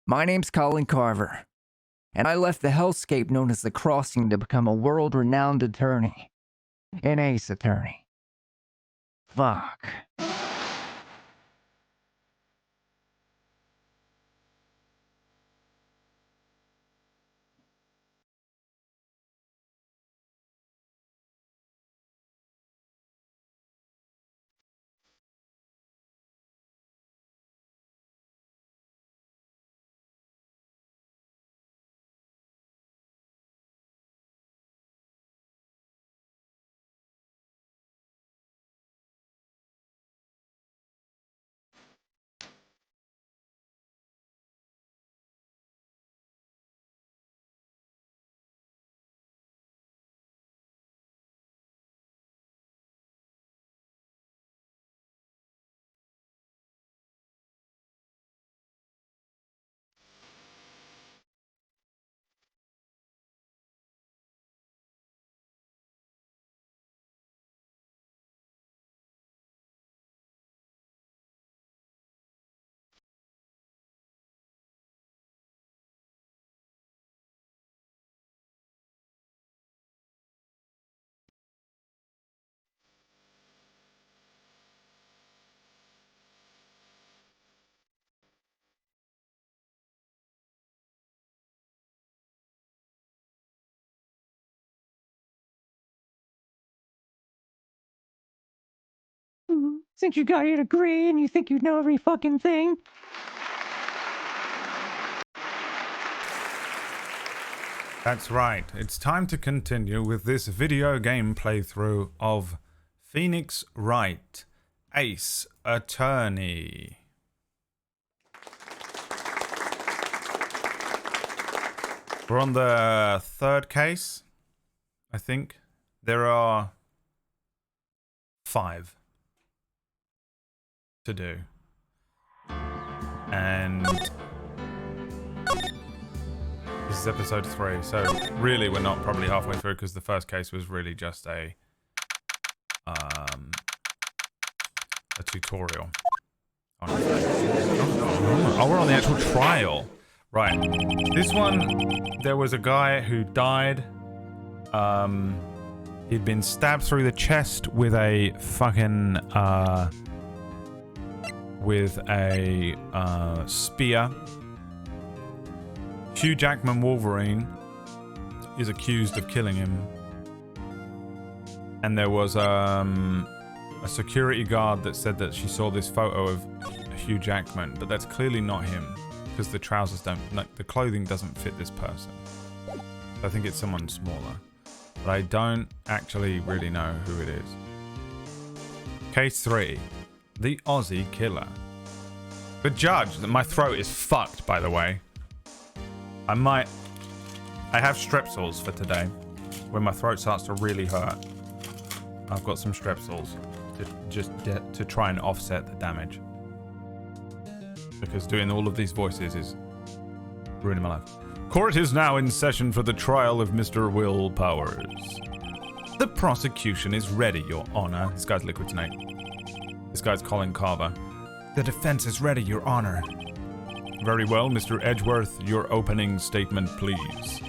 My name's Colin Carver, and I left the hellscape known as the Crossing to become a world-renowned attorney. An ace attorney. Fuck. Since you got your degree and you think you know every fucking thing. That's right. It's time to continue with this video game playthrough of Phoenix Wright, Ace Attorney. We're on the third case, I think. There are 5 to do. And this is episode 3, so really we're not probably halfway through because the first case was really just a tutorial. Oh, we're on the actual trial. Right. This one, there was a guy who died. He'd been stabbed through the chest with a fucking spear. Hugh Jackman Wolverine is accused of killing him. And there was a security guard that said that she saw this photo of Hugh Jackman, but that's clearly not him because the trousers don't, like, the clothing doesn't fit this person. I think it's someone smaller, but I don't actually really know who it is. Case 3, the Aussie Killer. The judge, my throat is fucked, by the way. I have Strepsils for today. When my throat starts to really hurt, I've got some Strepsils to try and offset the damage. Because doing all of these voices is ruining my life. Court is now in session for the trial of Mr. Will Powers. The prosecution is ready, Your Honor. This guy's Liquid Snake. This guy's Colin Carver. The defense is ready, Your Honor. Very well, Mr. Edgeworth, your opening statement, please.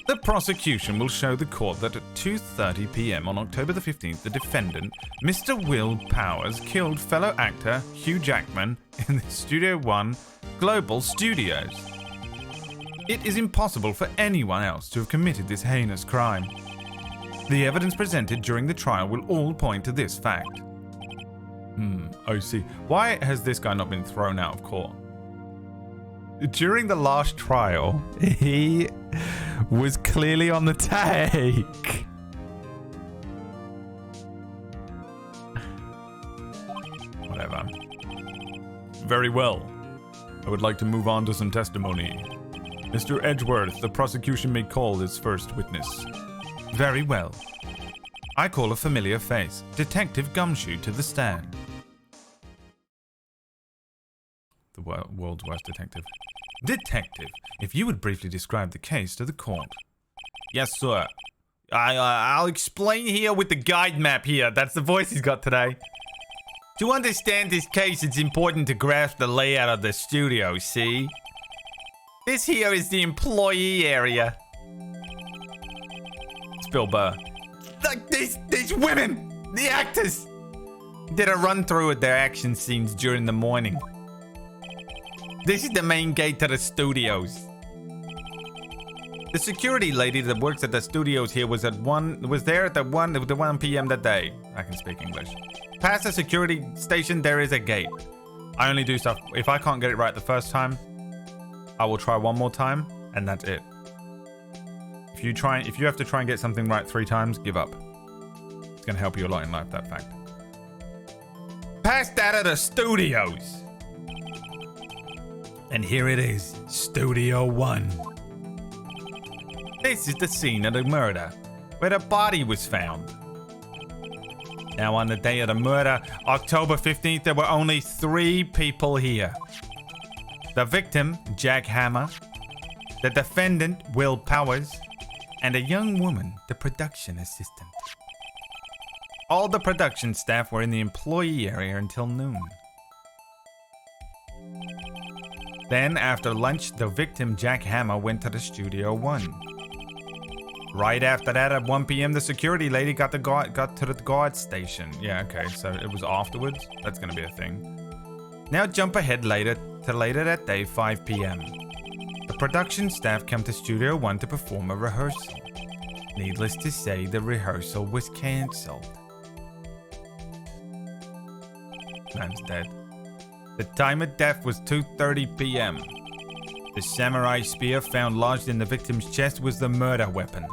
The prosecution will show the court that at 2:30 p.m. on October the 15th, the defendant, Mr. Will Powers, killed fellow actor Hugh Jackman in the Studio One Global Studios. It is impossible for anyone else to have committed this heinous crime. The evidence presented during the trial will all point to this fact. I see. Why has this guy not been thrown out of court? During the last trial, he was clearly on the take. Whatever. Very well. I would like to move on to some testimony. Mr. Edgeworth, the prosecution may call its first witness. Very well. I call a familiar face, Detective Gumshoe, to the stand. The world's worst detective. Detective, if you would briefly describe the case to the court. Yes, sir. I'll explain here with the guide map here. That's the voice he's got today. To understand this case, it's important to grasp the layout of the studio, see? This here is the employee area. It's Bill Burr. Like these women, the actors, did a run through of their action scenes during the morning. This is the main gate to the studios. The security lady that works at the studios here was there at the 1 p.m. that day. I can speak English. Past the security station, there is a gate. I only do stuff. If I can't get it right the first time, I will try one more time, and that's it. If you have to try and get something right 3 times, give up. It's gonna help you a lot in life, that fact. Past that of the studios. And here it is, Studio 1. This is the scene of the murder, where the body was found. Now, on the day of the murder, October 15th, there were only 3 people here. The victim, Jack Hammer, the defendant, Will Powers, and a young woman, the production assistant. All the production staff were in the employee area until noon. Then, after lunch, the victim, Jack Hammer, went to the Studio 1. Right after that, at 1 p.m., the security lady got to the guard station. Yeah, okay, so it was afterwards. That's gonna be a thing. Now jump ahead later that day, 5 p.m. The production staff came to Studio 1 to perform a rehearsal. Needless to say, the rehearsal was cancelled. Man's dead. The time of death was 2:30 p.m. The samurai spear found lodged in the victim's chest was the murder weapon.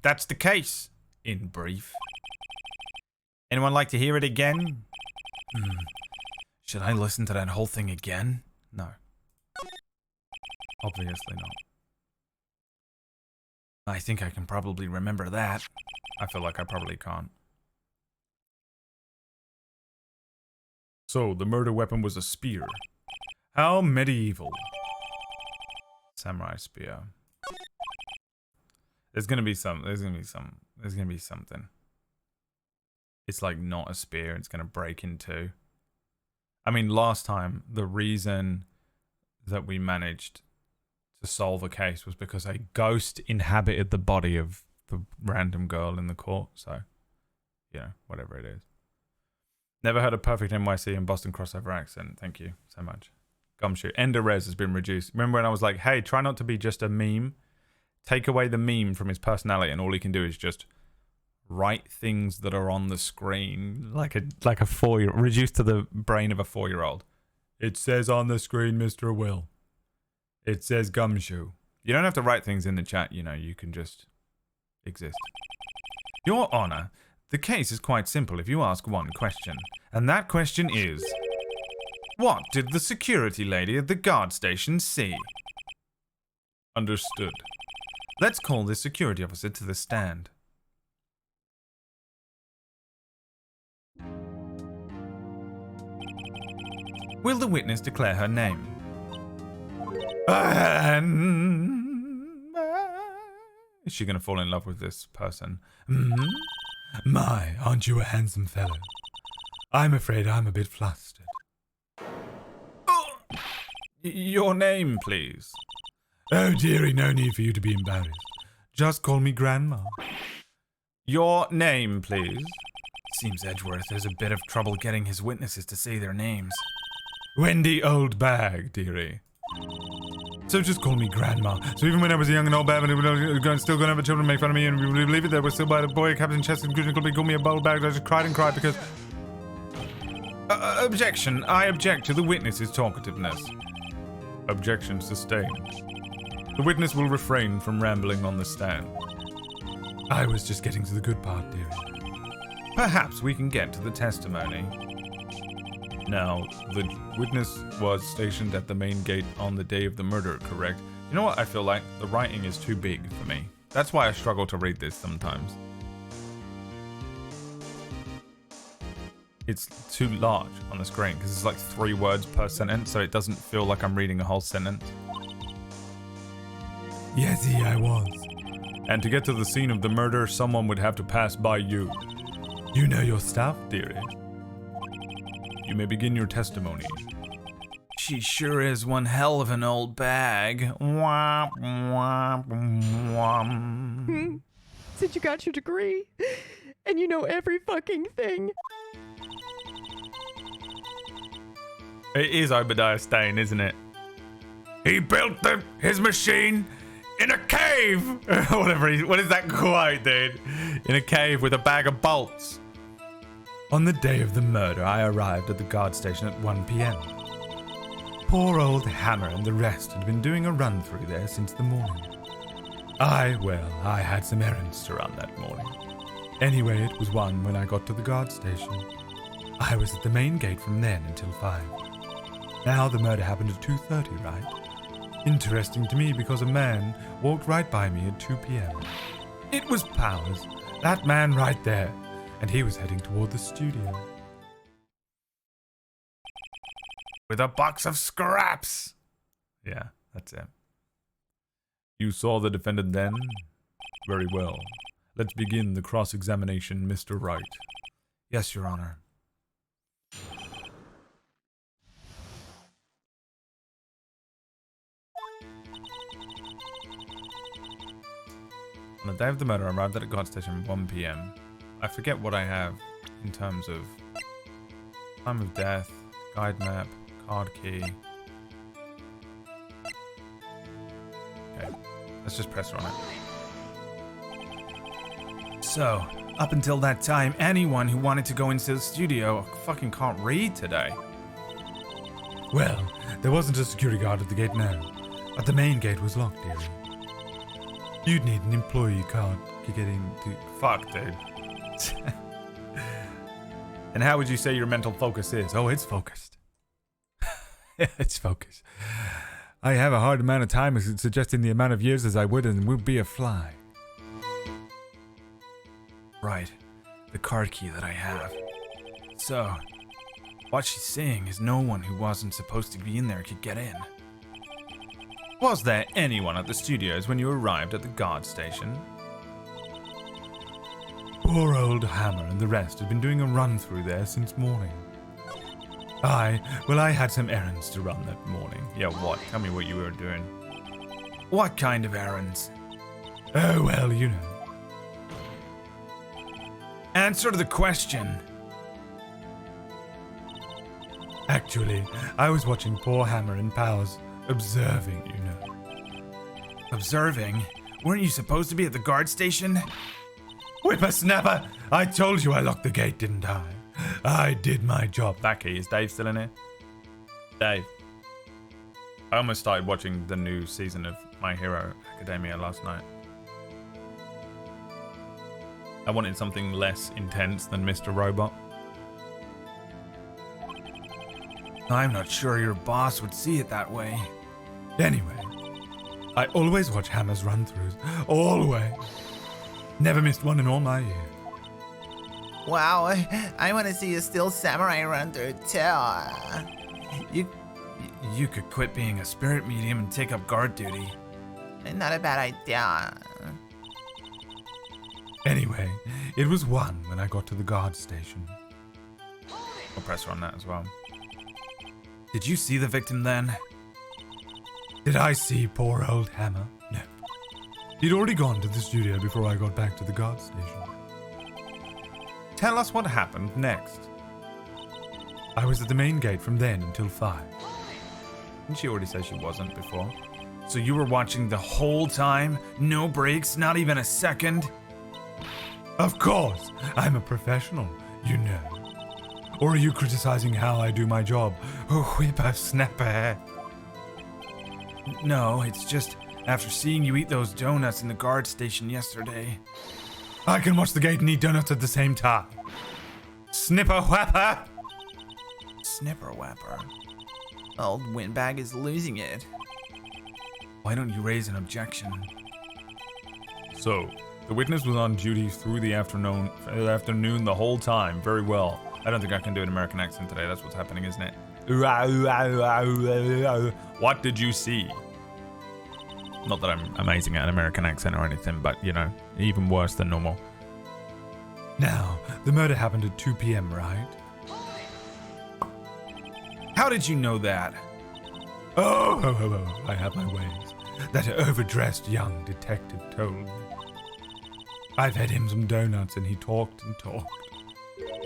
That's the case, in brief. Anyone like to hear it again? Should I listen to that whole thing again? No. Obviously not. I think I can probably remember that. I feel like I probably can't. So, the murder weapon was a spear. How medieval. Samurai spear. There's gonna be something. It's like not a spear, it's gonna break in two. I mean, last time, the reason that we managed to solve a case was because a ghost inhabited the body of the random girl in the court, so, you know, whatever it is. Never heard a perfect NYC and Boston crossover accent. Thank you so much. Gumshoe. Ender res has been reduced. Remember when I was like, hey, try not to be just a meme? Take away the meme from his personality and all he can do is just write things that are on the screen. Like a 4-year-old. Reduced to the brain of a 4-year-old. It says on the screen, Mr. Will. It says Gumshoe. You don't have to write things in the chat, you know, you can just exist. Your Honor, the case is quite simple if you ask one question. And that question is, what did the security lady at the guard station see? Understood. Let's call this security officer to the stand. Will the witness declare her name? Is she going to fall in love with this person? My, aren't you a handsome fellow? I'm afraid I'm a bit flustered. Your name, please. Oh, dearie, no need for you to be embarrassed. Just call me Grandma. Your name, please. Seems Edgeworth has a bit of trouble getting his witnesses to say their names. Wendy Oldbag, dearie. So just call me Grandma. So even when I was young and old bag, and still gonna have children make fun of me, and we believe it, they were still by the boy, Captain Chest, and called me a bold bag. I just cried and cried because... objection. I object to the witness's talkativeness. Objection sustained. The witness will refrain from rambling on the stand. I was just getting to the good part, dearie. Perhaps we can get to the testimony. Now, the witness was stationed at the main gate on the day of the murder, correct? You know what I feel like? The writing is too big for me. That's why I struggle to read this sometimes. It's too large on the screen because it's like 3 words per sentence, so it doesn't feel like I'm reading a whole sentence. Yes, I was. And to get to the scene of the murder, someone would have to pass by you. You know your stuff, dearie. You may begin your testimony. She sure is one hell of an old bag. Womp, womp, womp. Since you got your degree, and you know every fucking thing. It is Obadiah Stane, isn't it? He built his machine in a cave. What is that quote, dude? In a cave with a bag of bolts. On the day of the murder, I arrived at the guard station at 1 p.m. Poor old Hammer and the rest had been doing a run through there since the morning. I had some errands to run that morning. Anyway, it was 1 when I got to the guard station. I was at the main gate from then until 5. Now the murder happened at 2:30, right? Interesting to me because a man walked right by me at 2 p.m. It was Powers, that man right there, and he was heading toward the studio. With a box of scraps! Yeah, that's it. You saw the defendant then? Very well. Let's begin the cross-examination, Mr. Wright. Yes, Your Honor. On the day of the murder, I arrived at a guard station at 1 p.m. I forget what I have in terms of time of death, guide map, card key. Okay, let's just press on it. So, up until that time, anyone who wanted to go into the studio fucking can't read today. Well, there wasn't a security guard at the gate now, but the main gate was locked, dearie. You'd need an employee card to get into... Fuck, dude. And how would you say your mental focus is? Oh, it's focused. It's focused. I have a hard amount of time suggesting the amount of years as I would and would be a fly. Right. The card key that I have. So, what she's saying is no one who wasn't supposed to be in there could get in. Was there anyone at the studios when you arrived at the guard station? Poor old Hammer and the rest had been doing a run through there since morning. I had some errands to run that morning. Yeah, what? Tell me what you were doing. What kind of errands? Oh, well, you know. Answer the question. Actually, I was watching poor Hammer and Powers, observing, you know. Observing? Weren't you supposed to be at the guard station? Whippersnapper! I told you I locked the gate, didn't I? I did my job. That key. Is Dave still in here? Dave. I almost started watching the new season of My Hero Academia last night. I wanted something less intense than Mr. Robot. I'm not sure your boss would see it that way. Anyway, I always watch Hammer's run-throughs. Always. Never missed one in all my years. Wow, I want to see a Steel Samurai run through too. You could quit being a spirit medium and take up guard duty. Not a bad idea. Anyway, it was 1 when I got to the guard station. I'll press her on that as well. Did you see the victim then? Did I see poor old Hammer? No. He'd already gone to the studio before I got back to the guard station. Tell us what happened next. I was at the main gate from then until 5. Didn't she already say she wasn't before? So you were watching the whole time? No breaks? Not even a second? Of course! I'm a professional, you know. Or are you criticizing how I do my job? Oh, whippersnapper. No, it's just after seeing you eat those donuts in the guard station yesterday. I can watch the gate and eat donuts at the same time. Snipper whapper! Snipper whapper. Old Windbag is losing it. Why don't you raise an objection? So, the witness was on duty through the afternoon the whole time. Very well. I don't think I can do an American accent today. That's what's happening, isn't it? What did you see? Not that I'm amazing at an American accent or anything, but, you know, even worse than normal. Now, the murder happened at 2 p.m., right? How did you know that? Oh, I have my ways. That overdressed young detective told me. I've fed him some donuts and he talked and talked.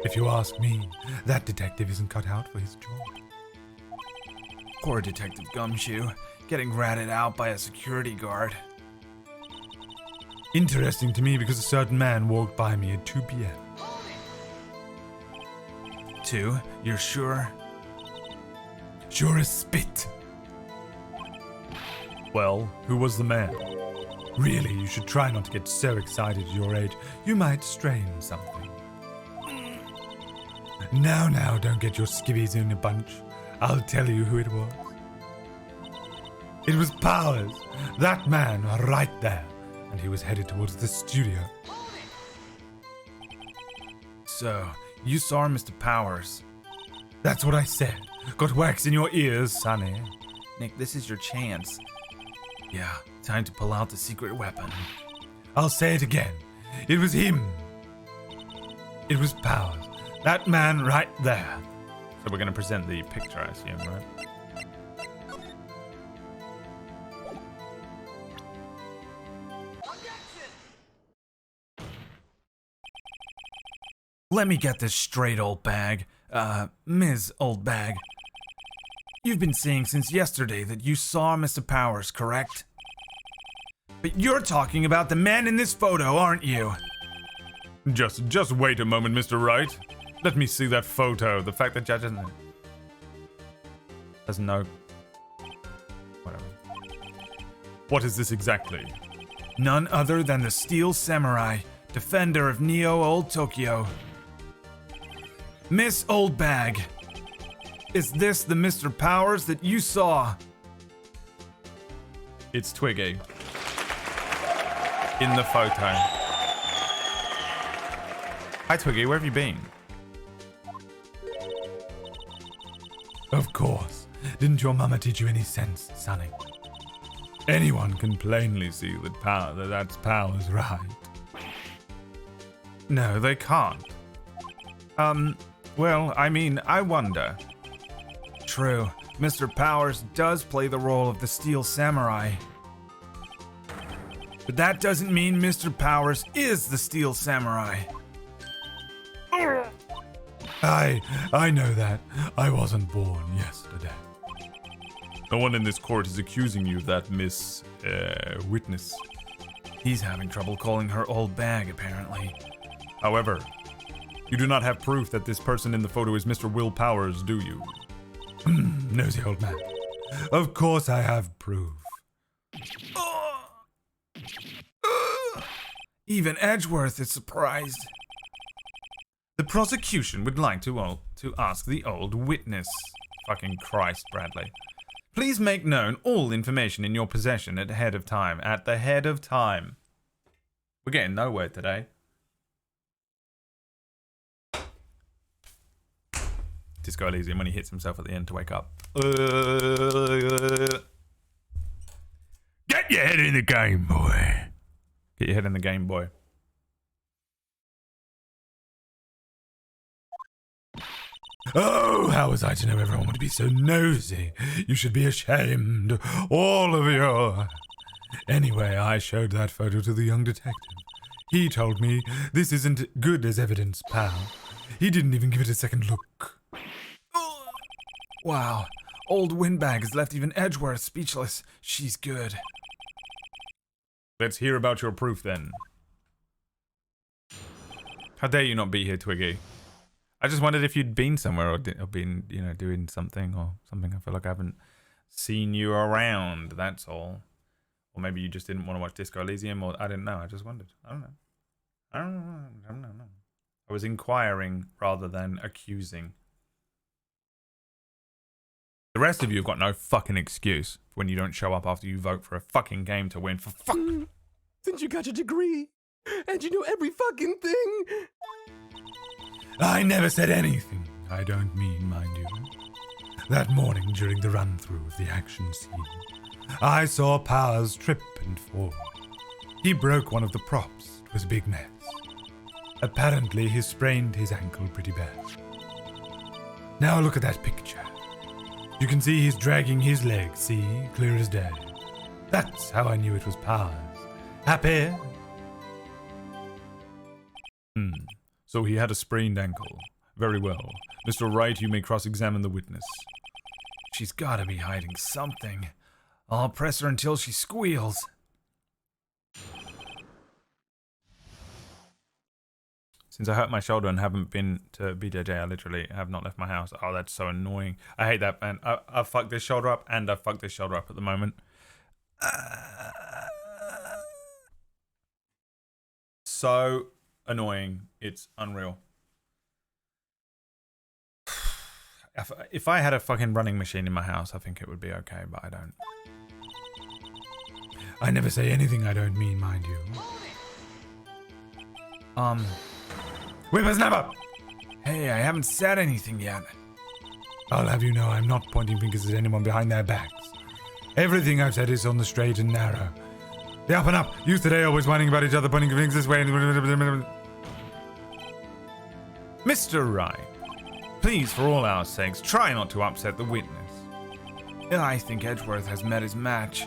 If you ask me, that detective isn't cut out for his job. Poor Detective Gumshoe, getting ratted out by a security guard. Interesting to me because a certain man walked by me at 2 p.m. 2? You're sure? Sure as spit. Well, who was the man? Really, you should try not to get so excited at your age. You might strain something. Now, don't get your skivvies in a bunch. I'll tell you who it was. It was Powers, that man right there, and he was headed towards the studio. So, you saw Mr. Powers. That's what I said. Got wax in your ears, Sonny. Nick, this is your chance. Yeah, time to pull out the secret weapon. I'll say it again. It was him. It was Powers. That man right there. So we're going to present the picture, I assume, right? Let me get this straight, old bag. Ms. Old Bag. You've been saying since yesterday that you saw Mr. Powers, correct? But you're talking about the man in this photo, aren't you? Just wait a moment, Mr. Wright. Let me see that photo. The fact that Judge doesn't know. Whatever. What is this exactly? None other than the Steel Samurai, defender of Neo Old Tokyo. Miss Old Bag, is this the Mr. Powers that you saw? It's Twiggy. In the photo. Hi Twiggy, where have you been? Of course. Didn't your mama teach you any sense, Sonny? Anyone can plainly see that's Powers, right? No, they can't. Well, I mean, I wonder. True, Mr. Powers does play the role of the Steel Samurai. But that doesn't mean Mr. Powers is the Steel Samurai. I know that. I wasn't born yesterday. No one in this court is accusing you of that, Miss, Witness. He's having trouble calling her Old Bag, apparently. However, you do not have proof that this person in the photo is Mr. Will Powers, do you? Nosy old man. Of course I have proof. Even Edgeworth is surprised. The prosecution would like to ask the old witness. Fucking Christ, Bradley. Please make known all information in your possession at the head of time. At the head of time. We're getting nowhere today. Disco Elysium when he hits himself at the end to wake up. Get your head in the game, boy. Get your head in the game, boy. Oh, how was I to know everyone would be so nosy? You should be ashamed. All of you. Anyway, I showed that photo to the young detective. He told me this isn't good as evidence, pal. He didn't even give it a second look. Wow, Old Windbag has left even Edgeworth speechless. She's good. Let's hear about your proof then. How dare you not be here, Twiggy? I just wondered if you'd been somewhere or been, doing something or something. I feel like I haven't seen you around, that's all. Or maybe you just didn't want to watch Disco Elysium, or I didn't know. I just wondered. I don't know. I was inquiring rather than accusing. The rest of you have got no fucking excuse when you don't show up after you vote for a fucking game to win for fuck. Since you got your degree, and you know every fucking thing. I never said anything. I don't mean, mind you. That morning during the run-through of the action scene, I saw Powers trip and fall. He broke one of the props. It was a big mess. Apparently, he sprained his ankle pretty bad. Now look at that picture. You can see he's dragging his leg, see? Clear as day. That's how I knew it was Powers. Happy? So he had a sprained ankle. Very well. Mr. Wright, you may cross-examine the witness. She's gotta be hiding something. I'll press her until she squeals. Since I hurt my shoulder and haven't been to BJJ, I literally have not left my house. Oh, that's so annoying. I hate that, man. I fucked this shoulder up and I fucked this shoulder up at the moment. So annoying. It's unreal. If I had a fucking running machine in my house, I think it would be okay, but I don't. I never say anything I don't mean, mind you. Whippersnapper! Hey, I haven't said anything yet. I'll have you know I'm not pointing fingers at anyone behind their backs. Everything I've said is on the straight and narrow. The up and up, youth today always whining about each other, pointing fingers this way. Mr. Wright, please, for all our sakes, try not to upset the witness. I think Edgeworth has met his match.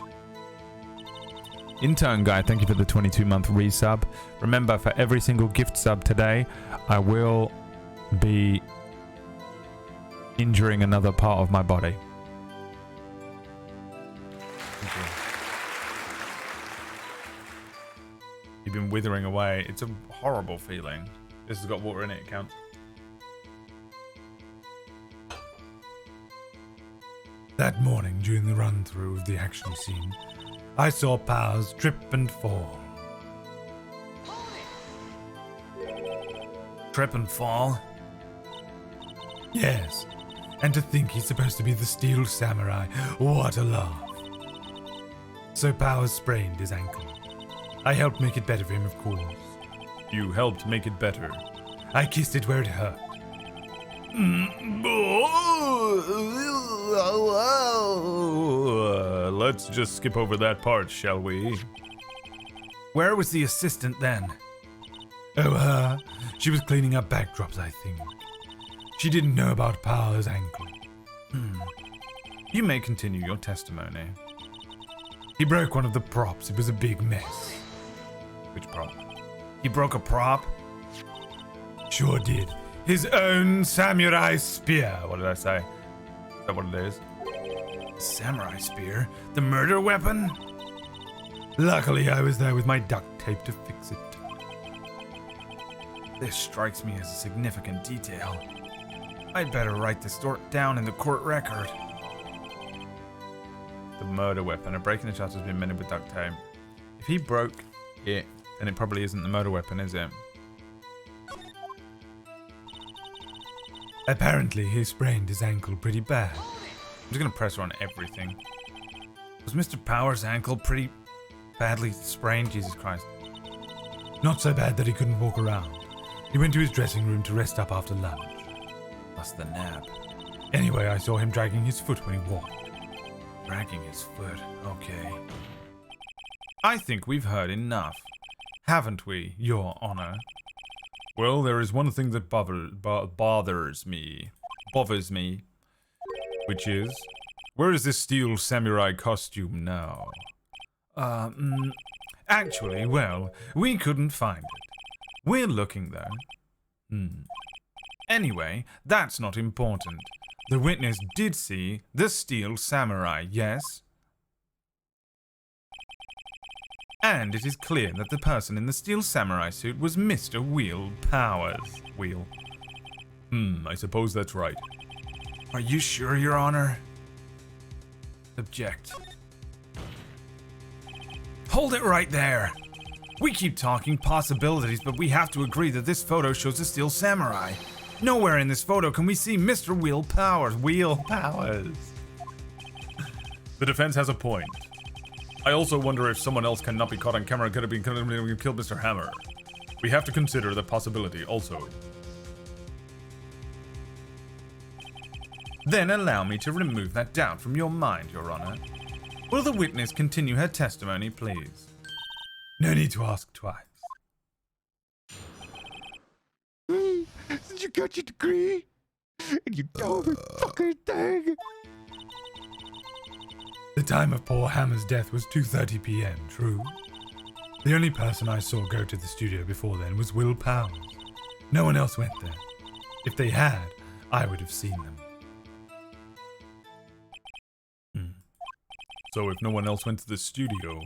Intern guy, thank you for the 22-month resub. Remember, for every single gift sub today, I will be injuring another part of my body. Thank you. You've been withering away. It's a horrible feeling. This has got water in it, it counts. That morning, during the run-through of the action scene, I saw Powers trip and fall. Trip and fall? Yes. And to think he's supposed to be the Steel Samurai. What a laugh. So Powers sprained his ankle. I helped make it better for him, of course. You helped make it better. I kissed it where it hurt. Let's just skip over that part, shall we? Where was the assistant then? Oh, she was cleaning up backdrops, I think. She didn't know about Powers' ankle. You may continue your testimony. He broke one of the props. It was a big mess. Which prop? He broke a prop? Sure did. His own samurai spear. What did I say? Is that what it is? Samurai spear? The murder weapon? Luckily, I was there with my duct tape to fix it. This strikes me as a significant detail. I'd better write this down in the court record. The murder weapon. A break in the shutter has been mended with duct tape. If he broke it, then it probably isn't the murder weapon, is it? Apparently, he sprained his ankle pretty bad. I'm just gonna press her on everything. Was Mr. Powers' ankle pretty badly sprained? Jesus Christ. Not so bad that he couldn't walk around. He went to his dressing room to rest up after lunch. Plus the nap. Anyway, I saw him dragging his foot when he walked. Dragging his foot. Okay. I think we've heard enough. Haven't we, Your Honor? Well, there is one thing that bothers me. Which is, where is this steel samurai costume now? Actually, well, we couldn't find it. We're looking though. Anyway, that's not important. The witness did see the steel samurai, yes? And it is clear that the person in the steel samurai suit was Mr. Wheel Powers. Wheel. I suppose that's right. Are you sure, Your Honor? Object. Hold it right there. We keep talking possibilities, but we have to agree that this photo shows a steel samurai. Nowhere in this photo can we see Mr. Wheel Powers. Wheel Powers. The defense has a point. I also wonder if someone else cannot be caught on camera could have killed Mr. Hammer. We have to consider the possibility also. Then allow me to remove that doubt from your mind, Your Honor. Will the witness continue her testimony, please? No need to ask twice. Did you got your degree? And you dumb fucking thing? time of poor Hammer's death was 2:30 p.m., true? The only person I saw go to the studio before then was Will Powers. No one else went there. If they had, I would have seen them. So if no one else went to the studio,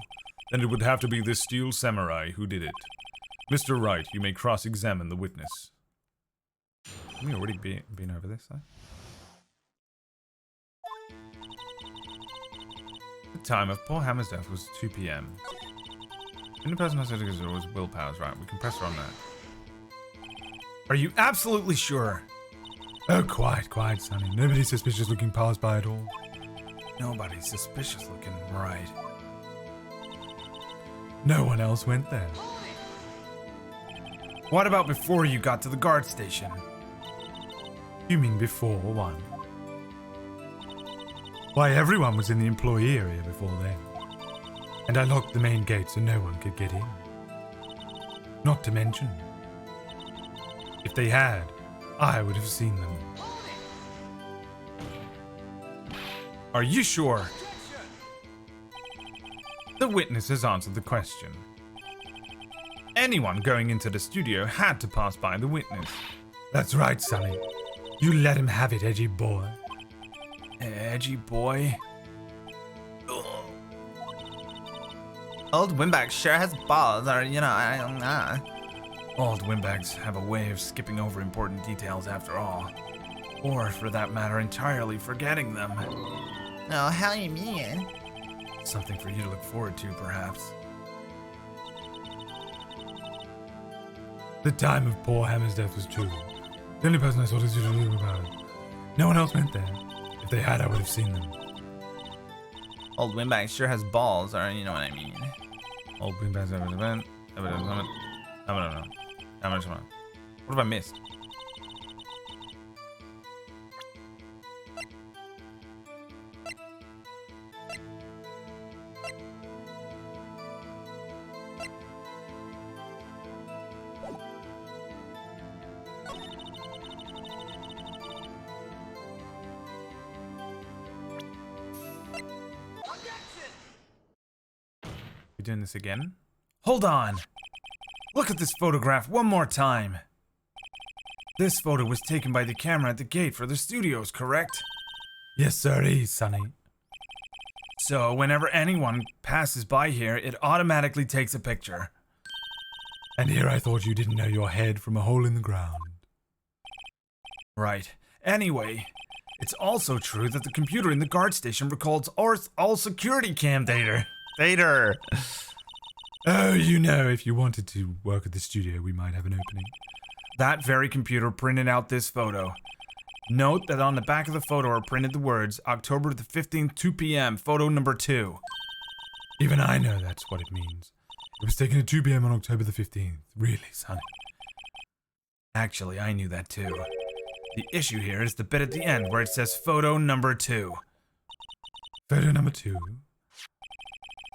then it would have to be this steel samurai who did it. Mr. Wright, you may cross-examine the witness. Have we already been over this, though? The time of poor Hammer's death was 2 p.m. The only person I said it was Will Powers, right? We can press her on that. Are you absolutely sure? Oh, quiet, Sonny. Nobody suspicious looking passed by at all. Nobody suspicious looking, right? No one else went there. What about before you got to the guard station? You mean before one? Why, everyone was in the employee area before then. And I locked the main gate so no one could get in. Not to mention, if they had, I would have seen them. Are you sure? The witness has answered the question. Anyone going into the studio had to pass by the witness. That's right, Sonny. You let him have it, edgy boy. Edgy boy? Old Windbag sure has balls, or, Old windbags have a way of skipping over important details after all. Or, for that matter, entirely forgetting them. Oh, how you mean? Something for you to look forward to, perhaps. The time of poor Hammer's death was 2. The only person I saw was about it. No one else went there. If they had, I would have seen them. Old Windbag sure has balls, or you know what I mean. Old windbags have an event. I don't know. What have I missed? We doing this again? Hold on! Look at this photograph one more time. This photo was taken by the camera at the gate for the studios, correct? Yes, sir, Sonny. So, whenever anyone passes by here, it automatically takes a picture. And here I thought you didn't know your head from a hole in the ground. Right. Anyway, it's also true that the computer in the guard station records all security cam data. Oh, you know, if you wanted to work at the studio, we might have an opening. That very computer printed out this photo. Note that on the back of the photo are printed the words, October the 15th, 2 p.m., photo number 2. Even I know that's what it means. It was taken at 2 p.m. on October the 15th. Really, Sonny? Actually, I knew that too. The issue here is the bit at the end where it says photo number 2. Photo number 2?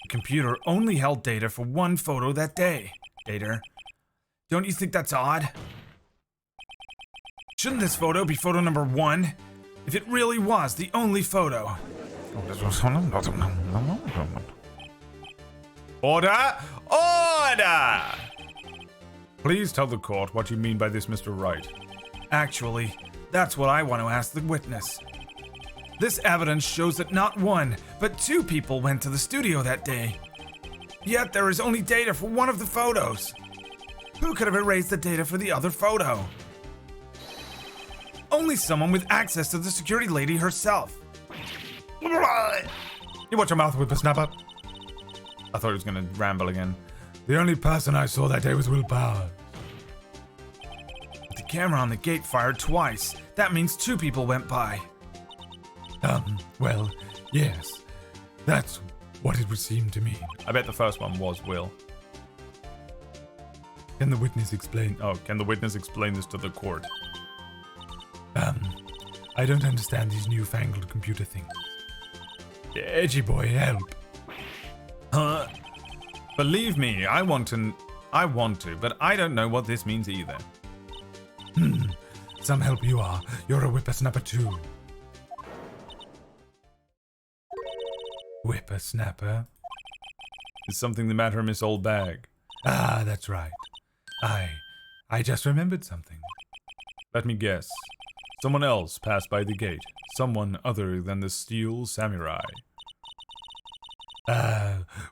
The computer only held data for one photo that day. Data. Don't you think that's odd? Shouldn't this photo be photo number 1? If it really was the only photo. Order! Order! Please tell the court what you mean by this, Mr. Wright. Actually, that's what I want to ask the witness. This evidence shows that not 1, but 2 people went to the studio that day. Yet there is only data for one of the photos. Who could have erased the data for the other photo? Only someone with access to the security lady herself. You watch your mouth, whippersnapper. I thought he was gonna ramble again. The only person I saw that day was Will Powers. The camera on the gate fired twice. That means 2 people went by. Well, yes. That's what it would seem to me. I bet the first one was Will. Can the witness explain? Oh, can the witness explain this to the court? I don't understand these newfangled computer things. Edgy boy, help. Believe me, I want to, but I don't know what this means either. Some help you are. You're a whippersnapper too. whippersnapper. Is something the matter, Miss Old Bag? Ah, that's right. I just remembered something. Let me guess. Someone else passed by the gate. Someone other than the Steel Samurai.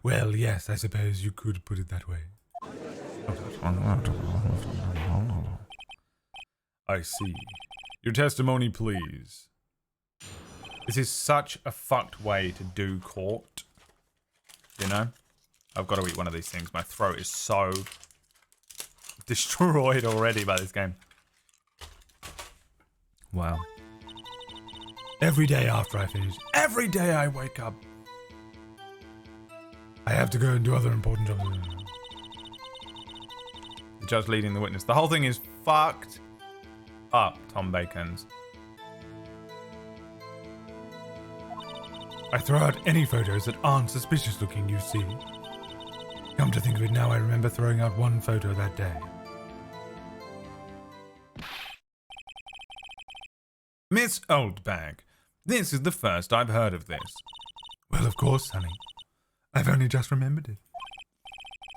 Well, yes, I suppose you could put it that way. I see. Your testimony, please. This is such a fucked way to do court. You know? I've got to eat one of these things. My throat is so destroyed already by this game. Wow. Every day after I finish, every day I wake up, I have to go and do other important jobs. The judge leading the witness. The whole thing is fucked up, Tom Bacon's. I throw out any photos that aren't suspicious looking, you see. Come to think of it now, I remember throwing out one photo that day. Miss Oldbag, this is the first I've heard of this. Well, of course, honey. I've only just remembered it.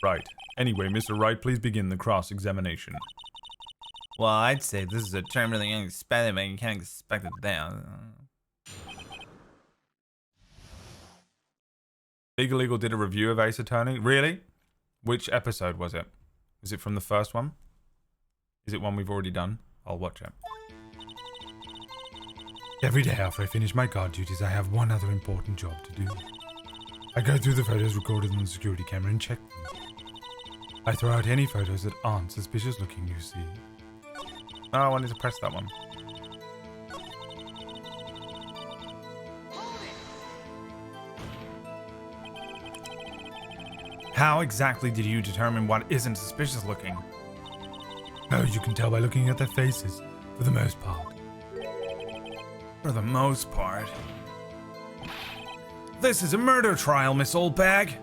Right. Anyway, Mr. Wright, please begin the cross-examination. Well, I'd say this is a term really unexpected, but you can't expect it there. Legal did a review of Ace Attorney. Really? Which episode was it? Is it from the first one? Is it one we've already done? I'll watch it. Every day after I finish my guard duties, I have one other important job to do. I go through the photos recorded on the security camera and check them. I throw out any photos that aren't suspicious looking, you see. Oh, I wanted to press that one. How exactly did you determine what isn't suspicious looking? Oh, you can tell by looking at their faces, for the most part. For the most part. This is a murder trial, Miss Oldbag.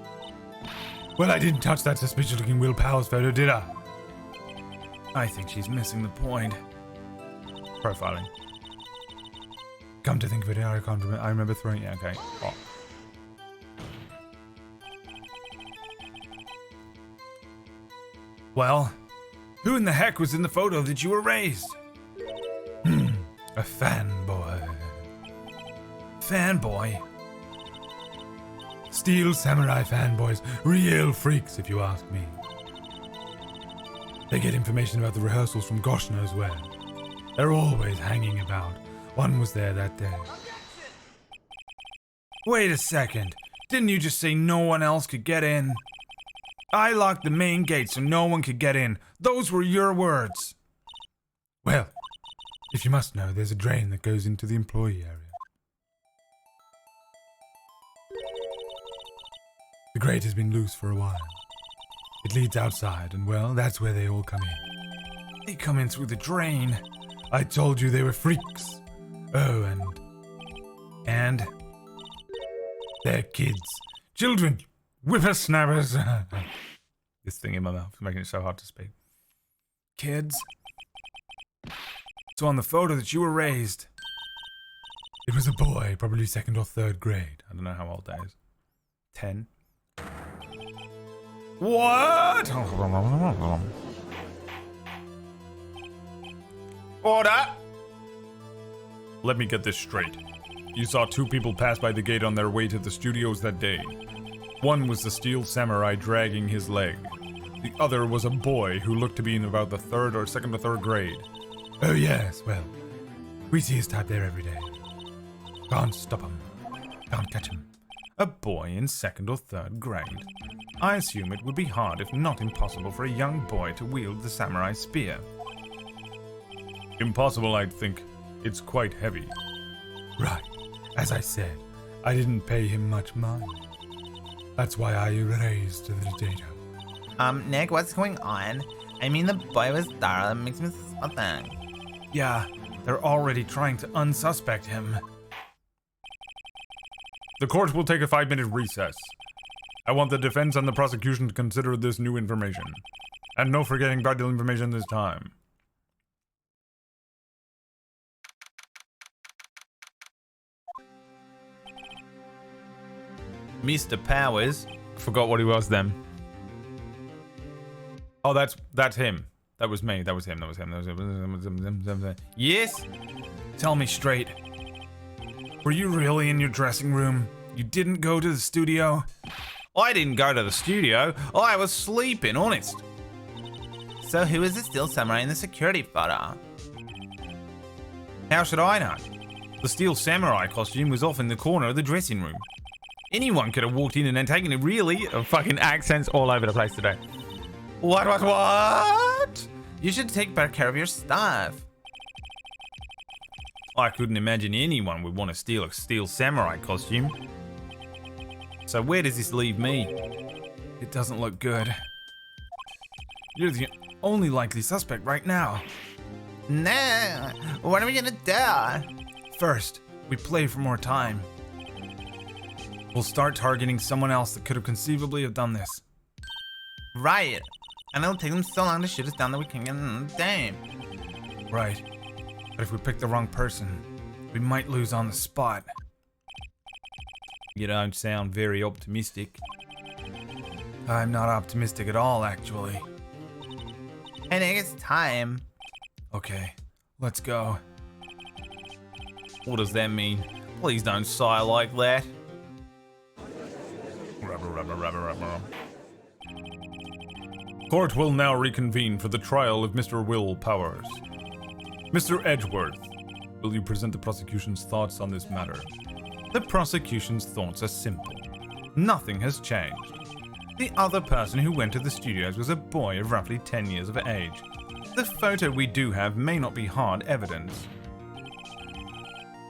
Well, I didn't touch that suspicious-looking Will Powers photo, did I? I think she's missing the point. Profiling. Come to think of it, I can't remember. I remember throwing it. Okay. Oh. Well, who in the heck was in the photo that you erased? A fanboy. Fanboy? Steel Samurai fanboys. Real freaks, if you ask me. They get information about the rehearsals from gosh knows where. They're always hanging about. One was there that day. Wait a second. Didn't you just say no one else could get in? I locked the main gate so no one could get in. Those were your words. Well, if you must know, there's a drain that goes into the employee area. The grate has been loose for a while. It leads outside, and well, that's where they all come in. They come in through the drain. I told you they were freaks. Oh, And? they're kids. Children. Whippersnappers. This thing in my mouth is making it so hard to speak. Kids? So on the photo that you erased. It was a boy, probably 2nd or 3rd grade. I don't know how old that is. 10? What? Order! Let me get this straight. You saw 2 people pass by the gate on their way to the studios that day. One was the Steel Samurai dragging his leg. The other was a boy who looked to be in about the 3rd or 2nd or 3rd grade. Oh yes, well, we see his type there every day. Can't stop him. Can't catch him. A boy in 2nd or 3rd grade. I assume it would be hard, if not impossible, for a young boy to wield the samurai spear. Impossible, I'd think. It's quite heavy. Right. As I said, I didn't pay him much mind. That's why I erased the data. Nick, what's going on? I mean, the boy was thorough. That makes me something. Yeah, they're already trying to unsuspect him. The court will take a 5-minute recess. I want the defense and the prosecution to consider this new information. And no forgetting vital information this time. Mr. Powers. Forgot what he was then. Oh, that's him. That was me. That was him. That was him. Yes? Tell me straight. Were you really in your dressing room? You didn't go to the studio? I didn't go to the studio. I was sleeping, honest. So who is the Steel Samurai in the security photo? How should I know? The Steel Samurai costume was off in the corner of the dressing room. Anyone could have walked in and then taken it. Really? Fucking accents all over the place today. What? You should take better care of your stuff. I couldn't imagine anyone would want to steal a Steel Samurai costume. So where does this leave me? It doesn't look good. You're the only likely suspect right now. No, what are we gonna do? First, we play for more time. We'll start targeting someone else that could have conceivably have done this. Right. And it'll take them so long to shoot us down that we can't get in the game. Right. But if we pick the wrong person, we might lose on the spot. You don't sound very optimistic. I'm not optimistic at all, actually. I think it's time. Okay, let's go. What does that mean? Please don't sigh like that. Court will now reconvene for the trial of Mr. Will Powers. Mr. Edgeworth, will you present the prosecution's thoughts on this matter? The prosecution's thoughts are simple. Nothing has changed. The other person who went to the studios was a boy of roughly 10 years of age. The photo we do have may not be hard evidence,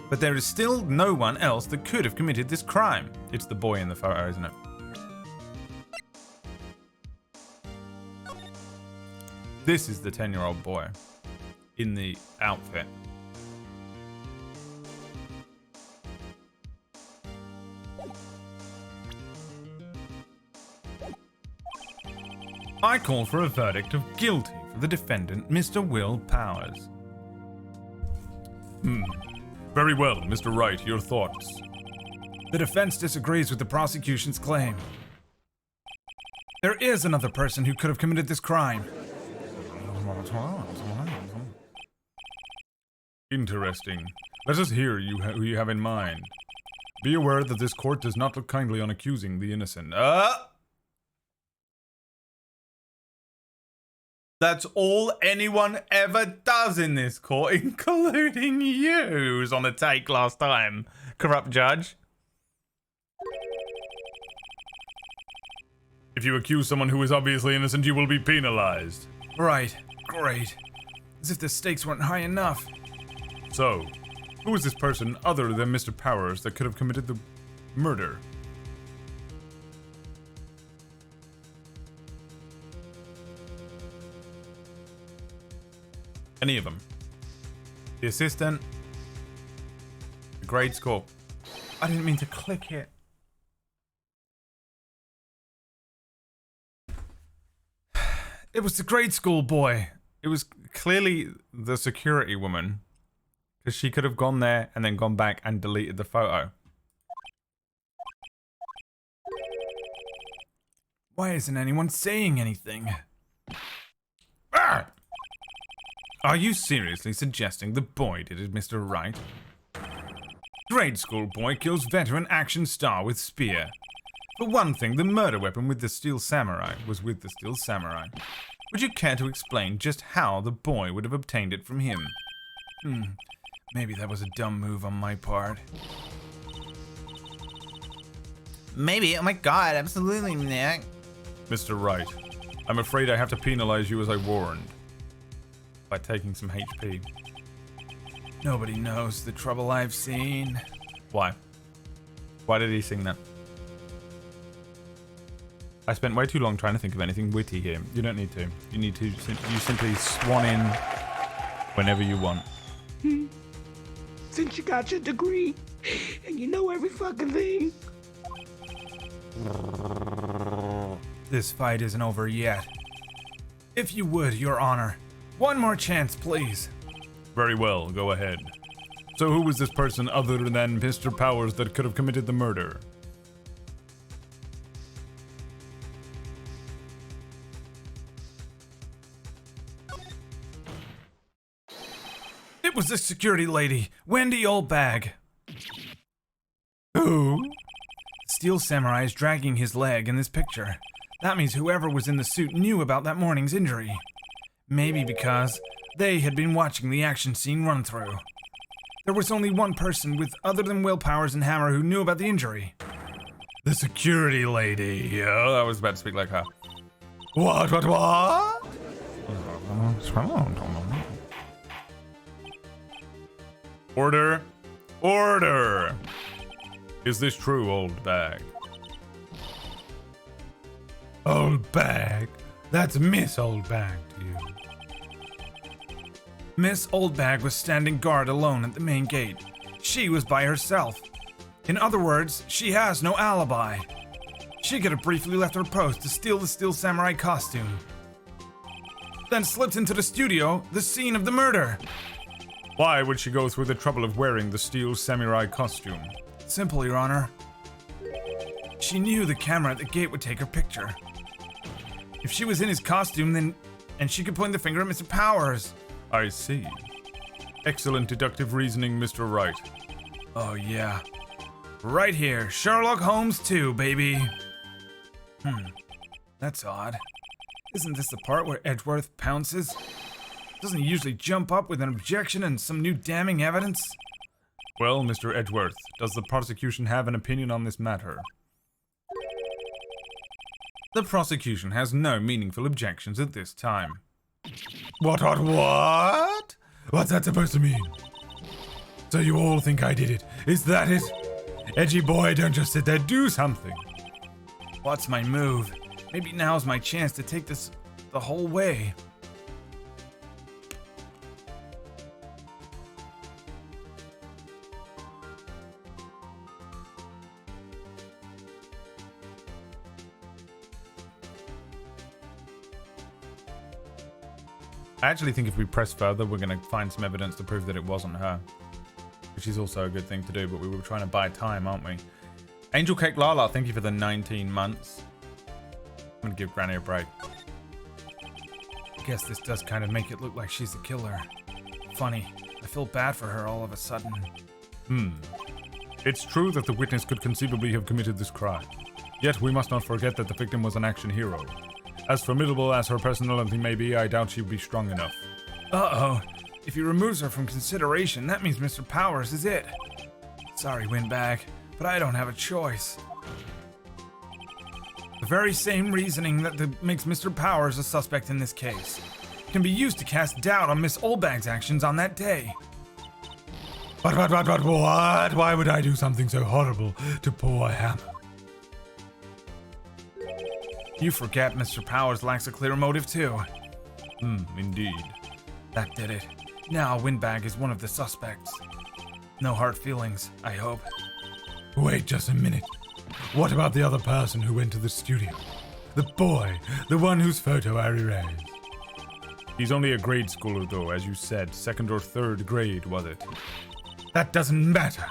but there is still no one else that could have committed this crime. It's the boy in the photo, isn't it? This is the 10-year-old boy in the outfit. I call for a verdict of guilty for the defendant, Mr. Will Powers. Very well, Mr. Wright, your thoughts? The defense disagrees with the prosecution's claim. There is another person who could have committed this crime. Interesting. Let us hear who you have in mind. Be aware that this court does not look kindly on accusing the innocent. That's all anyone ever does in this court, including you, who was on the take last time. Corrupt judge. If you accuse someone who is obviously innocent, you will be penalized. Right, great. As if the stakes weren't high enough. So, who is this person other than Mr. Powers that could have committed the murder? Any of them. The assistant. The grade school. I didn't mean to click it. It was the grade school boy. It was clearly the security woman. Because she could have gone there and then gone back and deleted the photo. Why isn't anyone saying anything? Ah! Are you seriously suggesting the boy did it, Mr. Wright? Grade school boy kills veteran action star with spear. For one thing, the murder weapon with the Steel Samurai was with the Steel Samurai. Would you care to explain just how the boy would have obtained it from him? Maybe that was a dumb move on my part. Maybe. Oh my god, absolutely, Nick. Mr. Wright, I'm afraid I have to penalize you as I warned. By taking some HP. Nobody knows the trouble I've seen. Why? Why did he sing that? I spent way too long trying to think of anything witty here. You don't need to. You need to. You simply swan in whenever you want. Since you got your degree and you know every fucking thing. This fight isn't over yet. If you would, Your Honor, one more chance, please. Very well, go ahead. So who was this person other than Mr. Powers that could have committed the murder? was the security lady, Wendy Oldbag. Who? Steel Samurai is dragging his leg in this picture. That means whoever was in the suit knew about that morning's injury. Maybe because they had been watching the action scene run through. There was only one person with other than Will Powers and Hammer who knew about the injury. The security lady. Oh, I was about to speak like her. What? Order! Order! Is this true, old bag? Old Bag? That's Miss Old Bag to you. Miss Old Bag was standing guard alone at the main gate. She was by herself. In other words, she has no alibi. She could have briefly left her post to steal the Steel Samurai costume. Then slipped into the studio, the scene of the murder. Why would she go through the trouble of wearing the Steel Samurai costume? Simple, Your Honor. She knew the camera at the gate would take her picture. If she was in his costume, and she could point the finger at Mr. Powers. I see. Excellent deductive reasoning, Mr. Wright. Oh yeah. Right here, Sherlock Holmes 2, baby. That's odd. Isn't this the part where Edgeworth pounces? Doesn't he usually jump up with an objection and some new damning evidence? Well, Mr. Edgeworth, does the prosecution have an opinion on this matter? The prosecution has no meaningful objections at this time. What? What's that supposed to mean? So you all think I did it? Is that it? Edgy boy, don't just sit there, do something. What's my move? Maybe now's my chance to take this the whole way. I actually think if we press further, we're going to find some evidence to prove that it wasn't her. Which is also a good thing to do, but we were trying to buy time, aren't we? Angel Cake Lala, thank you for the 19 months. I'm going to give Granny a break. I guess this does kind of make it look like she's the killer. Funny, I feel bad for her all of a sudden. It's true that the witness could conceivably have committed this crime. Yet we must not forget that the victim was an action hero. As formidable as her personality may be, I doubt she'd be strong enough. Uh-oh. If he removes her from consideration, that means Mr. Powers is it. Sorry, Windbag, but I don't have a choice. The very same reasoning that makes Mr. Powers a suspect in this case can be used to cast doubt on Miss Oldbag's actions on that day. What? Why would I do something so horrible to poor Hammer? You forget Mr. Powers lacks a clear motive too. Indeed. That did it. Now Windbag is one of the suspects. No hard feelings, I hope. Wait just a minute. What about the other person who went to the studio? The boy, the one whose photo I erased. He's only a grade schooler though, as you said. 2nd or 3rd grade, was it? That doesn't matter.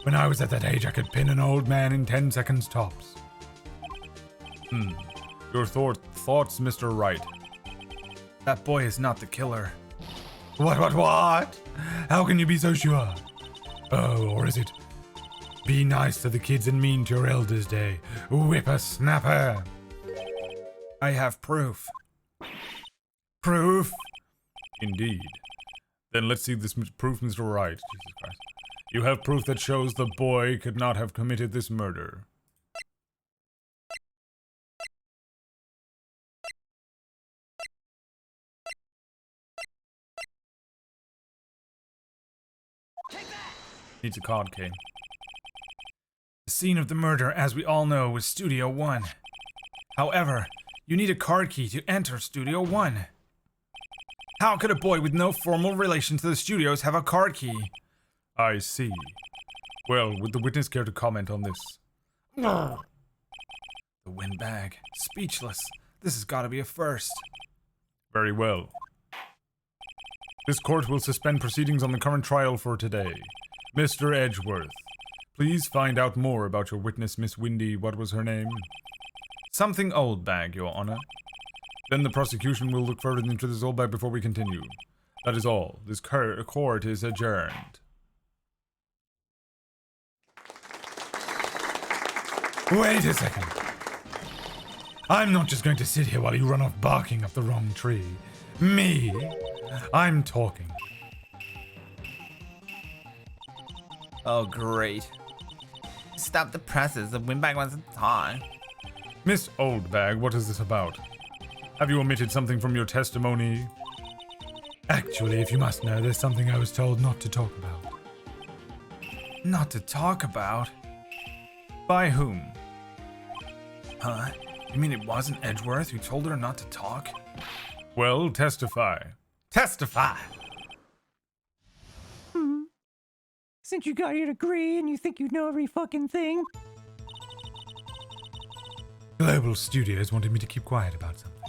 When I was at that age, I could pin an old man in 10 seconds tops. Your thoughts, Mr. Wright? That boy is not the killer. What? How can you be so sure? Oh, or is it be nice to the kids and mean to your elders day? Whippersnapper. I have proof. Proof? Indeed. Then let's see this proof, Mr. Wright. Jesus Christ. You have proof that shows the boy could not have committed this murder. Needs a card key. The scene of the murder, as we all know, was Studio 1. However, you need a card key to enter Studio 1. How could a boy with no formal relation to the studios have a card key? I see. Well, would the witness care to comment on this? The Windbag. Speechless. This has got to be a first. Very well. This court will suspend proceedings on the current trial for today. Mr. Edgeworth, please find out more about your witness, Miss Windy, what was her name? Something Oldbag, Your Honor. Then the prosecution will look further into this Oldbag before we continue. That is all. This court is adjourned. Wait a second. I'm not just going to sit here while you run off barking up the wrong tree. Me? I'm talking. Oh, great. Stop the presses. The windbag wants to talk. Miss Oldbag, what is this about? Have you omitted something from your testimony? Actually, if you must know, there's something I was told not to talk about. Not to talk about? By whom? Huh? You mean it wasn't Edgeworth who told her not to talk? Well, testify. Testify! Since you got your degree and you think you know every fucking thing. Global Studios wanted me to keep quiet about something.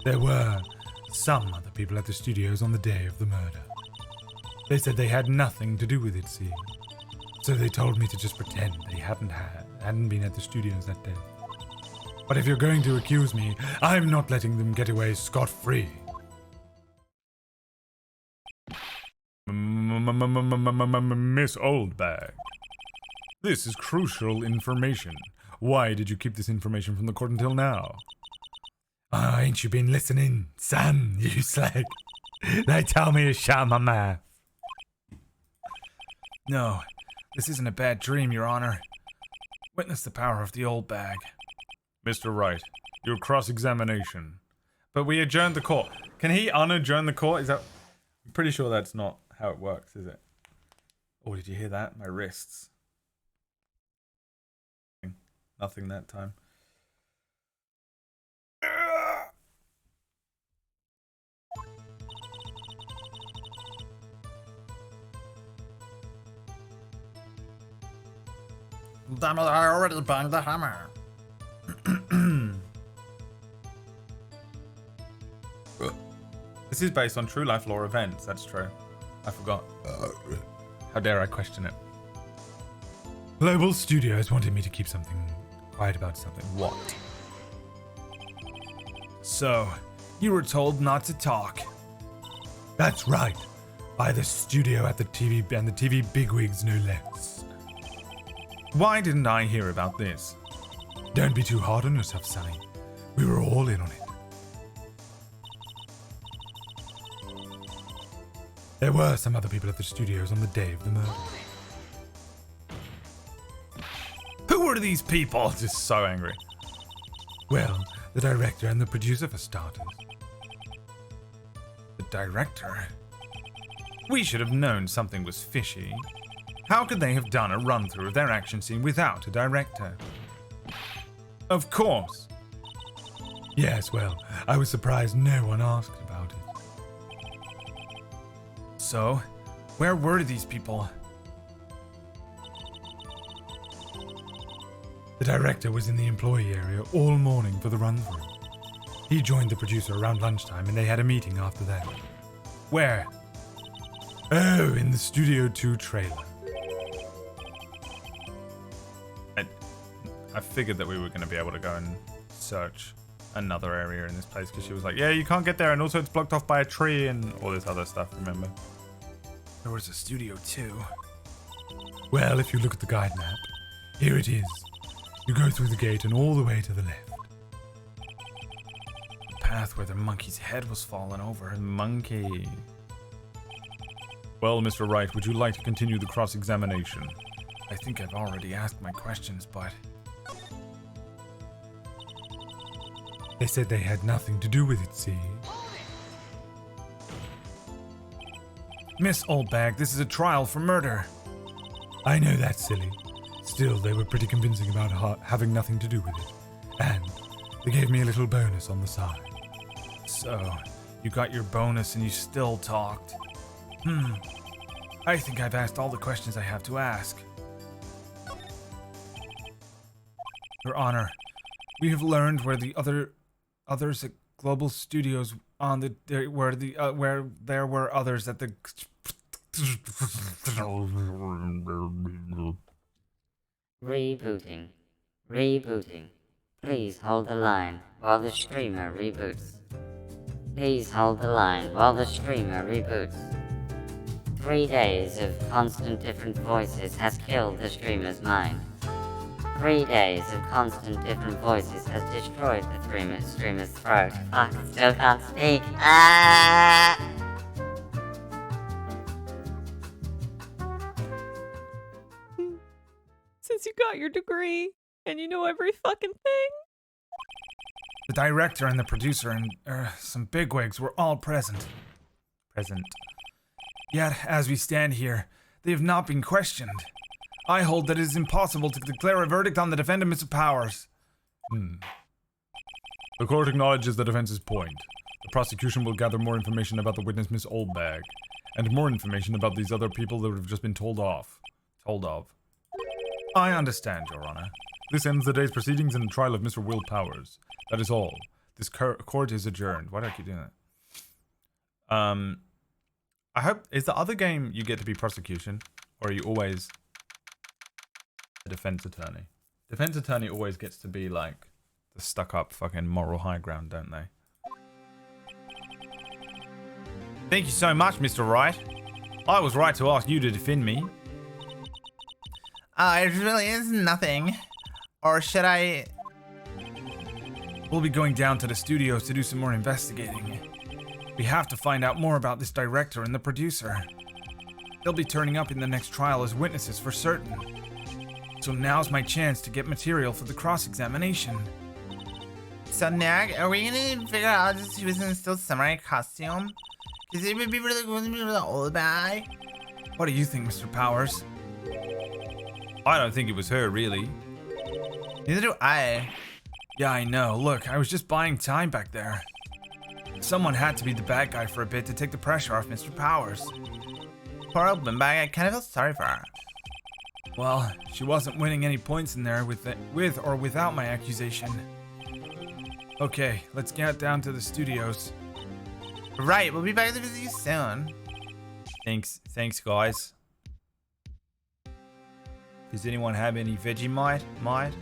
There were some other people at the studios on the day of the murder. They said they had nothing to do with it, see? So they told me to just pretend they hadn't been at the studios that day. But if you're going to accuse me, I'm not letting them get away scot-free. Miss Oldbag. This is crucial information. Why did you keep this information from the court until now? Oh, ain't you been listening, son, you slag? They tell me to shut my mouth. No, this isn't a bad dream, Your Honor. Witness the power of the old bag. Mr. Wright, your cross-examination. But we adjourned the court. Can he unadjourn the court? Is that... I'm pretty sure that's not how it works, is it? Oh, did you hear that? My wrists. Nothing that time. Damn it, I already banged the hammer. This is based on true life lore events. That's true. I forgot. How dare I question it? Global Studios wanted me to keep something quiet about something. What? So, you were told not to talk. That's right. By the studio at the TV and the TV bigwigs, no less. Why didn't I hear about this? Don't be too hard on yourself, Sonny. We were all in on it. There were some other people at the studios on the day of the murder. Who were these people? Just so angry. Well, the director and the producer for starters. The director? We should have known something was fishy. How could they have done a run-through of their action scene without a director? Of course. Yes, well, I was surprised no one asked about it. So, where were these people? The director was in the employee area all morning for the run-through. He joined the producer around lunchtime and they had a meeting after that. Where? Oh, in the Studio 2 trailer. I figured that we were going to be able to go and search another area in this place because she was like, yeah, you can't get there and also it's blocked off by a tree and all this other stuff, remember? There was a Studio 2. Well, if you look at the guide map, here it is. You go through the gate and all the way to the left. The path where the monkey's head was fallen over. Monkey. Well, Mr. Wright, would you like to continue the cross-examination? I think I've already asked my questions, but... They said they had nothing to do with it, see? Miss Oldbag, this is a trial for murder. I know that's silly. Still, they were pretty convincing about having nothing to do with it. And they gave me a little bonus on the side. So, you got your bonus and you still talked. I think I've asked all the questions I have to ask. Your Honor, we have learned where the others at Global Studios on the where there were others at the Rebooting. Rebooting. Please hold the line while the streamer reboots. Please hold the line while the streamer reboots. 3 days of constant different voices has killed the streamer's mind. 3 days of constant different voices has destroyed the streamer's throat. Fuck, still can't speak. Ah! Since you got your degree and you know every fucking thing. The director and the producer and some bigwigs were all present. Yet, as we stand here, they have not been questioned. I hold that it is impossible to declare a verdict on the defendant, Mr. Powers. The court acknowledges the defense's point. The prosecution will gather more information about the witness, Miss Oldbag, and more information about these other people that have just been told of. I understand, Your Honor. This ends the day's proceedings in the trial of Mr. Will Powers. That is all. This court is adjourned. Why do I keep doing that? I hope... Is the other game you get to be prosecution? Or are you always a defense attorney? Defense attorney always gets to be like the stuck-up fucking moral high ground, don't they? Thank you so much, Mr. Wright. I was right to ask you to defend me. It really is nothing. Or should I... We'll be going down to the studios to do some more investigating. We have to find out more about this director and the producer. They'll be turning up in the next trial as witnesses for certain. So now's my chance to get material for the cross-examination. So, Nag, are we gonna figure out if she was in a still samurai costume? Because it would be really cool to be really old guy. What do you think, Mr. Powers? I don't think it was her, really. Neither do I. Yeah, I know. Look, I was just buying time back there. Someone had to be the bad guy for a bit to take the pressure off Mr. Powers. Poor old Bimbag, I kind of feel sorry for her. Well, she wasn't winning any points in there with or without my accusation. Okay, let's get down to the studios. Right, we'll be back to visit you soon. Thanks, guys. Does anyone have any Vegemite? Might.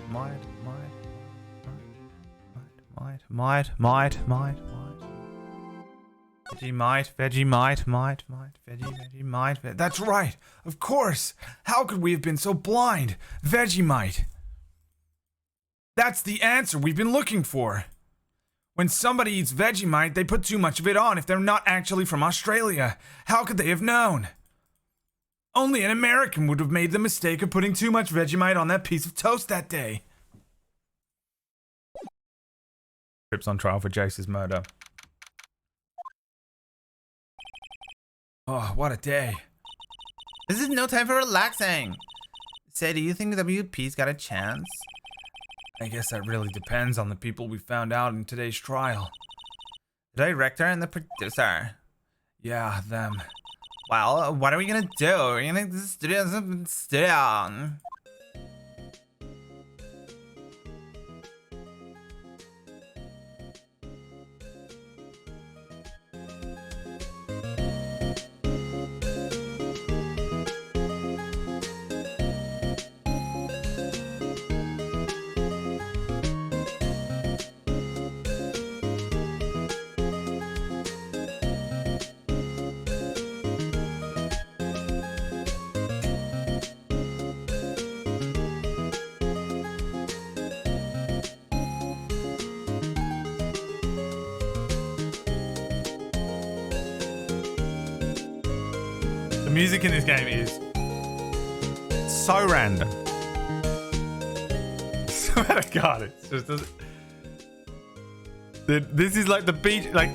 Vegemite. That's right. Of course. How could we have been so blind? Vegemite. That's the answer we've been looking for. When somebody eats Vegemite, they put too much of it on if they're not actually from Australia. How could they have known? Only an American would have made the mistake of putting too much Vegemite on that piece of toast that day. Trips on trial for Jace's murder. Oh, what a day. This is no time for relaxing. Say, do you think WP's got a chance? I guess that really depends on the people we found out in today's trial. The director and the producer. Yeah, them. Well, what are we gonna do? We're gonna the studio. The music in this game is so random. Swear to God, it's just. This is like the beach, like.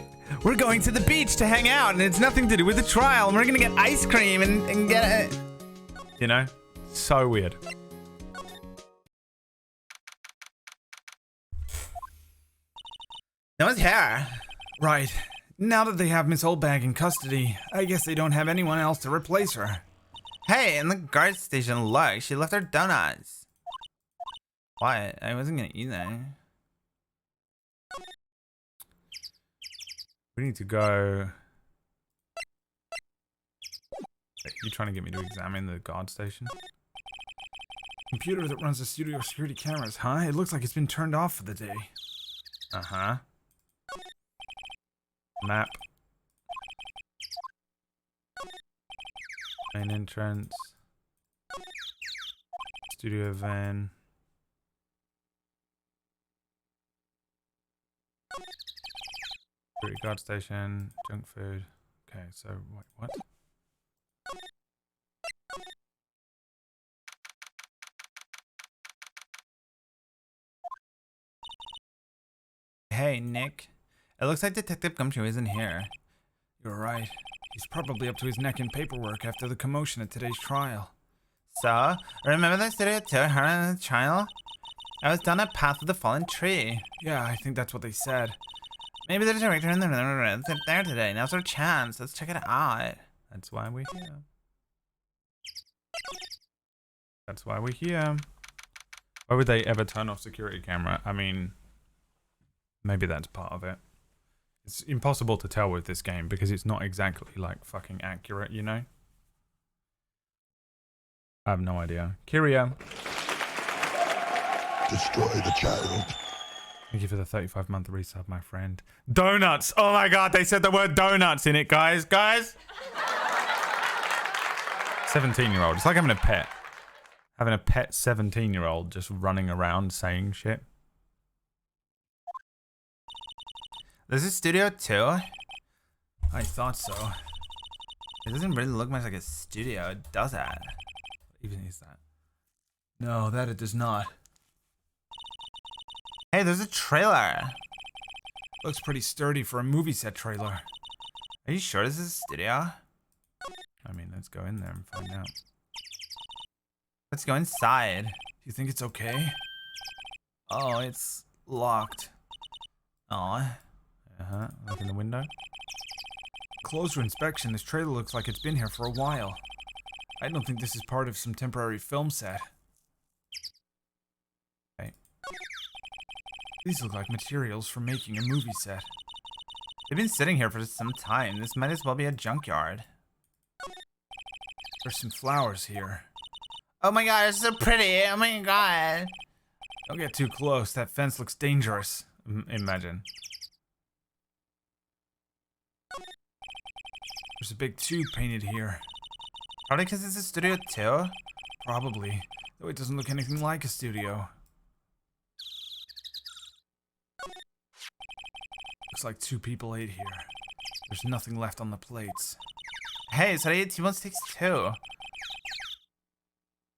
We're going to the beach to hang out, and it's nothing to do with the trial, and we're gonna get ice cream and get it. You know? So weird. No one's here. Right. Now that they have Miss Oldbag in custody, I guess they don't have anyone else to replace her. Hey, in the guard station, look, she left her donuts. What? I wasn't gonna eat them. We need to go. Wait, you trying to get me to examine the guard station? Computer that runs the studio security cameras, huh? It looks like it's been turned off for the day. Uh-huh. Map. Main entrance. Studio van. Security guard station. Junk food. Okay, so wait, what? Hey, Nick. It looks like Detective Gumshoe isn't here. You're right. He's probably up to his neck in paperwork after the commotion at today's trial. So, remember that Studio 2 her and the trial? I was down a path of the fallen tree. Yeah, I think that's what they said. Maybe the director and the runner there today. Now's our chance. Let's check it out. That's why we're here. That's why we're here. Why would they ever turn off security camera? I mean, maybe that's part of it. It's impossible to tell with this game because it's not exactly like fucking accurate, you know? I have no idea. Kyria. Destroy the child. Thank you for the 35-month resub, my friend. Donuts! Oh my god, they said the word donuts in it, guys. Guys! 17-year-old. It's like having a pet. Having a pet 17-year-old just running around saying shit. This is Studio 2? I thought so. It doesn't really look much like a studio, does it? Even is that? No, that it does not. Hey, there's a trailer. Looks pretty sturdy for a movie set trailer. Are you sure this is a studio? I mean, let's go in there and find out. Let's go inside. Do you think it's okay? Oh, it's locked. Aw. Uh-huh. Look in the window. Closer inspection, this trailer looks like it's been here for a while. I don't think this is part of some temporary film set. Okay. These look like materials for making a movie set. They've been sitting here for some time. This might as well be a junkyard. There's some flowers here. Oh my god, it's so pretty. Oh my god. Don't get too close. That fence looks dangerous. Imagine. There's a big tube painted here. Probably because it's a Studio 2? Probably. Though it doesn't look anything like a studio. Looks like 2 people ate here. There's nothing left on the plates. Hey, so I ate T-bone steaks too.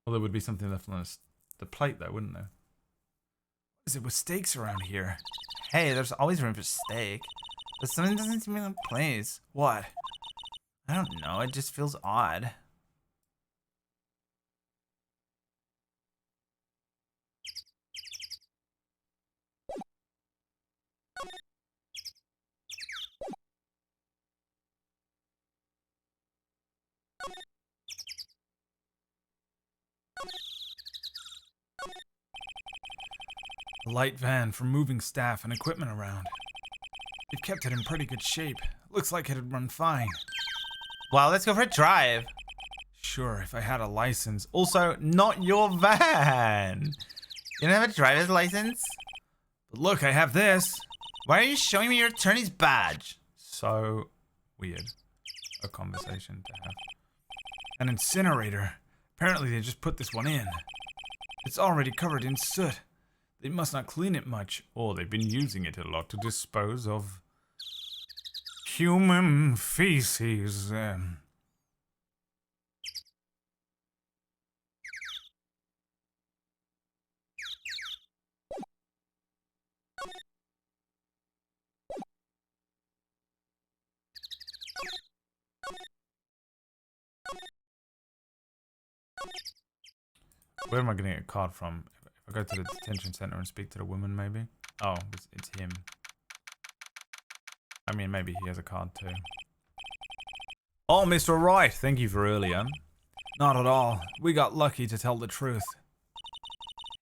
Well, there would be something left on the plate, though, wouldn't there? What is it with steaks around here? Hey, there's always room for steak. But something doesn't seem in place. What? I don't know, it just feels odd. A light van for moving staff and equipment around. They've kept it in pretty good shape. Looks like it'd run fine. Well, let's go for a drive. Sure, if I had a license. Also, not your van. You don't have a driver's license? But look, I have this. Why are you showing me your attorney's badge? So weird. A conversation to have. An incinerator. Apparently they just put this one in. It's already covered in soot. They must not clean it much. Or they've been using it a lot to dispose of human feces. Where am I getting a card from? If I go to the detention center and speak to the woman, maybe? Oh, it's him. I mean, maybe he has a card too. Oh, Mr. Wright, thank you for earlier. Not at all. We got lucky, to tell the truth.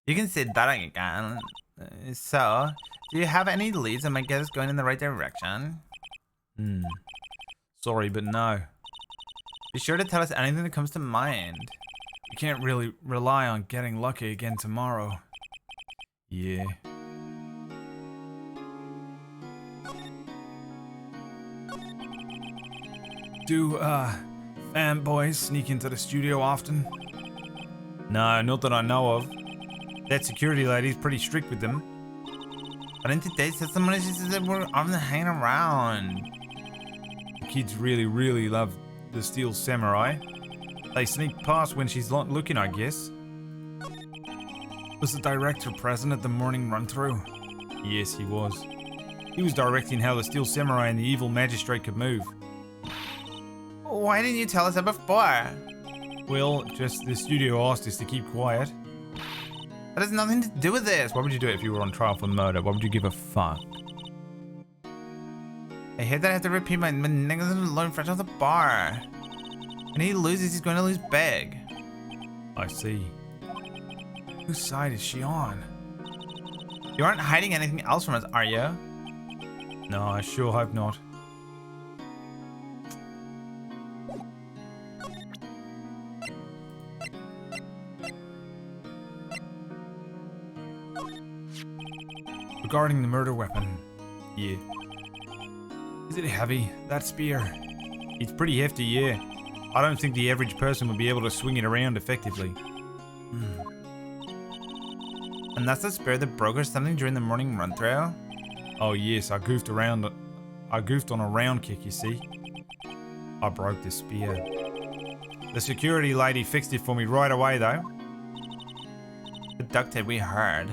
You can say that again. So, do you have any leads that might get us going in the right direction? Sorry, but no. Be sure to tell us anything that comes to mind. We can't really rely on getting lucky again tomorrow. Yeah. Do, fanboys sneak into the studio often? No, not that I know of. That security lady's pretty strict with them. But in today's system, she says that we're often hanging around. The kids really, really love the Steel Samurai. They sneak past when she's not looking, I guess. Was the director present at the morning run-through? Yes, he was. He was directing how the Steel Samurai and the evil magistrate could move. Why didn't you tell us that before? Well, just the studio asked us to keep quiet. That has nothing to do with this. What would you do if you were on trial for murder? What would you give a fuck? I hate that I have to repeat my niggas and learn fresh off the bar. When he loses, he's going to lose big. I see. Whose side is she on? You aren't hiding anything else from us, are you? No, I sure hope not. Regarding the murder weapon, yeah. Is it heavy, that spear? It's pretty hefty, yeah. I don't think the average person would be able to swing it around effectively. And that's the spear that broke or something during the morning run-through? Oh yes, I goofed on a round kick, you see. I broke the spear. The security lady fixed it for me right away though. The duct tape we heard.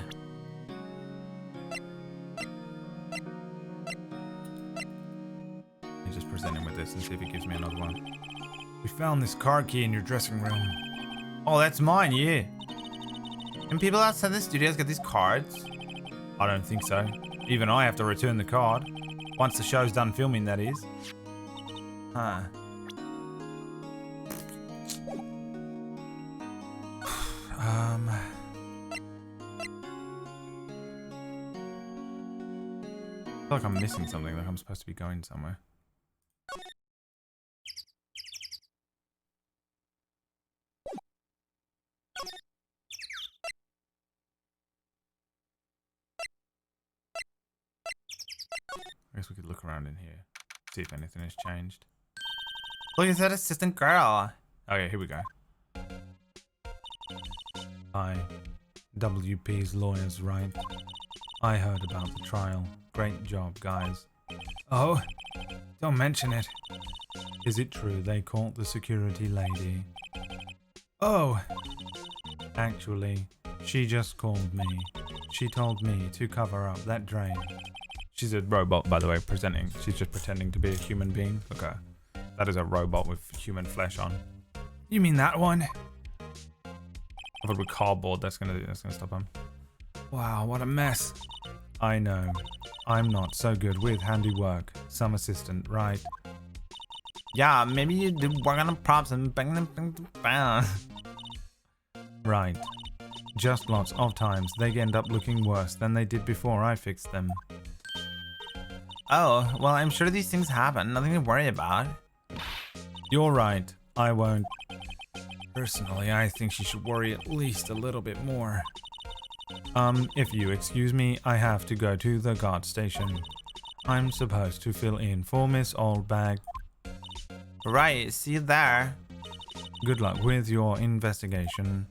Let me just present him with this and see if he gives me another one. We found this card key in your dressing room. Oh, that's mine, yeah. And people outside the studios get these cards? I don't think so. Even I have to return the card. Once the show's done filming, that is. Huh. I feel like I'm missing something, like I'm supposed to be going somewhere. I guess we could look around in here, see if anything has changed. Look, it's that assistant girl. Okay, here we go. Hi, WP's lawyers, Wright. I heard about the trial. Great job, guys. Oh, don't mention it. Is it true they caught the security lady? Oh, actually, she just called me. She told me to cover up that drain. She's a robot, by the way, presenting. She's just pretending to be a human being. Look at her. That is a robot with human flesh on. You mean that one? I thought with cardboard, that's gonna stop him. Wow, what a mess. I know. I'm not so good with handiwork. Some assistant, right? Yeah, maybe you do work on the props and bang them down. Right. Just lots of times they end up looking worse than they did before I fixed them. Oh, well, I'm sure these things happen. Nothing to worry about. You're right. I won't. Personally, I think she should worry at least a little bit more. If you excuse me, I have to go to the guard station. I'm supposed to fill in for Miss Oldbag. Right, see you there. Good luck with your investigation.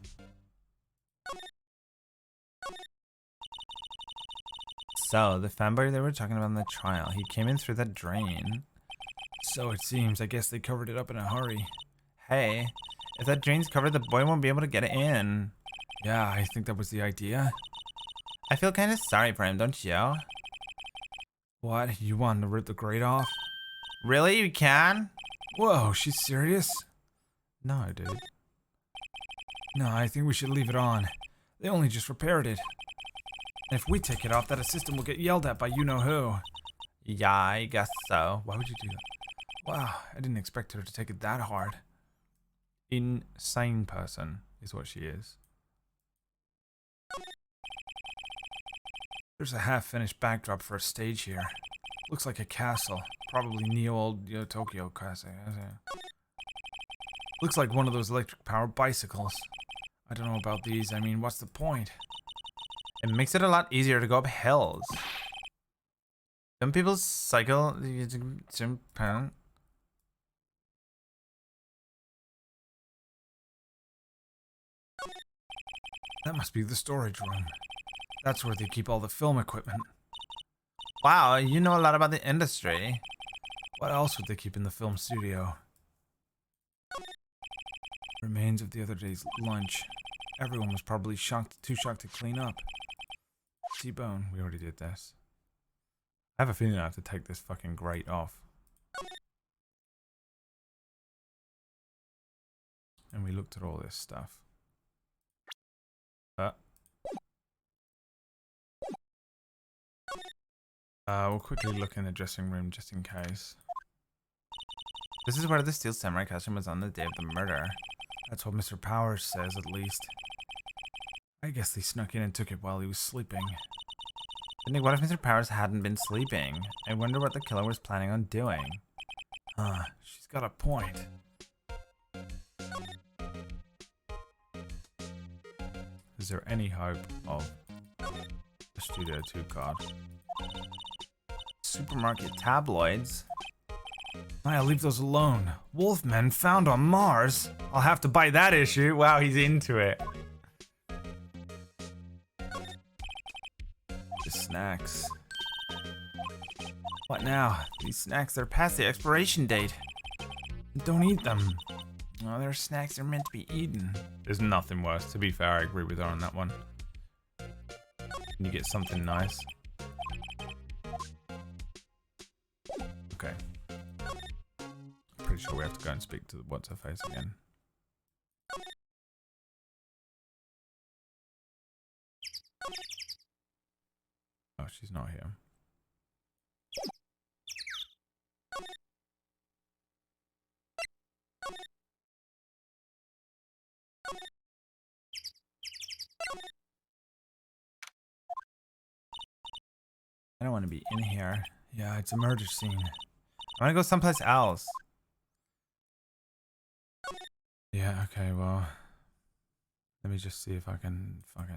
So, the fanboy they were talking about in the trial, he came in through that drain. So it seems. I guess they covered it up in a hurry. Hey, if that drain's covered, the boy won't be able to get in. Yeah, I think that was the idea. I feel kind of sorry for him, don't you? What? You want to rip the grate off? Really? You can? Whoa, she's serious? No, dude. No, I think we should leave it on. They only just repaired it. And if we take it off, that assistant will get yelled at by you-know-who. Yeah, I guess so. Why would you do that? Wow, I didn't expect her to take it that hard. Insane person is what she is. There's a half-finished backdrop for a stage here. Looks like a castle. Probably Neo-old Tokyo castle. Looks like one of those electric-powered bicycles. I don't know about these. I mean, what's the point? It makes it a lot easier to go up hills. Some people cycle... That must be the storage room. That's where they keep all the film equipment. Wow, you know a lot about the industry. What else would they keep in the film studio? Remains of the other day's lunch. Everyone was probably too shocked to clean up. T-bone. We already did this. I have a feeling I have to take this fucking grate off. And we looked at all this stuff. We'll quickly look in the dressing room just in case. This is where the steel samurai costume was on the day of the murder. That's what Mr. Powers says, at least. I guess they snuck in and took it while he was sleeping. Nick, what if Mr. Powers hadn't been sleeping? I wonder what the killer was planning on doing. She's got a point. Is there any hope of the Studio 2 card? Supermarket tabloids? I'll leave those alone. Wolfmen found on Mars. I'll have to buy that issue. Wow, he's into it. The snacks. What now? These snacks, they're past the expiration date. Don't eat them. Oh, they're snacks, they're meant to be eaten. There's nothing worse. To be fair, I agree with her on that one. Can you get something nice? Okay. Pretty sure we have to go and speak to what's her face again. Oh, she's not here. I don't want to be in here. Yeah, it's a murder scene. I want to go someplace else. Yeah, okay, well. Let me just see if I can fucking...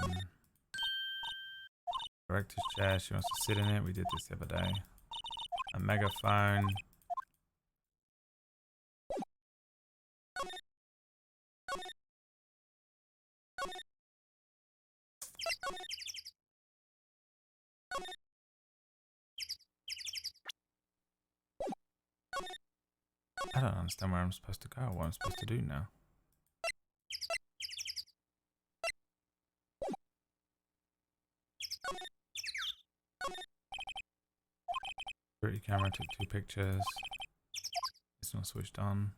Director's chair, she wants to sit in it. We did this the other day. A megaphone. I don't understand where I'm supposed to go, what I'm supposed to do now. Security camera took 2 pictures. It's not switched on.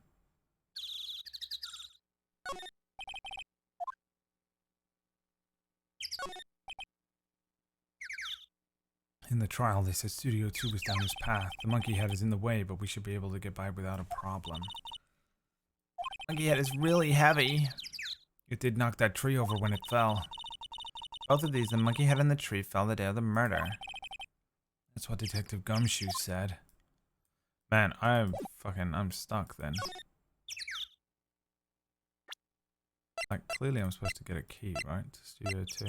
In the trial, they said Studio 2 was down this path. The monkey head is in the way, but we should be able to get by without a problem. Monkey head is really heavy. It did knock that tree over when it fell. Both of these, the monkey head and the tree, fell the day of the murder. That's what Detective Gumshoe said. Man, I'm stuck then. Like, clearly I'm supposed to get a key, right? To Studio 2.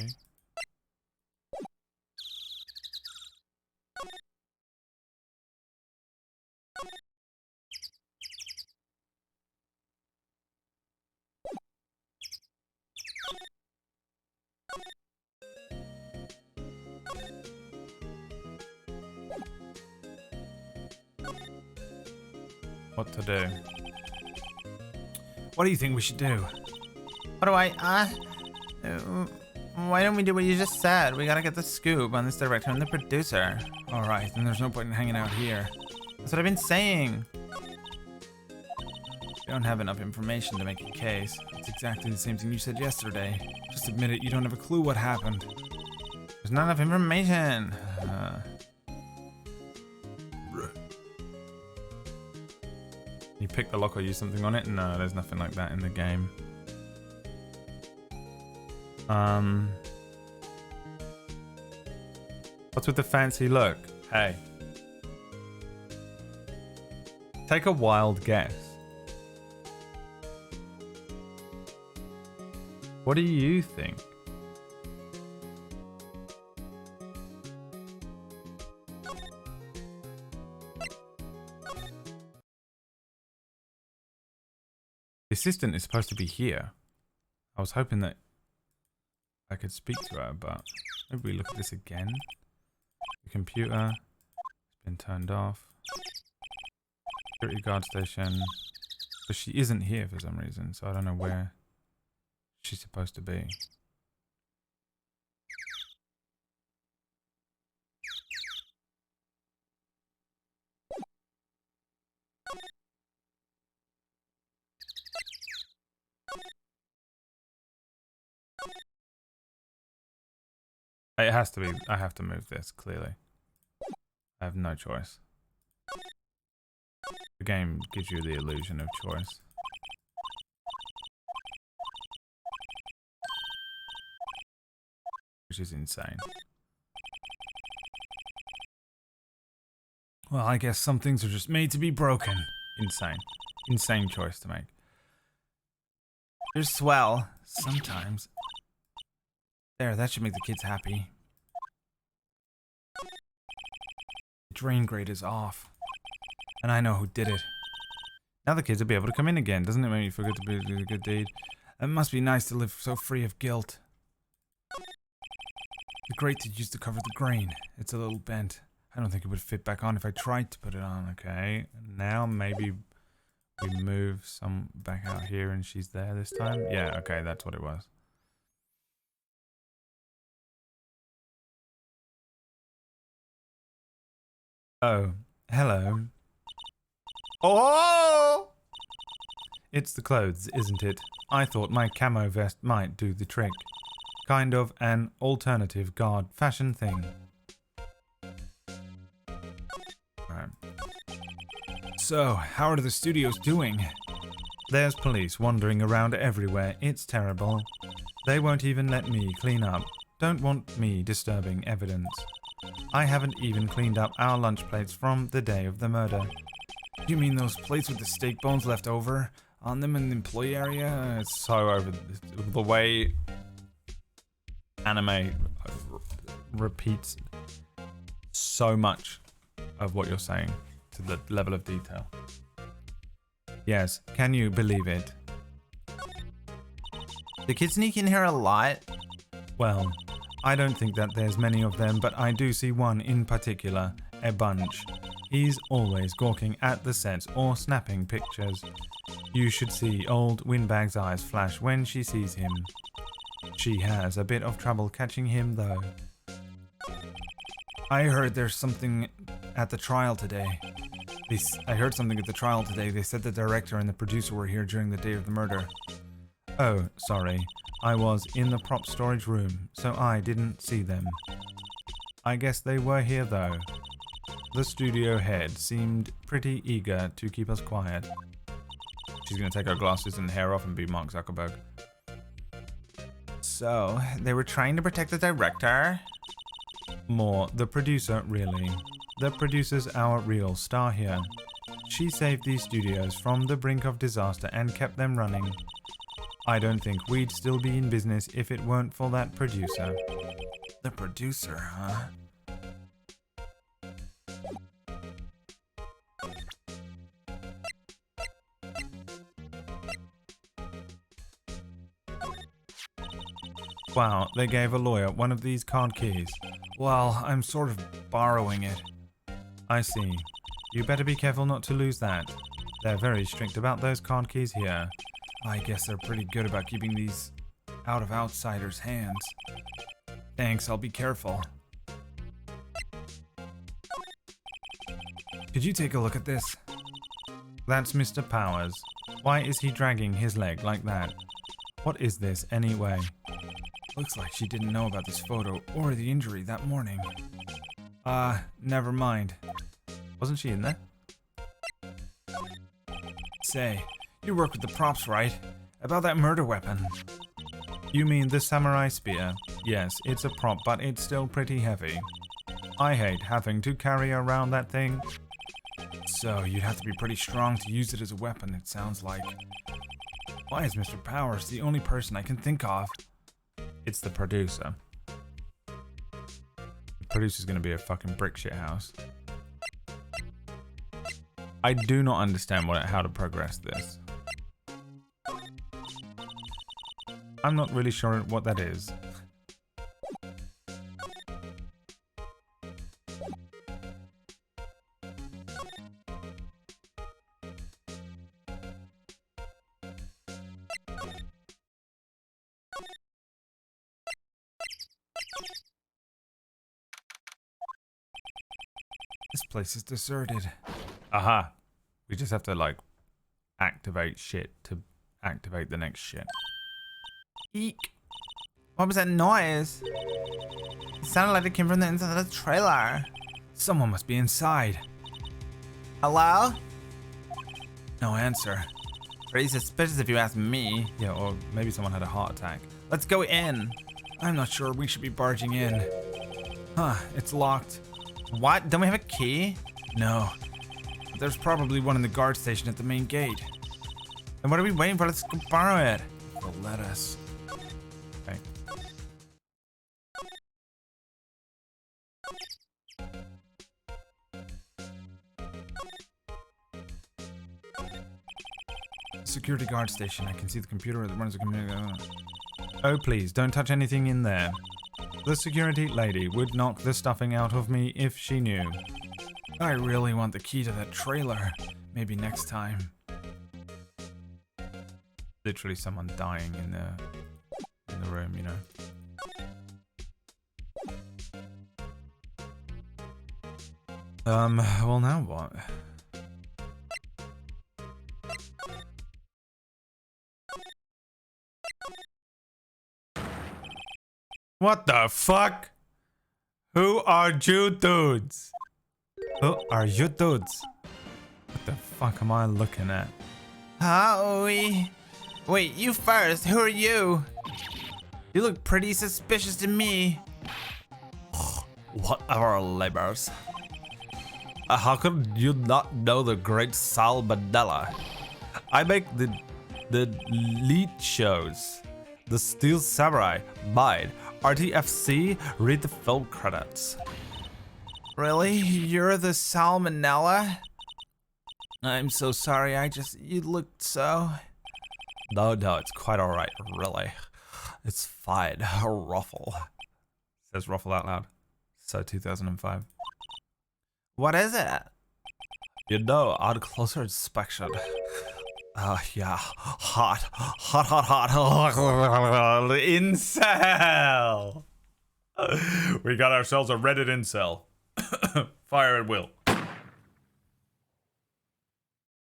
What to do? What do you think we should do? What do why don't we do what you just said? We gotta get the scoop on this director and the producer. Alright, then there's no point in hanging out here. That's what I've been saying. You don't have enough information to make a case. It's exactly the same thing you said yesterday. Just admit it, you don't have a clue what happened. There's not enough information. You pick the lock or use something on it? No, there's nothing like that in the game. What's with the fancy look? Hey. Take a wild guess. What do you think? The assistant is supposed to be here. I was hoping that I could speak to her, but maybe we look at this again. The computer has been turned off. Security guard station. But she isn't here for some reason, so I don't know where she's supposed to be. It has to be. I have to move this, clearly. I have no choice. The game gives you the illusion of choice. Which is insane. Well, I guess some things are just made to be broken. Insane. Insane choice to make. You're swell. Sometimes. There, that should make the kids happy. The drain grate is off. And I know who did it. Now the kids will be able to come in again. Doesn't it make you feel good to do a good deed? It must be nice to live so free of guilt. The grate that used to cover the grain. It's a little bent. I don't think it would fit back on if I tried to put it on. Okay. Now maybe we move some back out here and she's there this time. Yeah, okay, that's what it was. Oh, hello. Oh! It's the clothes, isn't it? I thought my camo vest might do the trick. Kind of an alternative guard fashion thing. Alright. So, how are the studios doing? There's police wandering around everywhere. It's terrible. They won't even let me clean up. Don't want me disturbing evidence. I haven't even cleaned up our lunch plates from the day of the murder. You mean those plates with the steak bones left over on them in the employee area? It's so over the way anime repeats so much of what you're saying to the level of detail. Yes, can you believe it? The kids sneak in here a lot. Well, I don't think that there's many of them, but I do see one in particular, a bunch. He's always gawking at the sets or snapping pictures. You should see old Windbag's eyes flash when she sees him. She has a bit of trouble catching him though. I heard there's something at the trial today. I heard something at the trial today. They said the director and the producer were here during the day of the murder. Oh, sorry. I was in the prop storage room, so I didn't see them. I guess they were here though. The studio head seemed pretty eager to keep us quiet. She's gonna take her glasses and hair off and be Mark Zuckerberg. So, they were trying to protect the director? More, the producer, really. The producer's our real star here. She saved these studios from the brink of disaster and kept them running. I don't think we'd still be in business if it weren't for that producer. The producer, huh? Wow, they gave a lawyer one of these card keys. Well, I'm sort of borrowing it. I see. You better be careful not to lose that. They're very strict about those card keys here. I guess they're pretty good about keeping these out of outsiders' hands. Thanks, I'll be careful. Could you take a look at this? That's Mr. Powers. Why is he dragging his leg like that? What is this anyway? Looks like she didn't know about this photo or the injury that morning. Never mind. Wasn't she in there? Say, you work with the props, right? About that murder weapon. You mean the samurai spear? Yes, it's a prop, but it's still pretty heavy. I hate having to carry around that thing. So, you'd have to be pretty strong to use it as a weapon, it sounds like. Why is Mr. Powers the only person I can think of? It's the producer. The producer's gonna be a fucking brick shit house. I do not understand how to progress this. I'm not really sure what that is. This place is deserted. Aha. We just have to, like, activate shit to activate the next shit. Eek. What was that noise? It sounded like it came from the inside of the trailer. Someone must be inside. Hello? No answer. Pretty suspicious if you ask me. Yeah, or maybe someone had a heart attack. Let's go in. I'm not sure we should be barging in. Huh, it's locked. What? Don't we have a key? No. There's probably one in the guard station at the main gate. Then what are we waiting for? Let's go borrow it. They'll let us. Okay. Security guard station. I can see the computer that runs the computer. Oh, please, don't touch anything in there. The security lady would knock the stuffing out of me if she knew. I really want the key to that trailer. Maybe next time. Literally someone dying in the room, you know. Well, now what? What the fuck? Who are you dudes? Who are you dudes? What the fuck am I looking at? Huh? Wait, you first. Who are you? You look pretty suspicious to me. Whatever, labors. How could you not know the great Sal Mandela? I make the lead shows. The Steel Samurai, mine. RTFC, read the film credits. Really? You're the salmonella? I'm so sorry. You looked so... No, it's quite alright, really. It's fine. Ruffle. Says Ruffle out loud. So 2005. What is it? You know, on closer inspection. Yeah. Hot. Incel! We got ourselves a Reddit incel. Fire at will.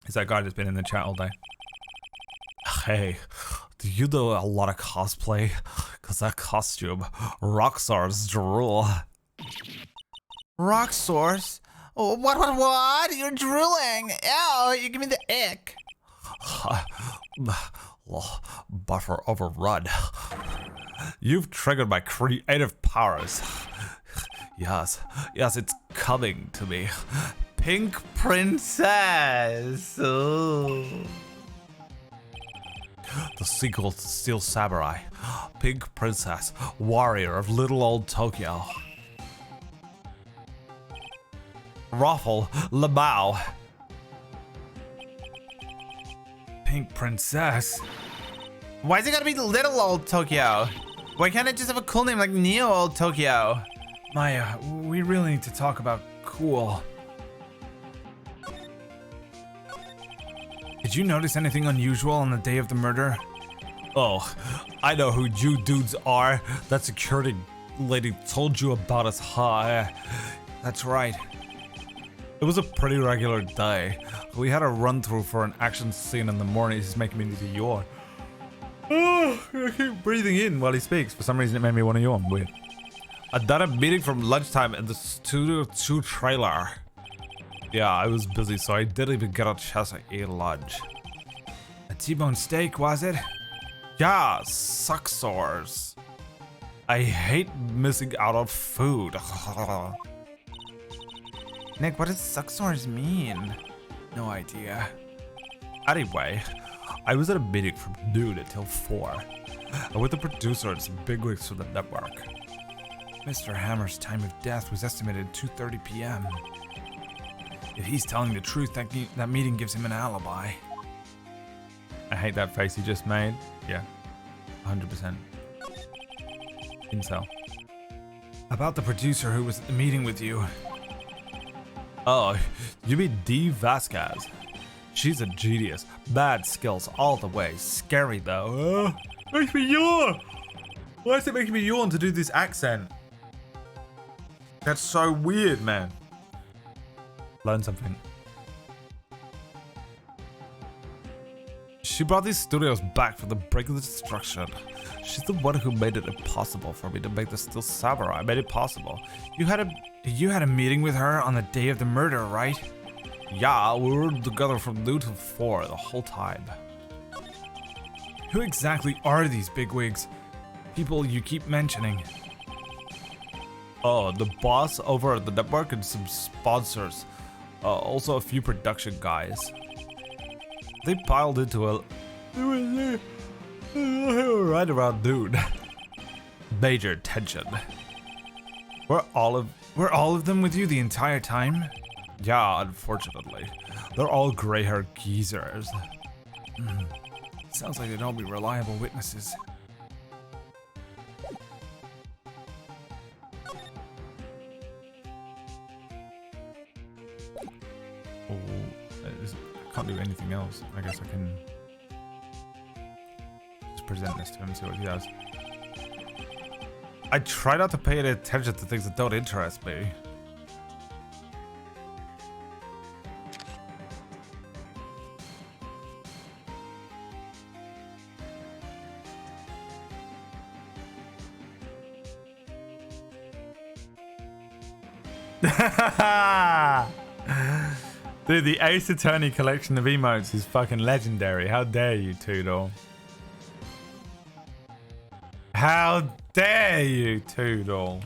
Is that guy that's been in the chat all day? Hey, do you do a lot of cosplay? Cause that costume, Roxar's drool. Rock source? Oh, what? You're drooling. Ew, you give me the ick. Buffer overrun. You've triggered my creative powers. Yes, it's coming to me. Pink Princess. Ooh. The sequel to Steel Samurai. Pink Princess, warrior of little old Tokyo. Raffle Lamau. Pink Princess? Why is it gotta be little old Tokyo? Why can't it just have a cool name like Neo Old Tokyo? Maya, we really need to talk about cool. Did you notice anything unusual on the day of the murder? Oh, I know who you dudes are. That security lady told you about us, huh? That's right. It was a pretty regular day. We had a run through for an action scene in the morning. It's making me need to yawn. Oh, I keep breathing in while he speaks. For some reason, it made me want to yawn. Weird. I'd done a meeting from lunchtime in the Studio 2 trailer. Yeah, I was busy, so I didn't even get a chance to eat lunch. A T-bone steak, was it? Yeah, sucksores. I hate missing out on food. Nick, what does sucksores mean? No idea. Anyway, I was at a meeting from noon until 4. And with the producer and some bigwigs from the network. Mr. Hammer's time of death was estimated 2:30 p.m. If he's telling the truth, that meeting gives him an alibi. I hate that face he just made. Yeah, 100%. Incel. About the producer who was at the meeting with you. Oh, you mean Dee Vasquez? She's a genius. Bad skills all the way. Scary though. Makes me yawn! Why is it making me yawn to do this accent? That's so weird, man. Learn something. She brought these studios back from the brink of destruction. She's the one who made it impossible for me to make the Steel Samurai. I made it possible. You had a meeting with her on the day of the murder, right? Yeah, we were together from noon till 4 the whole time. Who exactly are these bigwigs? People you keep mentioning. Oh, the boss over at the network and some sponsors. Also a few production guys. They piled into a... They were right around noon. Major tension. Were all of them with you the entire time? Yeah, unfortunately. They're all gray-haired geezers. Sounds like they'd all be reliable witnesses. Oh, I can't do anything else. I guess I can just present this to him and see what he does. I try not to pay any attention to things that don't interest me. Dude, the Ace Attorney collection of emotes is fucking legendary. How dare you, Toodle? How dare you, Toodle?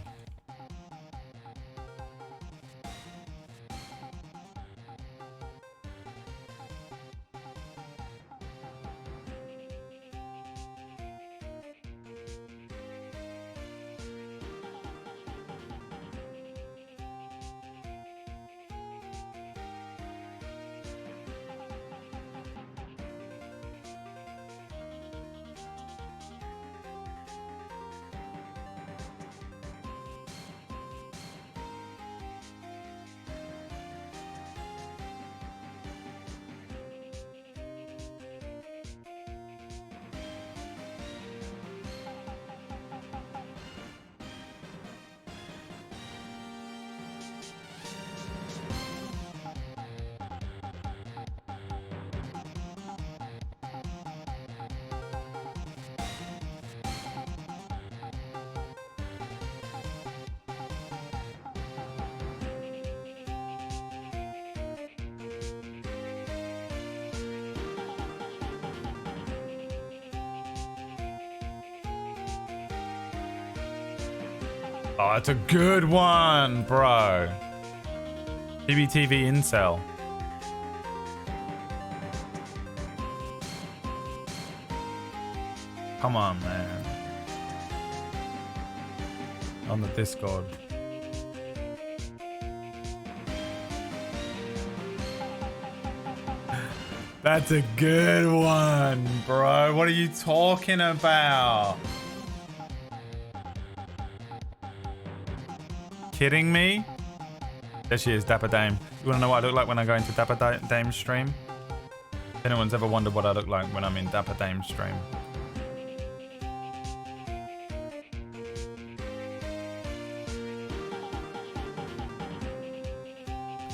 Oh, that's a good one, bro. PBTV incel. Come on, man. On the Discord. That's a good one, bro. What are you talking about? Kidding me? There she is, Dapper Dame. You wanna know what I look like when I go into Dapper Dame's stream? If anyone's ever wondered what I look like when I'm in Dapper Dame's stream.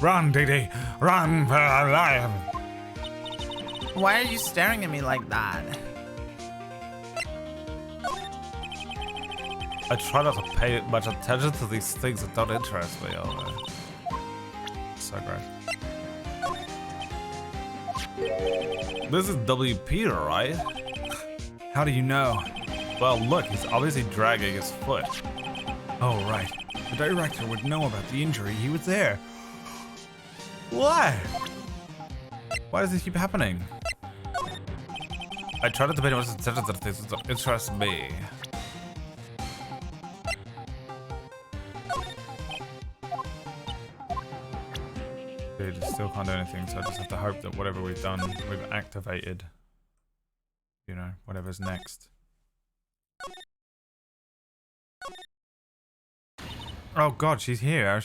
Run, Dee, run for your life. Why are you staring at me like that? I try not to pay much attention to these things that don't interest me. Oh, so gross. This is W. Peter, right? How do you know? Well, look, he's obviously dragging his foot. Oh, right. The director would know about the injury. He was there. Why? Why does this keep happening? I try not to pay much attention to things that don't interest me. Dude, still can't do anything, so I just have to hope that whatever we've done, we've activated. You know, whatever's next. Oh god, she's here.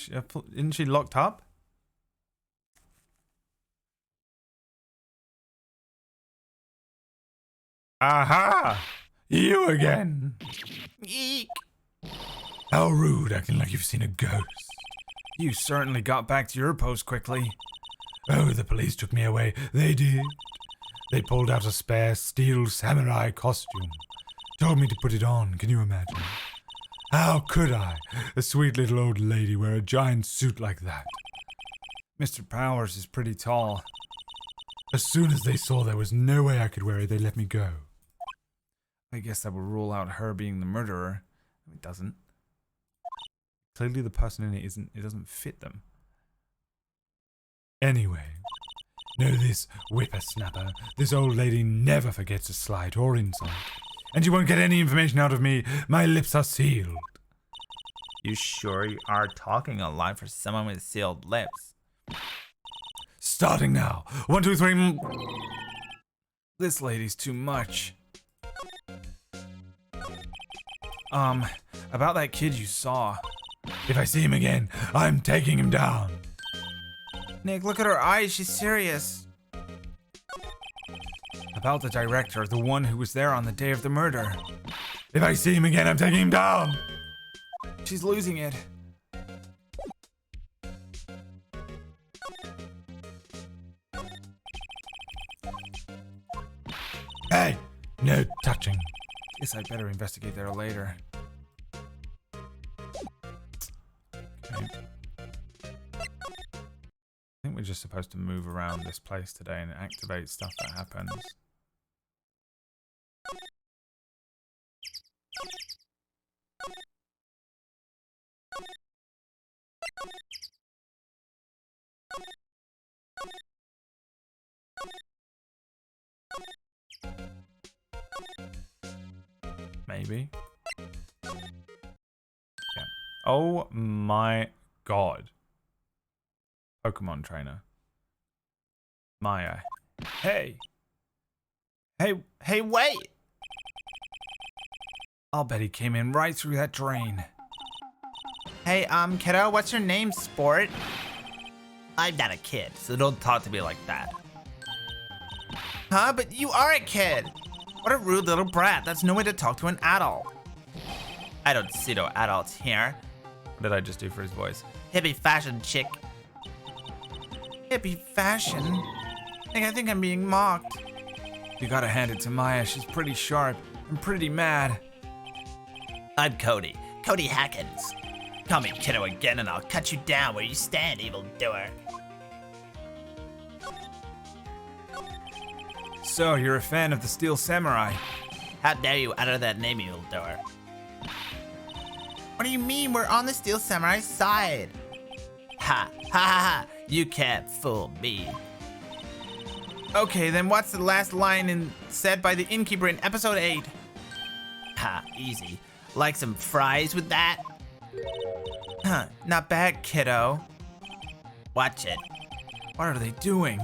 Isn't she locked up? Aha! You again! Eek. How rude, acting like you've seen a ghost. You certainly got back to your post quickly. Oh, the police took me away. They did. They pulled out a spare steel samurai costume. Told me to put it on. Can you imagine? How could I? A sweet little old lady wear a giant suit like that. Mr. Powers is pretty tall. As soon as they saw there was no way I could wear it, they let me go. I guess that would rule out her being the murderer. It doesn't. Clearly the person in it doesn't fit them. Anyway, know this whippersnapper. This old lady never forgets a slight or insult. And you won't get any information out of me. My lips are sealed. You sure you are talking a lot for someone with sealed lips? Starting now. 1, 2, 3. This lady's too much. About that kid you saw. If I see him again, I'm taking him down. Nick, look at her eyes. She's serious. About the director, the one who was there on the day of the murder. If I see him again, I'm taking him down. She's losing it. Hey, no touching. Guess I better investigate there later. Okay. I think we're just supposed to move around this place today and activate stuff that happens. Maybe. Yeah. Oh my god. Pokemon trainer. Maya. Hey. Hey, wait! I'll bet he came in right through that drain. Hey, kiddo, what's your name, sport? I'm not a kid, so don't talk to me like that. Huh? But you are a kid! What a rude little brat. That's no way to talk to an adult. I don't see no adults here. What did I just do for his voice? Hippie fashion chick. Hippie fashion? I think I'm being mocked. You gotta hand it to Maya. She's pretty sharp and pretty mad. I'm Cody. Cody Hackins. Call me kiddo again and I'll cut you down where you stand, evildoer. So, you're a fan of the Steel Samurai? How dare you utter that name, evildoer? What do you mean? We're on the Steel Samurai side. Ha! Ha ha ha! You can't fool me. Okay, then what's the last line said by the innkeeper in episode 8? Ha! Easy. Like some fries with that? Huh, not bad, kiddo. Watch it. What are they doing?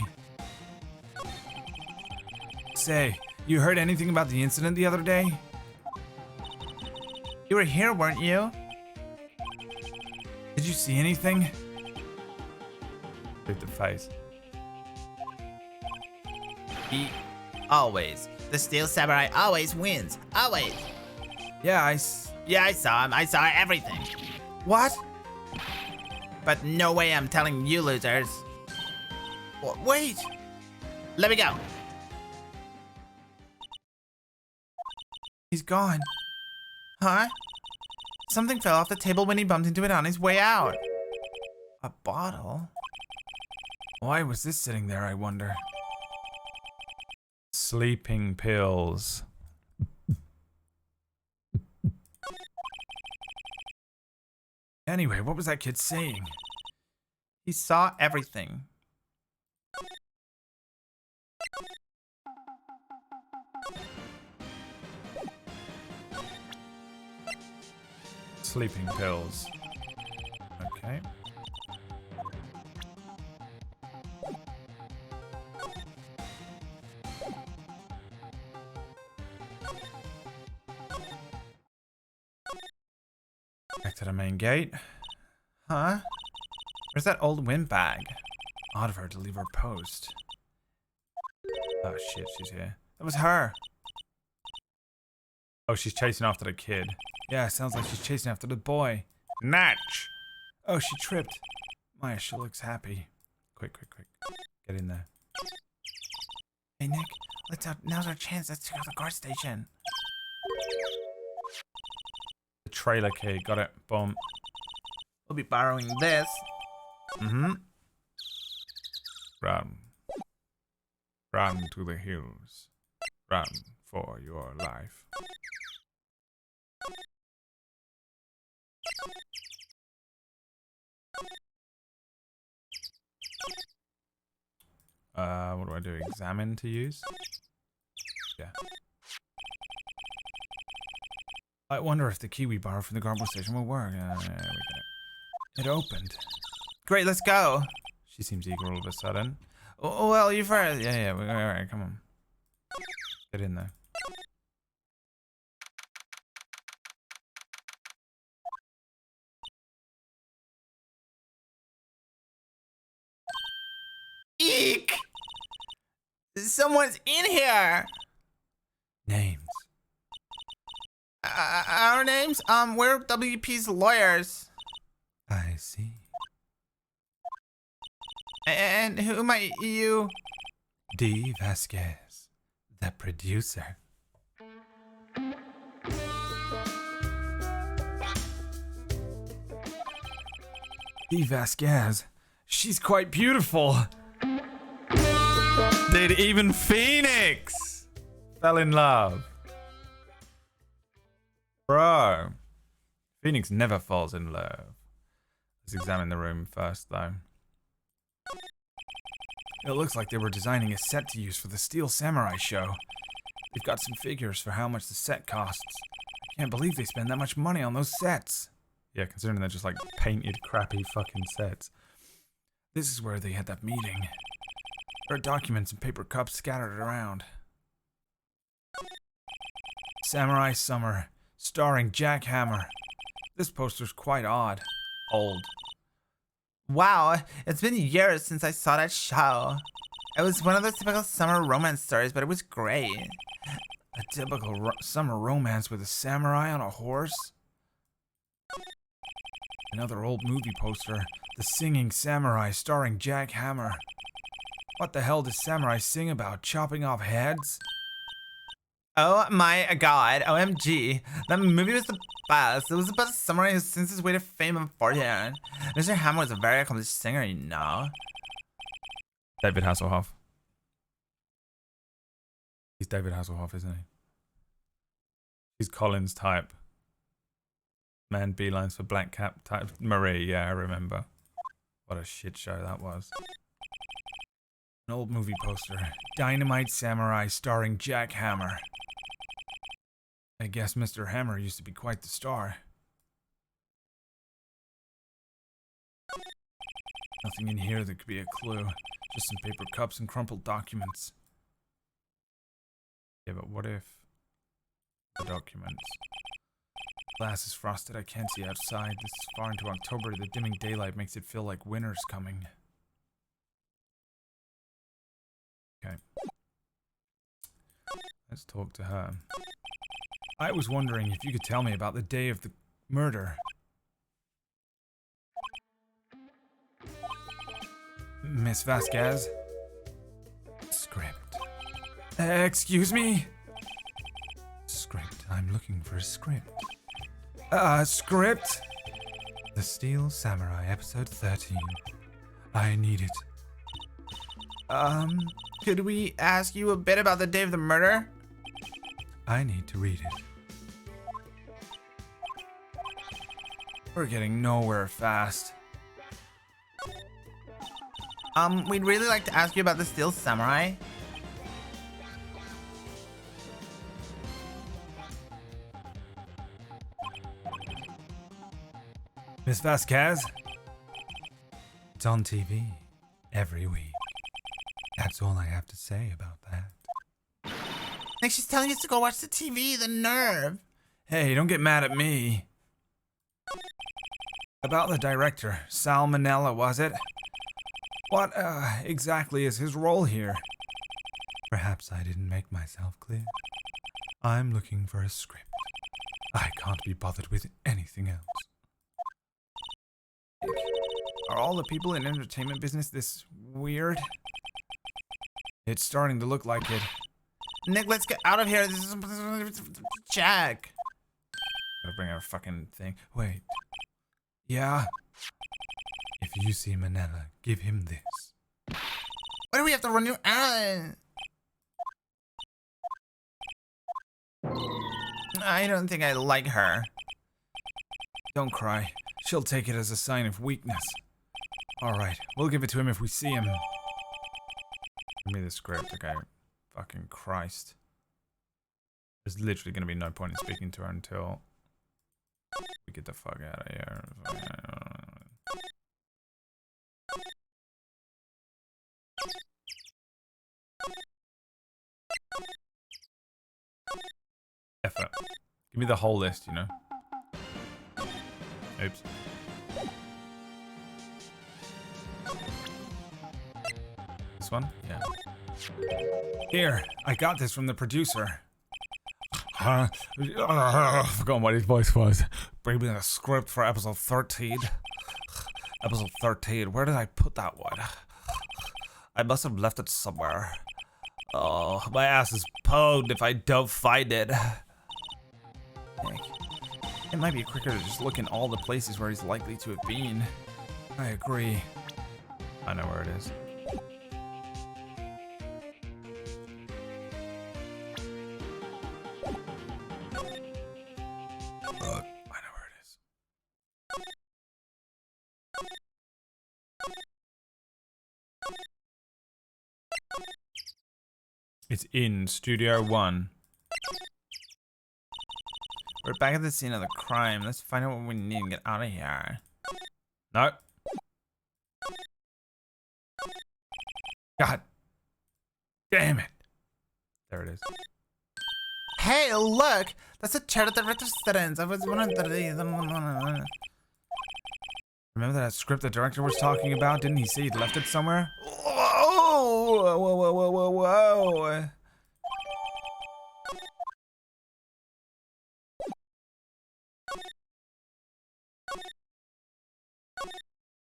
Say, you heard anything about the incident the other day? You were here, weren't you? Did you see anything? Look at the face. Always. The Steel Samurai always wins. Always. Yeah, I saw him. I saw everything. What? But no way I'm telling you losers. Wait. Let me go. He's gone. Huh? Something fell off the table when he bumped into it on his way out. A bottle? Why was this sitting there, I wonder? Sleeping pills. Anyway, what was that kid saying? He saw everything. Sleeping pills. Okay. Back to the main gate. Huh? Where's that old wind bag? Odd of her to leave her post. Oh shit, she's here. That was her. Oh, she's chasing after the kid. Yeah, sounds like she's chasing after the boy. Natch! Oh, she tripped. Maya, she looks happy. Quick. Get in there. Hey, Nick, now's our chance. Let's check out the guard station. The trailer key. Got it. Boom. We'll be borrowing this. Mm-hmm. Run. Run to the hills. Run for your life. What do I do? Examine to use? Yeah. I wonder if the key we borrowed from the Garble station will work. Yeah, we got it. It opened. Great, let's go. She seems eager all of a sudden. Oh, well, you first. Yeah, alright, come on. Get in there. Eek! Someone's in here. Names. Our names? We're WP's lawyers. I see. And who might you? D. Vasquez, the producer. D. Vasquez. She's quite beautiful. Did even Phoenix fell in love? Bro. Phoenix never falls in love. Let's examine the room first, though. It looks like they were designing a set to use for the Steel Samurai show. They've got some figures for how much the set costs. I can't believe they spend that much money on those sets. Yeah, considering they're just like painted, crappy fucking sets. This is where they had that meeting. There are documents and paper cups scattered around. Samurai Summer, starring Jack Hammer. This poster's quite odd. Old. Wow, it's been years since I saw that show. It was one of those typical summer romance stories, but it was great. A typical summer romance with a samurai on a horse? Another old movie poster. The Singing Samurai starring Jack Hammer. What the hell does samurai sing about? Chopping off heads? Oh my god, OMG. That movie was the best. It was about a samurai who sings his way to fame and fortune. Mr. Hammer was a very accomplished singer, you know. David Hasselhoff. He's David Hasselhoff, isn't he? He's Collins type. Man beelines for black cap type. Marie, yeah, I remember. What a shit show that was. An old movie poster. Dynamite Samurai starring Jack Hammer. I guess Mr. Hammer used to be quite the star. Nothing in here that could be a clue. Just some paper cups and crumpled documents. Yeah, but what if the documents? Glass is frosted, I can't see outside. This is far into October. The dimming daylight makes it feel like winter's coming. Okay. Let's talk to her. I was wondering if you could tell me about the day of the murder. Miss Vasquez? Script. Excuse me? Script. I'm looking for a script. Script? The Steel Samurai, episode 13. I need it. Could we ask you a bit about the day of the murder? I need to read it. We're getting nowhere fast. We'd really like to ask you about the Steel Samurai. Miss Vasquez? It's on TV every week. That's all I have to say about that. Like she's telling us to go watch the TV, the nerve. Hey, don't get mad at me. About the director, Salmonella, was it? What, exactly is his role here? Perhaps I didn't make myself clear. I'm looking for a script. I can't be bothered with anything else. Are all the people in entertainment business this weird? It's starting to look like it. Nick, let's get out of here. This is Jack. Gotta bring our fucking thing. Wait. Yeah? If you see Manila, give him this. Why do we have to run you out? I don't think I like her. Don't cry. She'll take it as a sign of weakness. Alright, we'll give it to him if we see him. Give me the script, okay? Fucking Christ. There's literally gonna be no point in speaking to her until we get the fuck out of here. Effort. Give me the whole list, you know? Oops. This one? Yeah. Here, I got this from the producer. I forgot what his voice was. Bring me the script for episode 13. Episode 13. Where did I put that one? I must have left it somewhere. Oh, my ass is pwned if I don't find it. It might be quicker to just look in all the places where he's likely to have been. I agree. I know where it is. I know where it is. It's in Studio 1. We're back at the scene of the crime. Let's find out what we need and get out of here. No. God. Damn it. There it is. Hey, look! That's a chair at the restaurant. I was one of the... Remember that script the director was talking about? Didn't he say he'd left it somewhere? Whoa! Whoa, whoa, whoa, whoa, whoa!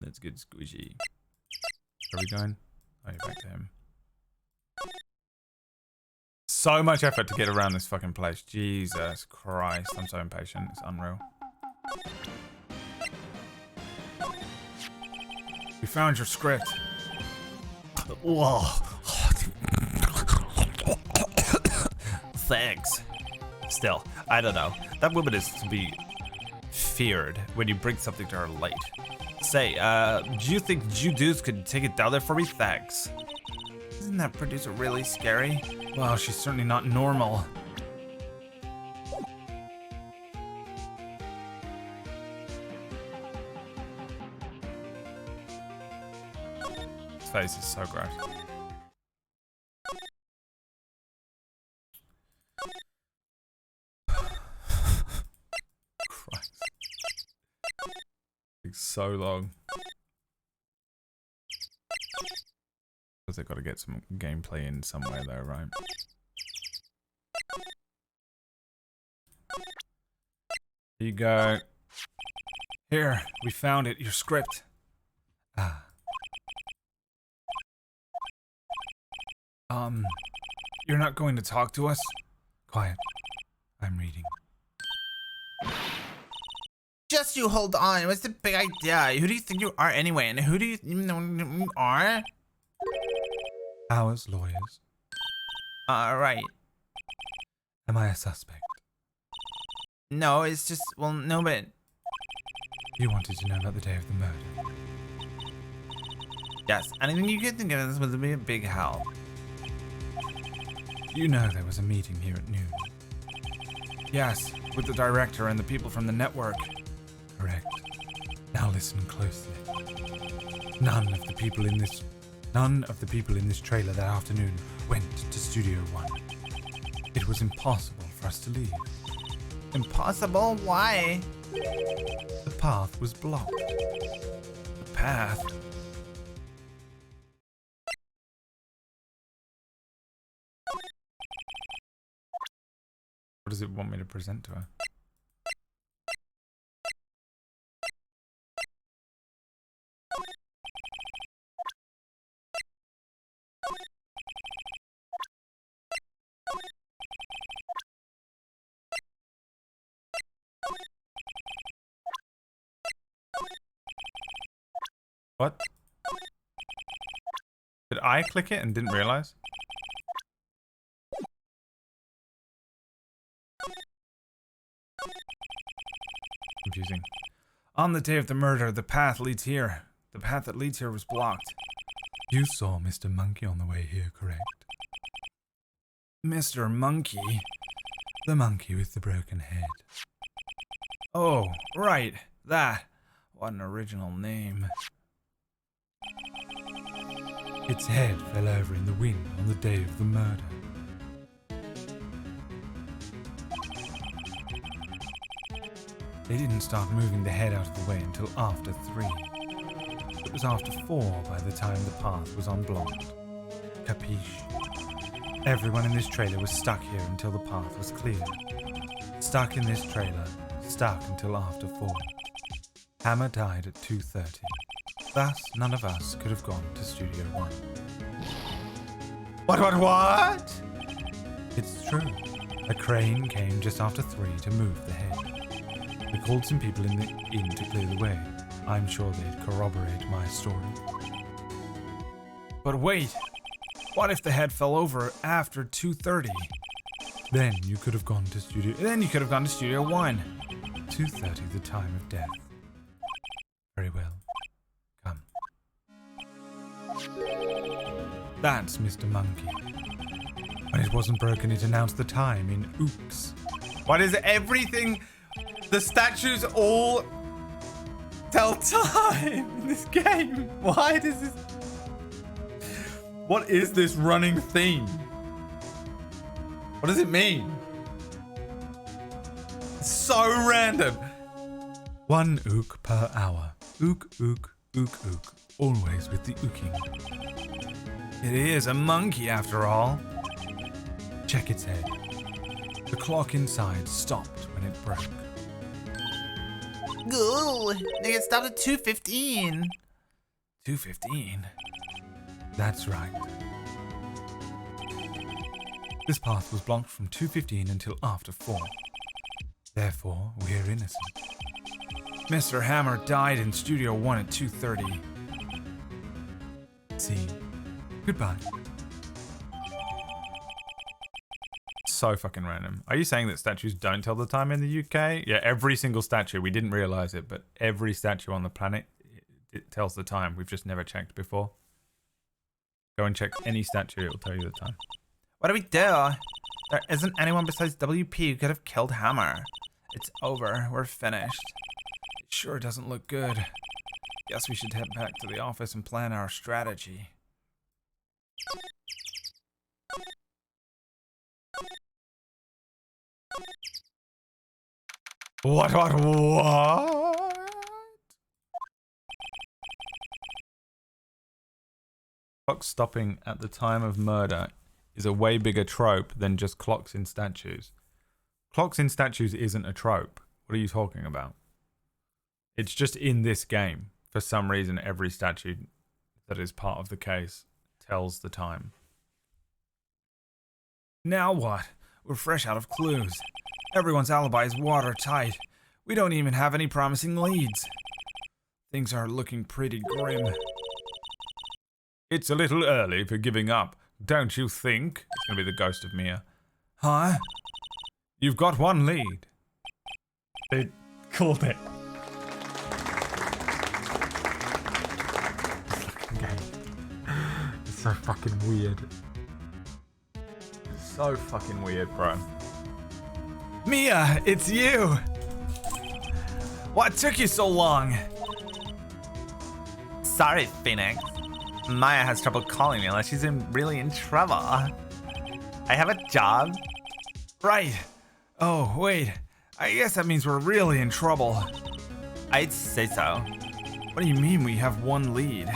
That's good, squishy. Where are we going? Oh, yeah, back to him. So much effort to get around this fucking place. Jesus Christ. I'm so impatient. It's unreal. We found your script. Whoa. Thanks. Still, I don't know. That woman is to be feared when you bring something to her late. Say, do you think Judeus could take it down there for me? Thanks. Isn't that producer really scary? Well, she's certainly not normal. His face is so gross. Christ. Takes so long. Because they've got to get some gameplay in somewhere though, right? Here you go. Here, we found it, your script. Ah. You're not going to talk to us? Quiet. I'm reading. Just you hold on. What's the big idea? Who do you think you are anyway? And who do you even know you are? Ours lawyers. Right. Am I a suspect? No, it's just, well, no, but... You wanted to know about the day of the murder. Yes, anything you could think of this would be a big help. You know there was a meeting here at noon. Yes, with the director and the people from the network. Correct. Now listen closely. None of the people in this trailer that afternoon went to Studio 1. It was impossible for us to leave. Impossible? Why? The path was blocked. The path. What does it want me to present to her? What? Did I click it and didn't realize? Confusing. On the day of the murder, the path leads here. The path that leads here was blocked. You saw Mr. Monkey on the way here, correct? Mr. Monkey? The monkey with the broken head. Oh, right. That. What an original name. Its head fell over in the wind on the day of the murder. They didn't start moving the head out of the way until after 3. It was after 4 by the time the path was unblocked. Capiche? Everyone in this trailer was stuck here until the path was cleared. Stuck in this trailer, stuck until after 4. Hammer died at 2:30. Thus, none of us could have gone to Studio 1. What? It's true. A crane came just after 3 to move the head. We called some people in to clear the way. I'm sure they'd corroborate my story. But wait. What if the head fell over after 2:30? Then you could have gone to Studio 1. 2:30, the time of death. Very well. Come. That's Mr. Monkey. When it wasn't broken, it announced the time in ooks. What is everything? The statues all tell time in this game. Why does this? What is this running theme? What does it mean? It's so random. 1 ook per hour. Ook, ook, ook, ook. Always with the ooking. It is a monkey after all. Check its head. The clock inside stopped when it broke. Ooh, they get stopped at 2:15. 2:15? That's right. This path was blocked from 2:15 until after 4. Therefore, we're innocent. Mr. Hammer died in Studio 1 at 2:30. See? Goodbye. So fucking random. Are you saying that statues don't tell the time in the UK? Yeah, every single statue. We didn't realize it, but every statue on the planet, it tells the time. We've just never checked before. Go and check any statue. It'll tell you the time. What do we do? There isn't anyone besides WP who could have killed Hammer. It's over. We're finished. It sure doesn't look good. Guess we should head back to the office and plan our strategy. What? Clock stopping at the time of murder is a way bigger trope than just clocks in statues. Clocks in statues isn't a trope. What are you talking about? It's just in this game. For some reason, every statue that is part of the case tells the time. Now what? We're fresh out of clues. Everyone's alibi is watertight. We don't even have any promising leads. Things are looking pretty grim. It's a little early for giving up, don't you think? It's gonna be the ghost of Mia. Huh? You've got one lead. They called it. Fucking game. It's so fucking weird. It's so fucking weird, bro. Mia, it's you! What took you so long? Sorry, Phoenix. Maya has trouble calling me unless she's really in trouble. I have a job. Right. Oh, wait. I guess that means we're really in trouble. I'd say so. What do you mean we have one lead?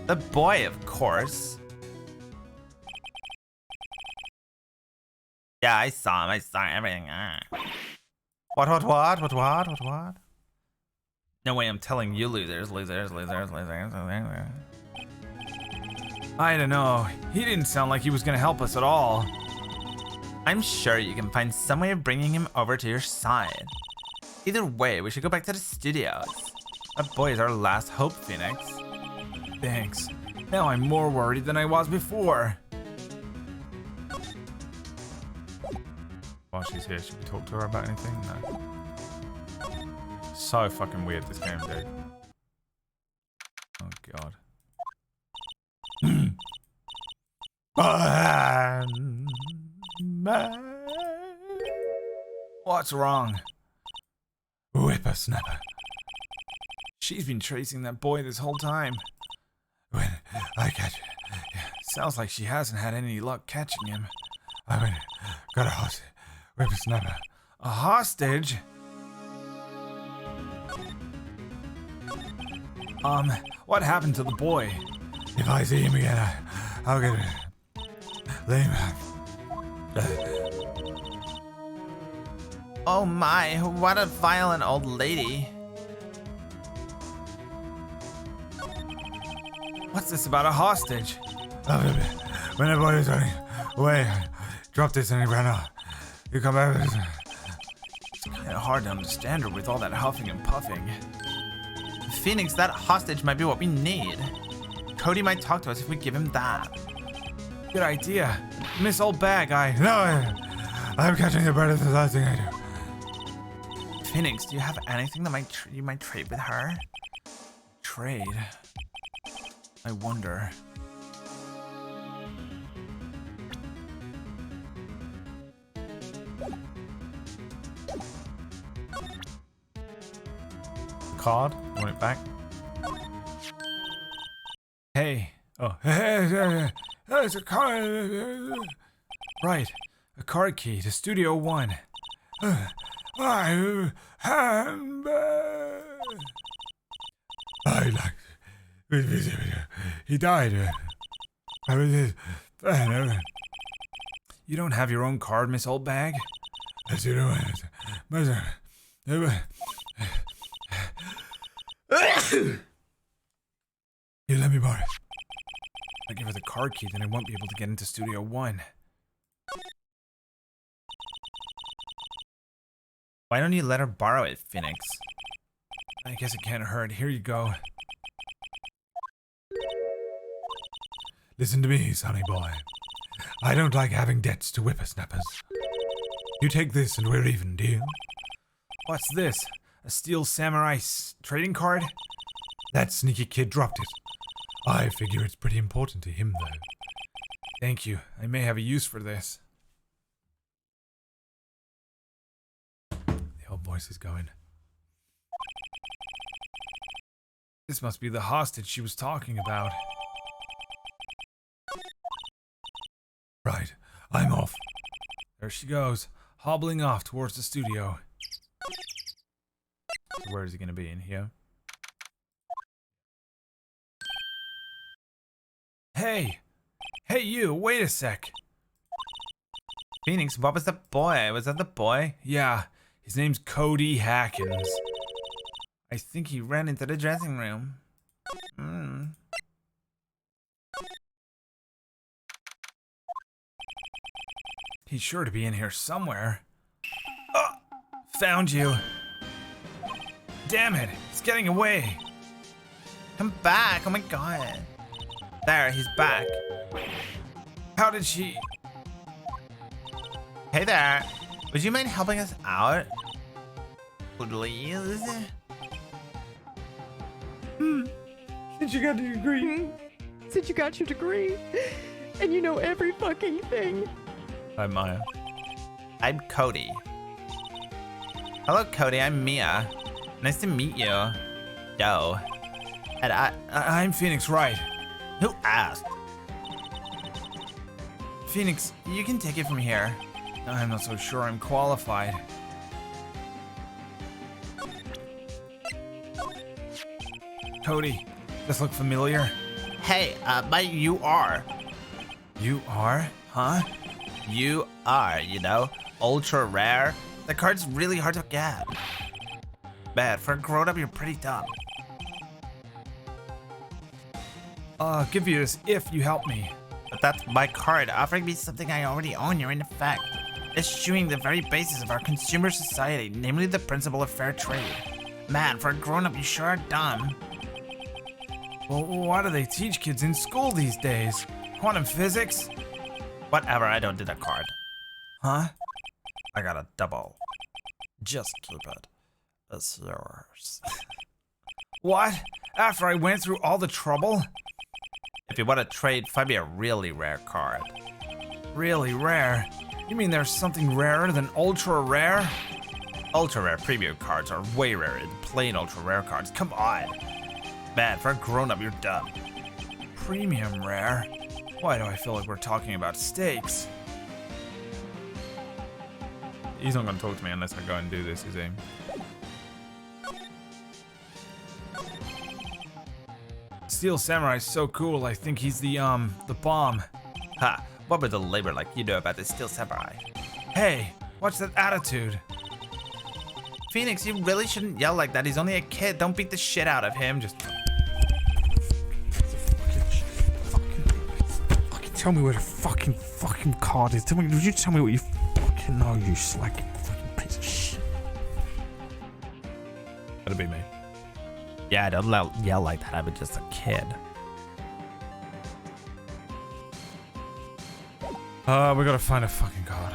The boy, of course. Yeah, I saw him. I saw everything. What? No way I'm telling you losers. I don't know. He didn't sound like he was gonna help us at all. I'm sure you can find some way of bringing him over to your side. Either way, we should go back to the studios. That boy is our last hope, Phoenix. Thanks. Now I'm more worried than I was before. While she's here, should we talk to her about anything? No. So fucking weird, this game, dude. Oh, God. What's wrong? Whippersnapper. She's been tracing that boy this whole time. When I catch it, Sounds like she hasn't had any luck catching him. I mean, got a hostage. Whippersnapper. A hostage? What happened to the boy? If I see him again, I'll get it. Lay him out. Oh my, what a violent old lady. What's this about a hostage? When the boy was running away, I dropped this and he ran off. You come back with this. It's kind of hard to understand her with all that huffing and puffing. Phoenix, that hostage might be what we need. Cody might talk to us if we give him that. Good idea. Miss Old Bag, No, I'm catching the bird. That's the last thing I do. Phoenix, do you have anything that you might trade with her? Trade? I wonder. Card? You want it back? Hey. Oh. There's a car. Right. A card key to Studio One. I like it. He died. I was his fan. You don't have your own card, Miss Old Bag? As you know, you let me borrow it. If I give her the card key, then I won't be able to get into Studio One. Why don't you let her borrow it, Phoenix? I guess it can't hurt. Here you go. Listen to me, sonny boy. I don't like having debts to whippersnappers. You take this and we're even, deal? What's this? A Steel Samurai trading card? That sneaky kid dropped it. I figure it's pretty important to him, though. Thank you. I may have a use for this. The old voice is going. This must be the hostage she was talking about. Right, I'm off. There she goes, hobbling off towards the studio. So where is he going to be? In here? Hey! Hey you, wait a sec. Phoenix, what was the boy? Was that the boy? Yeah, his name's Cody Hackins. I think he ran into the dressing room. He's sure to be in here somewhere. Oh, found you. Damn it, it's getting away. Come back, oh my god. There, he's back. How did she... Hey there, would you mind helping us out? Please? Since you got your degree. Since you got your degree. And you know every fucking thing. Hi, Maya. I'm Cody. Hello, Cody, I'm Mia. Nice to meet you. Yo. And I'm Phoenix Wright. who asked? Phoenix, You can take it from here. I'm not so sure I'm qualified. Cody, this look familiar? Hey, you are. You are? Huh? You are, you know? Ultra rare. The card's really hard to get. Bad, for a grown-up, you're pretty dumb. I'll give you this if you help me. But that's my card. Offering me something I already own, you're in effect eschewing the very basis of our consumer society, namely the principle of fair trade. Man, for a grown-up, you sure are dumb. Well, why do they teach kids in school these days? Quantum physics? Whatever, I don't do that card. Huh? I got a double. Just keep it. It's yours. What? After I went through all the trouble? If you want to trade, find me a really rare card. Really rare? You mean there's something rarer than ultra rare? Ultra rare premium cards are way rarer than plain ultra rare cards. Come on. Man, for a grown up, you're dumb. Premium rare? Why do I feel like we're talking about steaks? He's not gonna talk to me unless I go and do this, is he? Steel Samurai's so cool, I think he's the bomb. Ha, what would the labor like you know about this Steel Samurai? Hey, what's that attitude? Phoenix, you really shouldn't yell like that. He's only a kid. Don't beat the shit out of him. Just Fucking tell me where the fucking card is. Would you tell me what you fucking know, you slag fucking piece of shit? That'll be me. yeah, don't yell like that. I'm just a kid. We gotta find a fucking card.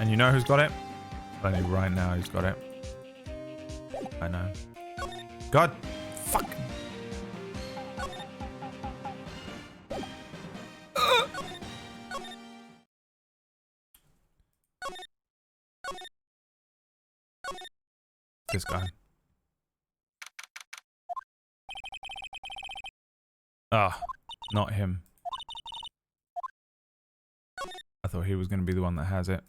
And you know who's got it? I know right now who's got it. I know. God, fuck. This guy. Ah, not him. I thought he was going to be the one that has it.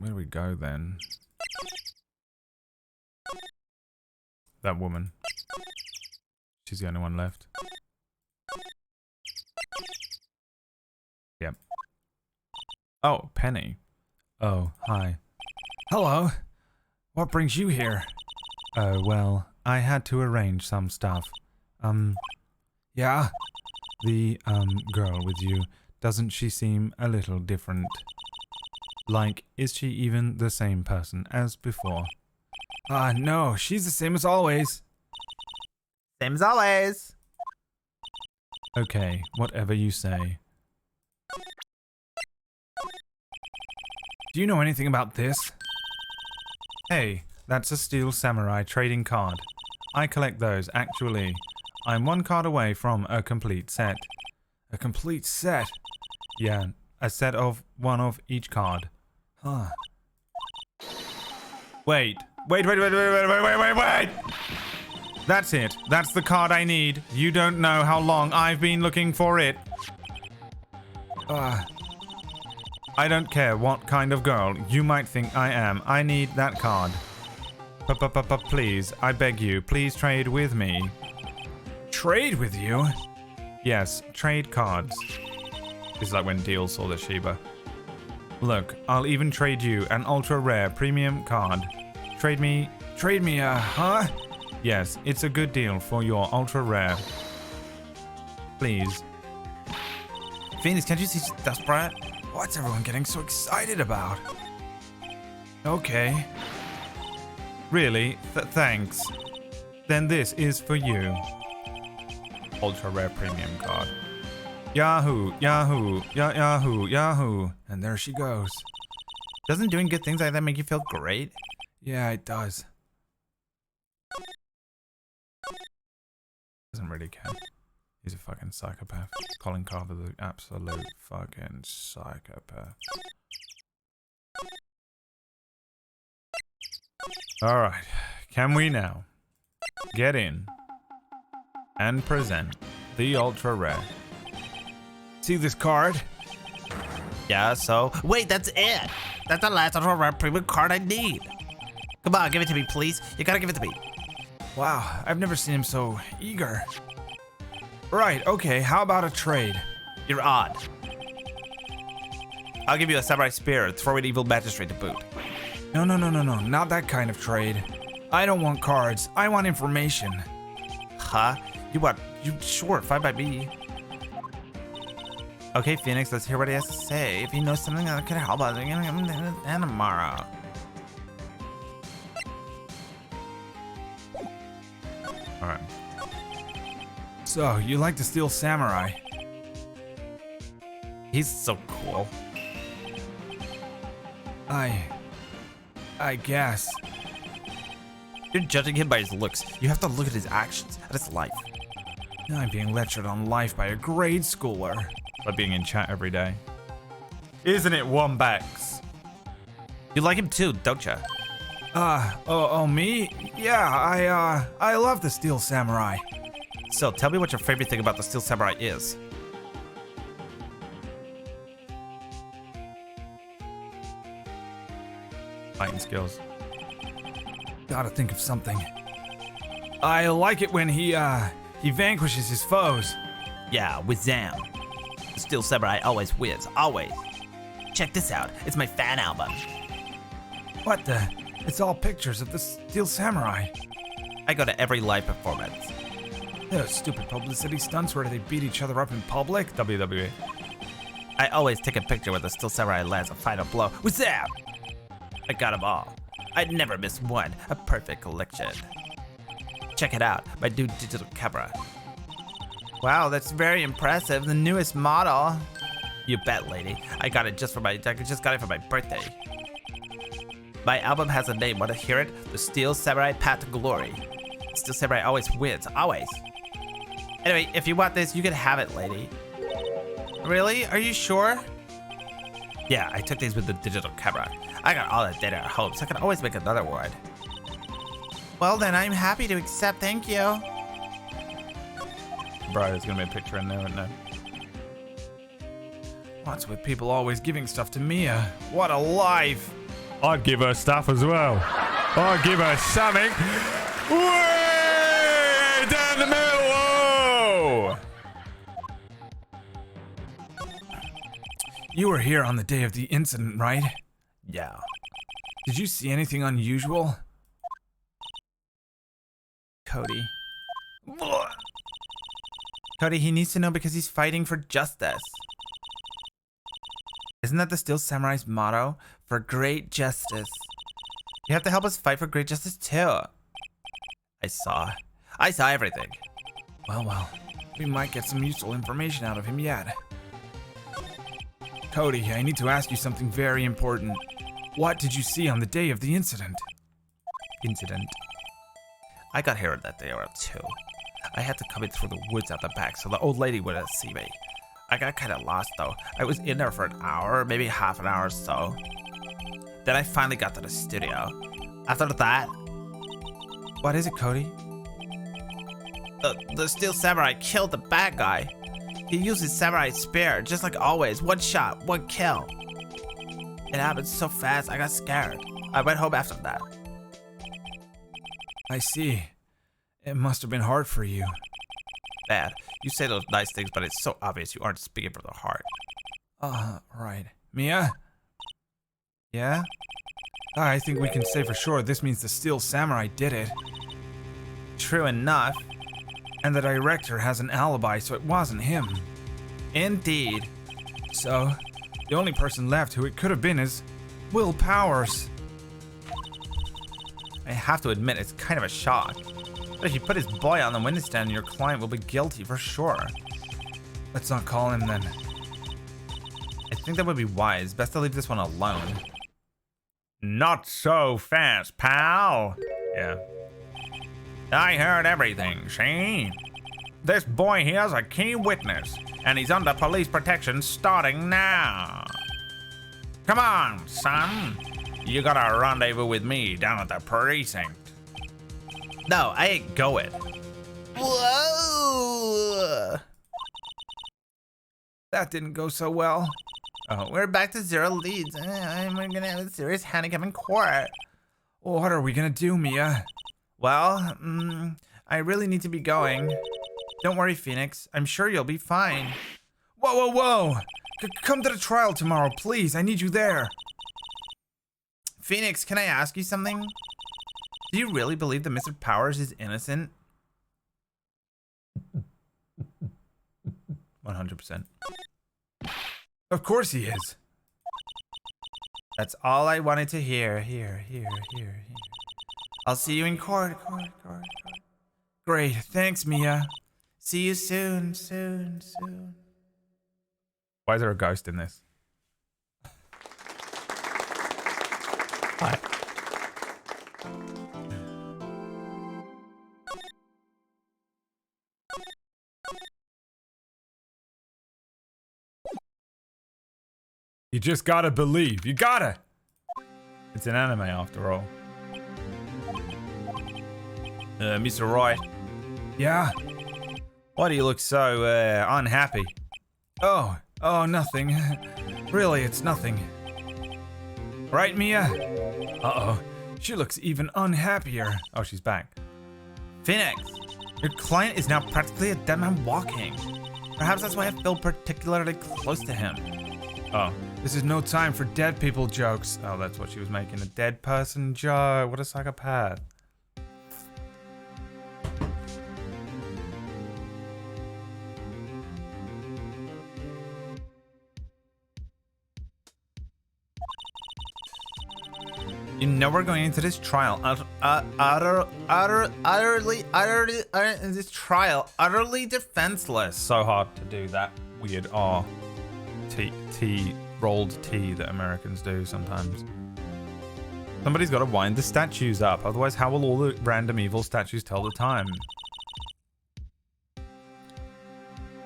Where do we go then? That woman. She's the only one left. Yep. Oh, Penny. Oh, hi. Hello. What brings you here? Oh, well, I had to arrange some stuff. Yeah? The, girl with you, doesn't she seem a little different? Like, is she even the same person as before? No, she's the same as always. Same as always. Okay, whatever you say. Do you know anything about this? Hey, that's a Steel Samurai trading card. I collect those, actually. I'm one card away from a complete set. A complete set? Yeah, a set of one of each card. Huh. Wait. That's it. That's the card I need. You don't know how long I've been looking for it. I don't care what kind of girl you might think I am. I need that card. Please, I beg you, please trade with me. Trade with you? Yes, trade cards. It's like when Deal saw the Shiba. Look, I'll even trade you an ultra rare premium card. Trade me, huh? yes, it's a good deal for your ultra rare. Please. Phoenix, can't you see she's desperate? What's everyone getting so excited about? Okay. Really? Thanks. Then this is for you. Ultra rare premium card. Yahoo, Yahoo, Yahoo, Yahoo. And there she goes. Doesn't doing good things like that make you feel great? Yeah, it does. Doesn't really care. He's a fucking psychopath. Colin Carver's an absolute fucking psychopath. Alright, can we now get in and present the ultra rare? See this card? Yeah, so... Wait, that's it! That's the last ultra rare premium card I need! Come on, give it to me, please. You gotta give it to me. Wow, I've never seen him so eager. Right, okay, how about a trade? You're odd. I'll give you a samurai spear. Throw an evil magistrate to boot. No, not that kind of trade. I don't want cards, I want information. Huh? Sure, fine by me. Okay, Phoenix, let's hear what he has to say. If he knows something that could help us, we're gonna give him tomorrow. Alright. So, you like the Steel Samurai? He's so cool. I guess. You're judging him by his looks. You have to look at his actions, at his life. I'm being lectured on life by a grade schooler. By being in chat every day. Isn't it, Wombax? You like him too, don't you? Me? Yeah, I love the Steel Samurai. So, tell me what your favorite thing about the Steel Samurai is. Fighting skills. Gotta think of something. I like it when he vanquishes his foes. Yeah, with Zam. The Steel Samurai always wins, always. Check this out, it's my fan album. What the? It's all pictures of the Steel Samurai. I go to every live performance. Those stupid publicity stunts where they beat each other up in public. WWE. I always take a picture where the Steel Samurai lands a final blow with Zam. I got them all. I'd never miss one. A perfect collection. Check it out, my new digital camera. Wow, that's very impressive. The newest model. You bet, lady. I just got it for my birthday. My album has a name. Want to hear it? The Steel Samurai Path to Glory. Steel Samurai always wins, always. Anyway, if you want this, you can have it, lady. Really? Are you sure? Yeah, I took these with the digital camera. I got all the data at home, so I can always make another one. Well then, I'm happy to accept, thank you. Bro, there's gonna be a picture in there, isn't there? What's with people always giving stuff to Mia? What a life! I'd give her stuff as well. I'd give her something. Way down the middle. Whoa! You were here on the day of the incident, right? Yeah. Did you see anything unusual? Cody. Cody, he needs to know because he's fighting for justice. Isn't that the Steel Samurai's motto? For great justice. You have to help us fight for great justice too. I saw everything. Well, we might get some useful information out of him yet. Cody, I need to ask you something very important. What did you see on the day of the incident? I got here that day around 2. I had to come in through the woods out the back so the old lady wouldn't see me. I got kind of lost though. I was in there for an hour, maybe half an hour or so. Then I finally got to the studio. After that... What is it, Cody? The Steel Samurai killed the bad guy. He used his samurai spear, just like always. One shot, one kill. It happened so fast, I got scared. I went home after that. I see. It must have been hard for you. Dad, you say those nice things, but it's so obvious you aren't speaking from the heart. Right. Mia? Yeah? I think we can say for sure this means the Steel Samurai did it. True enough. And the director has an alibi, so it wasn't him. Indeed. So, the only person left who it could have been is Will Powers. I have to admit, it's kind of a shock. But if you put his boy on the witness stand, your client will be guilty for sure. Let's not call him then. I think that would be wise. Best to leave this one alone. Not so fast, pal. Yeah. I heard everything, see? This boy here's a key witness, and he's under police protection starting now. Come on, son. You got a rendezvous with me down at the precinct. No, I ain't going. Whoa! That didn't go so well. Oh, we're back to 0 leads. And we're gonna have a serious handicap in court. What are we gonna do, Mia? Well, I really need to be going. Don't worry, Phoenix. I'm sure you'll be fine. Whoa! Come to the trial tomorrow, please. I need you there. Phoenix, can I ask you something? Do you really believe that Mr. Powers is innocent? 100%. Of course he is. That's all I wanted to hear. Here. I'll see you in court. Great, thanks, Mia. See you soon. Why is there a ghost in this? Hi. You just gotta believe. You gotta. It's an anime after all. Mr. Wright, Yeah? why do you look so unhappy? Oh, nothing. Really, it's nothing. Right, Mia? Uh-oh. She looks even unhappier. Oh, she's back. Phoenix, your client is now practically a dead man walking. Perhaps that's why I feel particularly close to him. Oh. This is no time for dead people jokes. Oh, that's what she was making. A dead person joke. What a psychopath. You know we're going into this trial utterly defenseless. So hard to do that weird R. T rolled T that Americans do sometimes. Somebody's got to wind the statues up, otherwise how will all the random evil statues tell the time?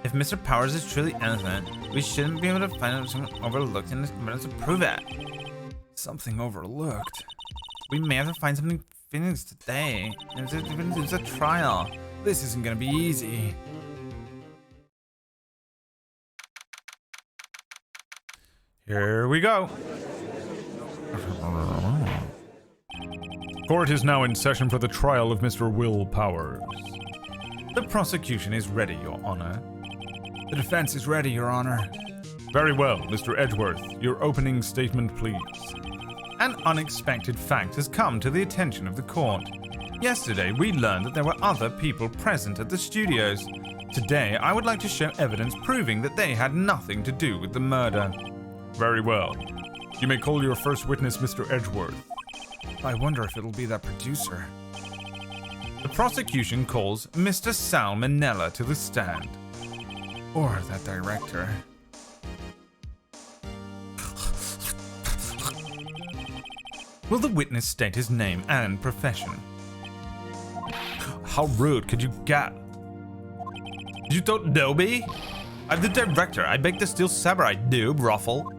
If Mr. Powers is truly innocent, we shouldn't be able to find something overlooked in this evidence to prove it. Something overlooked. We may have to find something finished today. It's a trial. This isn't gonna be easy. Here we go. Court is now in session for the trial of Mr. Will Powers. The prosecution is ready, Your Honor. The defense is ready, Your Honor. Very well, Mr. Edgeworth. Your opening statement, please. An unexpected fact has come to the attention of the court. Yesterday, we learned that there were other people present at the studios. Today, I would like to show evidence proving that they had nothing to do with the murder. Very well. You may call your first witness, Mr. Edgeworth. I wonder if it'll be that producer. The prosecution calls Mr. Salmonella to the stand. Or that director. Will the witness state his name and profession? How rude could you get? You don't know me? I'm the director. I make the steel samurai, noob, ruffle.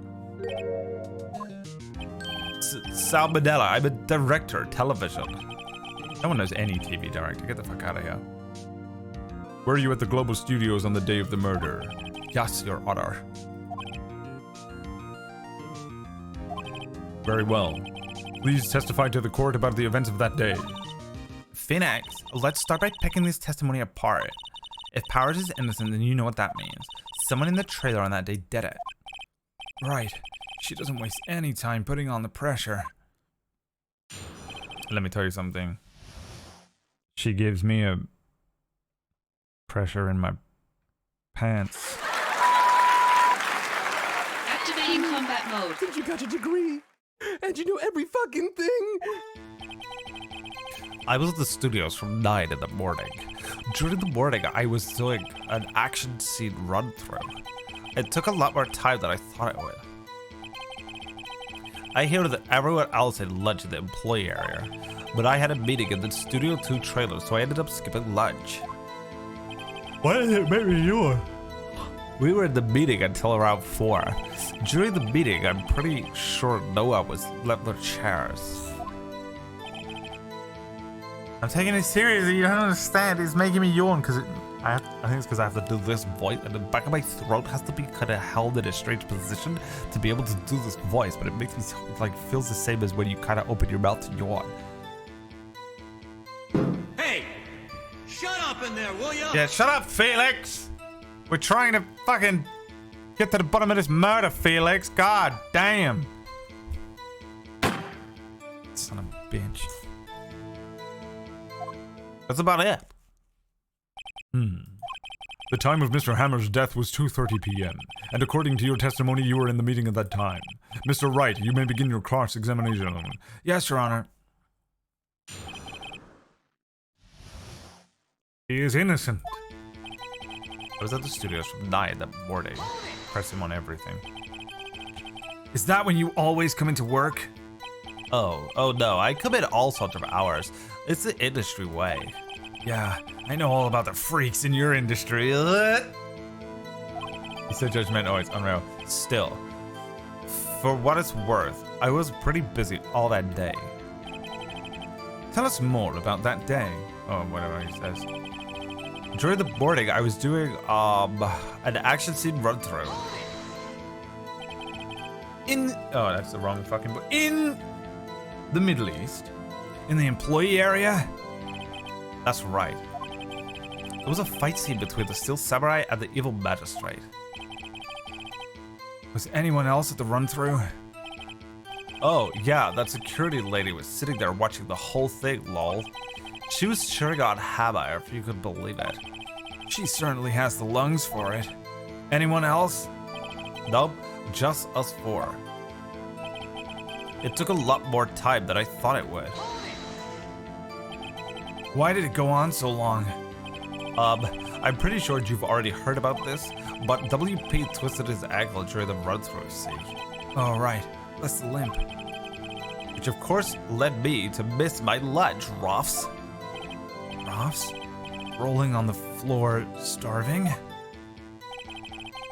Salmonella, I'm a director, television. No one knows any TV director. Get the fuck out of here. Were you at the Global Studios on the day of the murder? Yes, Your Honor. Very well. Please testify to the court about the events of that day. Phoenix, let's start by picking this testimony apart. If Powers is innocent, then you know what that means. Someone in the trailer on that day did it. Right. She doesn't waste any time putting on the pressure. Let me tell you something. She gives me a pressure in my pants. Activating combat mode. Since you got your degree, and you know every fucking thing. I was at the studios from 9 in the morning. During the morning, I was doing an action scene run through. It took a lot more time than I thought it would. I hear that everyone else had lunch in the employee area, but I had a meeting in the Studio 2 trailer, so I ended up skipping lunch. Why is it maybe you? We were in the meeting until around 4. During the meeting, I'm pretty sure Noah was left their chairs. I'm taking it seriously. You don't understand. It's making me yawn because I think it's because I have to do this voice, and the back of my throat has to be kind of held in a strange position to be able to do this voice, but it makes me like feels the same as when you kind of open your mouth to yawn. Hey! Shut up in there, will ya? Yeah, shut up, Felix! We're trying to fucking get to the bottom of this murder, Felix. God damn. Son of a bitch. That's about it. The time of Mr. Hammer's death was 2:30 p.m., and according to your testimony, you were in the meeting at that time. Mr. Wright, you may begin your cross-examination. Yes, Your Honor. He is innocent. I was at the studios from 9 that morning. Press him on everything. Is that when you always come into work? Oh no, I commit all sorts of hours. It's the industry way. Yeah, I know all about the freaks in your industry. He's so judgmental. Oh, it's unreal. Still, for what it's worth, I was pretty busy all that day. Tell us more about that day. Oh, whatever he says. During the morning, I was doing an action scene run through. Oh, that's the wrong fucking book. In the Middle East. In the employee area? That's right. There was a fight scene between the Steel Samurai and the evil magistrate. Was anyone else at the run-through? Oh, yeah, that security lady was sitting there watching the whole thing, lol. She was cheering on Hammer, if you could believe it. She certainly has the lungs for it. Anyone else? Nope, just us four. It took a lot more time than I thought it would. Why did it go on so long? I'm pretty sure you've already heard about this, but WP twisted his ankle during the run-through, see? Oh, right. That's the limp. Which of course led me to miss my lunch, Roths. Roths? Rolling on the floor, starving?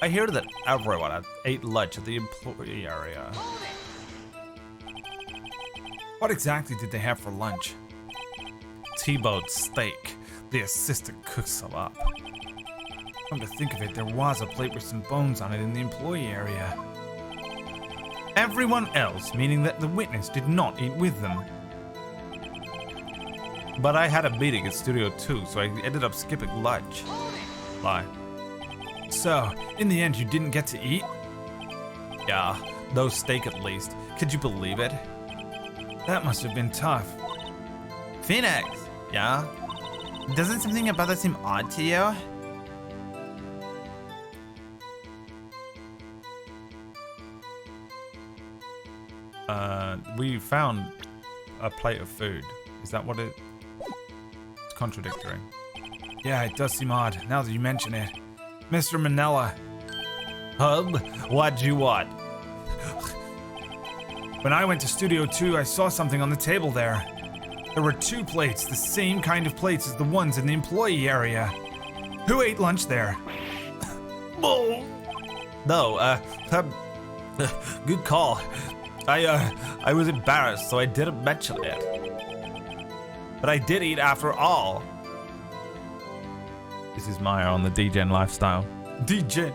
I hear that everyone ate lunch at the employee area. What exactly did they have for lunch? T-bone steak. The assistant cooked some up. Come to think of it, there was a plate with some bones on it in the employee area. Everyone else, meaning that the witness did not eat with them. But I had a meeting in Studio 2, so I ended up skipping lunch. Lie. So, in the end, you didn't get to eat? Yeah, no steak at least. Could you believe it? That must have been tough. Phoenix, Yeah? doesn't something about that seem odd to you? We found a plate of food. Is that what it... It's contradictory. Yeah, it does seem odd, now that you mention it. Mr. Manella. What'd you want? When I went to Studio 2, I saw something on the table there. There were 2 plates, the same kind of plates as the ones in the employee area. Who ate lunch there? No, good call. I was embarrassed, so I didn't mention it. But I did eat after all. This is Maya on the DGen lifestyle. DJ.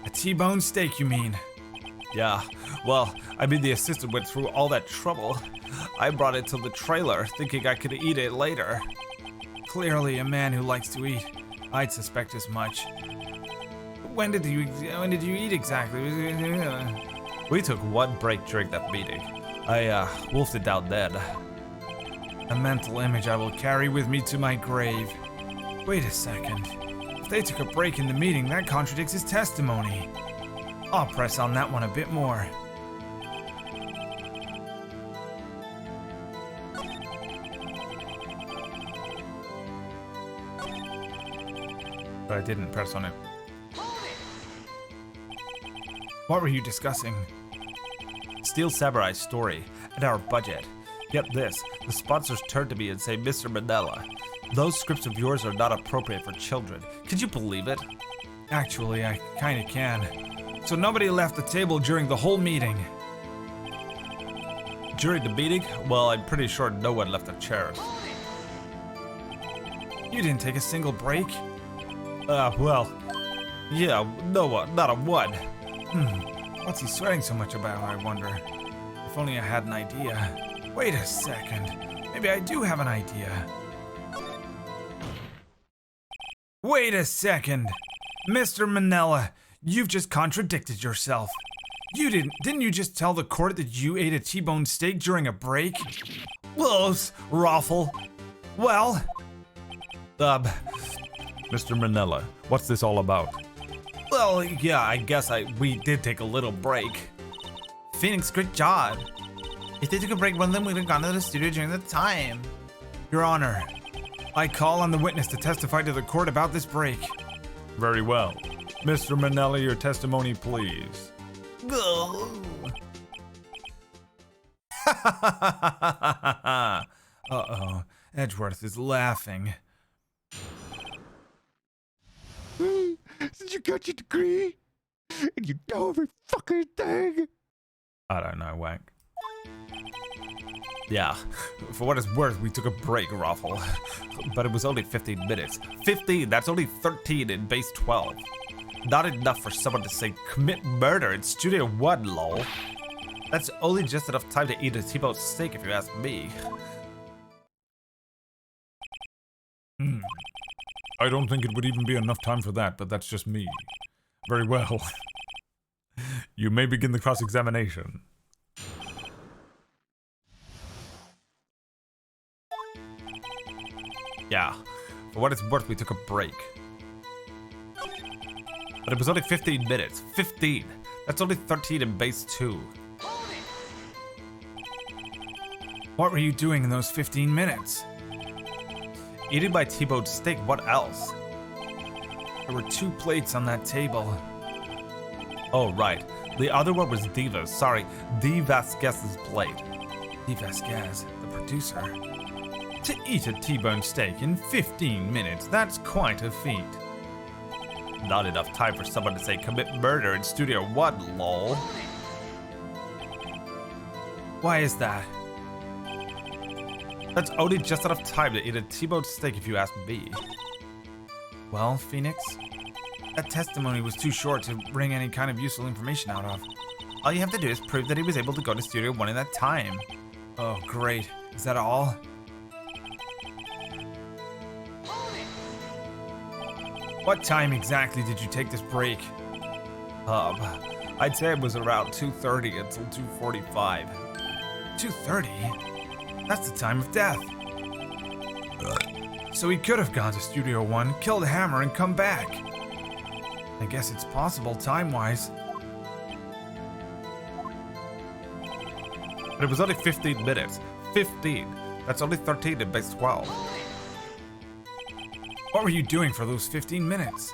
A T-bone steak, you mean? Yeah, well, I mean the assistant went through all that trouble. I brought it to the trailer, thinking I could eat it later. Clearly a man who likes to eat. I'd suspect as much. When did you eat exactly? We took one break during that meeting. I wolfed it down then. A mental image I will carry with me to my grave. Wait a second. If they took a break in the meeting, that contradicts his testimony. I'll press on that one a bit more. But I didn't press on it. What were you discussing? Steel Samurai's story and our budget. Get this, the sponsors turn to me and say, Mr. Manella, those scripts of yours are not appropriate for children. Could you believe it? Actually, I kinda can. So nobody left the table during the whole meeting. During the meeting? Well, I'm pretty sure no one left their chairs. You didn't take a single break? Well, yeah, no one, not a one. What's he sweating so much about, I wonder? If only I had an idea. Wait a second. Maybe I do have an idea. Wait a second. Mr. Manella, you've just contradicted yourself. Didn't you just tell the court that you ate a T-bone steak during a break? Close, Raffle. Well, Mr. Manella, what's this all about? Well, yeah, I guess we did take a little break. Phoenix, great job. If they took a break, one of them would have gone to the studio during the time. Your Honor, I call on the witness to testify to the court about this break. Very well. Mr. Manelli, your testimony, please. Uh-oh. Edgeworth is laughing. Since you got your degree, and you know every fucking thing. I don't know, Whack. Yeah, for what it's worth, we took a break, Raffle. But it was only 15 minutes. 15, that's only 13 in base 12. Not enough for someone to say commit murder in Studio 1, lol. That's only just enough time to eat a T-bone steak if you ask me. I don't think it would even be enough time for that, but that's just me. Very well. You may begin the cross-examination. Yeah, for what it's worth, we took a break. But it was only 15 minutes. 15! That's only 13 in base 2. What were you doing in those 15 minutes? Eating my T-bone steak, what else? There were 2 plates on that table. Oh, right. The other one was Diva's. Sorry, D. Vasquez's plate. D. Vasquez, the producer. To eat a T-bone steak in 15 minutes, that's quite a feat. Not enough time for someone to say commit murder in Studio 1, lol. Why is that? That's only just enough time to eat a T-bone steak if you ask me. Well, Phoenix, that testimony was too short to bring any kind of useful information out of. All you have to do is prove that he was able to go to Studio 1 in that time. Oh, great. Is that all? What time exactly did you take this break? I'd say it was around 2:30 until 2:45. 2:30? That's the time of death. So he could have gone to Studio 1, killed a hammer, and come back. I guess it's possible time-wise. But it was only 15 minutes. 15. That's only 13 in base 12. What were you doing for those 15 minutes?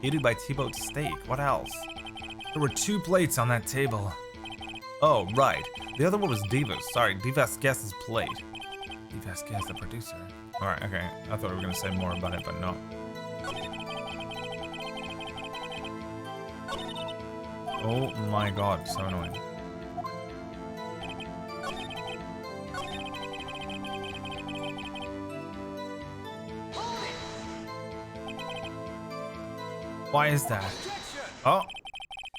Eating my T-bone steak. What else? There were 2 plates on that table. Oh, right. The other one was Diva's. Sorry, D. Vasquez's plate. D. Vasquez, the producer. Alright, okay. I thought we were going to say more about it, but no. Oh my god, so annoying. Why is that? Oh,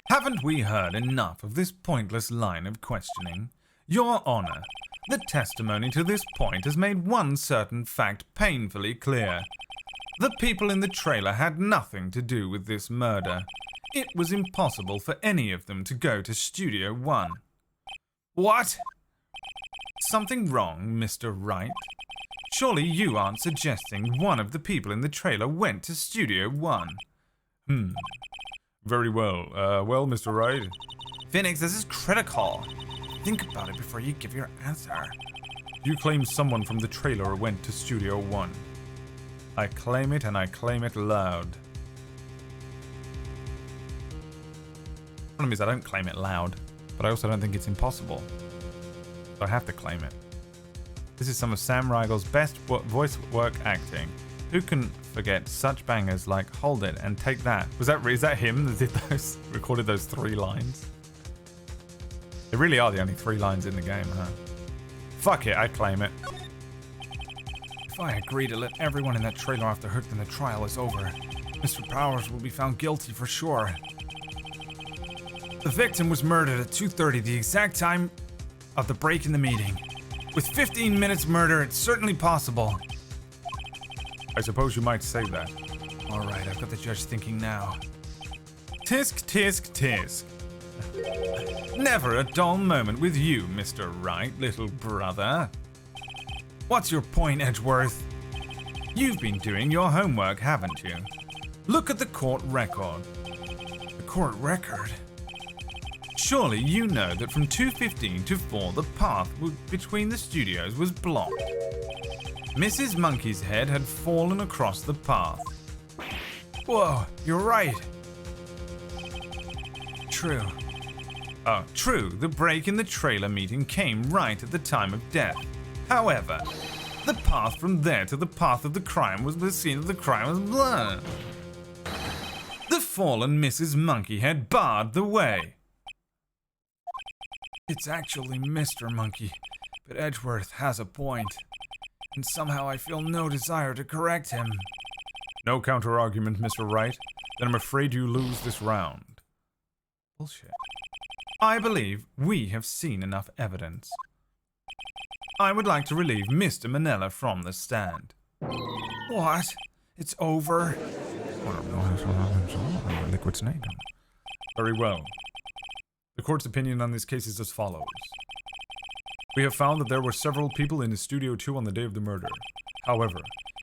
haven't we heard enough of this pointless line of questioning? Your Honor, the testimony to this point has made one certain fact painfully clear. The people in the trailer had nothing to do with this murder. It was impossible for any of them to go to Studio 1. What? Something wrong, Mr. Wright? Surely you aren't suggesting one of the people in the trailer went to Studio 1? Very well. Well, Mr. Wright? Phoenix, this is critical. Think about it before you give your answer. You claim someone from the trailer went to Studio 1. I claim it, and I claim it loud. The problem is I don't claim it loud, but I also don't think it's impossible. So I have to claim it. This is some of Sam Riegel's best voice work acting. Who can forget such bangers like Hold It and Take That? Is that him that did those, recorded those 3 lines? They really are the only 3 lines in the game, huh? Fuck it, I claim it. If I agree to let everyone in that trailer off the hook, then the trial is over. Mr. Powers will be found guilty for sure. The victim was murdered at 2:30, the exact time of the break in the meeting. With 15 minutes murder, it's certainly possible. I suppose you might say that. All right, I've got the judge thinking now. Tisk, tisk, tisk. Never a dull moment with you, Mr. Wright, little brother. What's your point, Edgeworth? You've been doing your homework, haven't you? Look at the court record. The court record? Surely you know that from 2:15 to 4, the path between the studios was blocked. Mrs. Monkey's head had fallen across the path. Whoa, you're right. True. Oh, true, the break in the trailer meeting came right at the time of death. However, the path from there to the path of the crime was the scene of the crime was blurred. The fallen Mrs. Monkey had barred the way. It's actually Mr. Monkey, but Edgeworth has a point, and somehow I feel no desire to correct him. No counter-argument, Mr. Wright. Then I'm afraid you lose this round. Bullshit. I believe we have seen enough evidence. I would like to relieve Mr. Manella from the stand. What? It's over? Liquid snake. Very well. The court's opinion on this case is as follows. We have found that there were several people in Studio 2 on the day of the murder. However,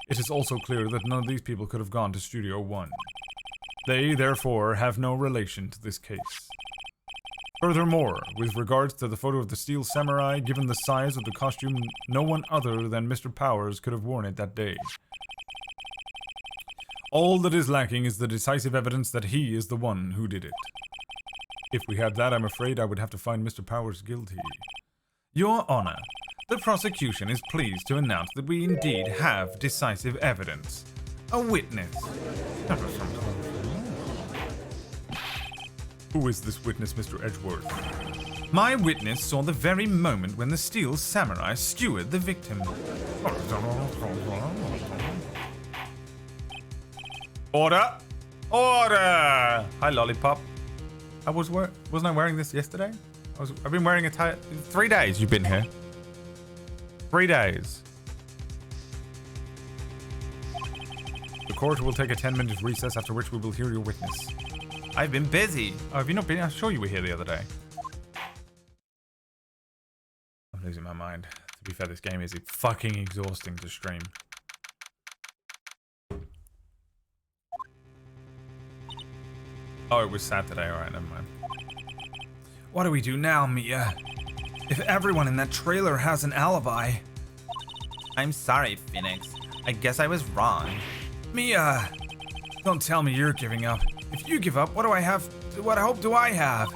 it is also clear that none of these people could have gone to Studio 1. They, therefore, have no relation to this case. Furthermore, with regards to the photo of the Steel Samurai, given the size of the costume, no one other than Mr. Powers could have worn it that day. All that is lacking is the decisive evidence that he is the one who did it. If we had that, I'm afraid I would have to find Mr. Powers guilty. Your Honor, the prosecution is pleased to announce that we indeed have decisive evidence. A witness. Who is this witness, Mr. Edgeworth? My witness saw the very moment when the Steel Samurai skewered the victim. Order! Order! Hi, Lollipop. Wasn't I wearing this yesterday? I've been wearing a tie. 3 days you've been here. 3 days. The court will take a 10-minute recess, after which we will hear your witness. I've been busy. Oh, have you not been? I'm sure you were here the other day. I'm losing my mind. To be fair, this game is fucking exhausting to stream. Oh, it was Saturday. Alright, never mind. What do we do now, Mia? If everyone in that trailer has an alibi... I'm sorry, Phoenix. I guess I was wrong. Mia! Don't tell me you're giving up. If you give up, what do I have? What hope do I have?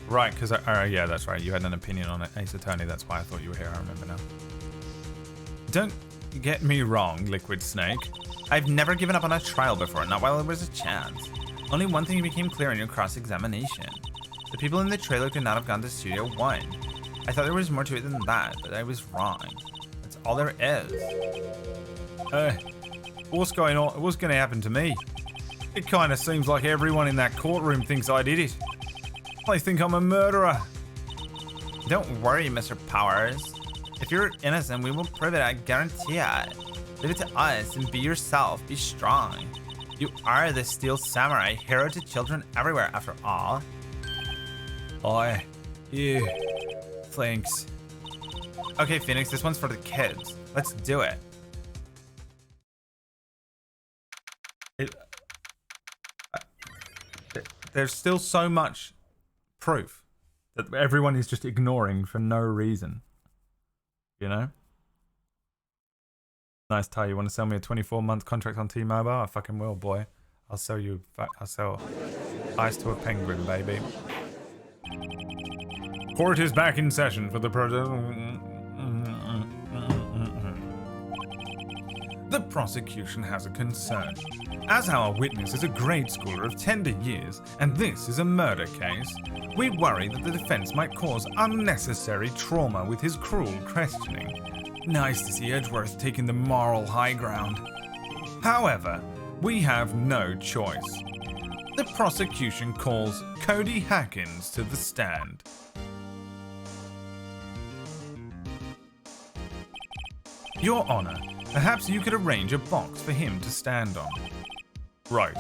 Right, because yeah, that's right. You had an opinion on it, Ace Attorney. That's why I thought you were here. I remember now. Don't get me wrong, Liquid Snake. I've never given up on a trial before, not while there was a chance. Only one thing became clear in your cross-examination. The people in the trailer could not have gone to Studio 1. I thought there was more to it than that, but I was wrong. That's all there is. What's going on? What's going to happen to me? It kind of seems like everyone in that courtroom thinks I did it. They think I'm a murderer. Don't worry, Mr. Powers. If you're innocent, we will prove it, I guarantee it. Leave it to us and be yourself, be strong. You are the Steel Samurai, hero to children everywhere after all. Yeah. Thanks. Okay, Phoenix, this one's for the kids. Let's do it. There's still so much proof that everyone is just ignoring for no reason. You know? Nice tie. You want to sell me a 24-month contract on T-Mobile? I fucking will, boy. I'll sell ice to a penguin, baby. Court is back in session for the The prosecution has a concern. As our witness is a grade schooler of tender years, and this is a murder case, we worry that the defense might cause unnecessary trauma with his cruel questioning. Nice to see Edgeworth taking the moral high ground. However, we have no choice. The prosecution calls Cody Hackins to the stand. Your Honor, perhaps you could arrange a box for him to stand on. Right.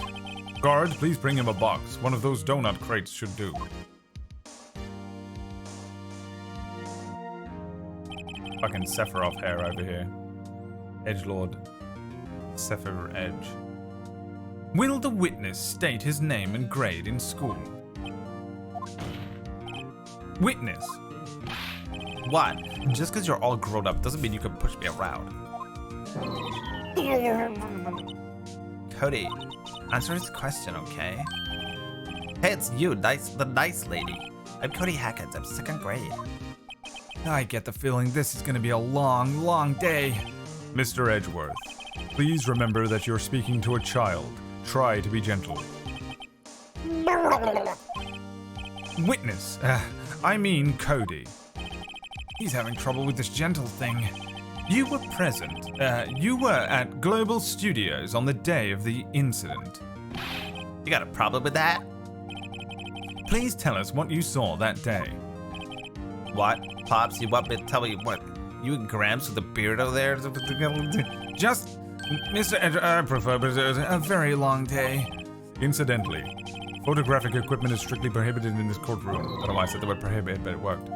Guards, please bring him a box. One of those donut crates should do. Fucking Sephiroth hair over here. Edgelord. Sephiroth Edge. Will the witness state his name and grade in school? Witness. What? Just because you're all grown up doesn't mean you can push me around. Cody, answer his question, okay? Hey, it's you, the nice lady. I'm Cody Hackett. I'm 2nd grade. I get the feeling this is going to be a long, long day. Mr. Edgeworth, please remember that you're speaking to a child. Try to be gentle. Witness, I mean Cody. He's having trouble with this gentle thing. You were present. You were at Global Studios on the day of the incident. You got a problem with that? Please tell us what you saw that day. What? Pops, you want me to tell me what? You and Gramps with the beard over there? Just, Mr. Edgeworth, I prefer, but it was a very long day. Incidentally, photographic equipment is strictly prohibited in this courtroom. I don't know why I said the word prohibited, but it worked.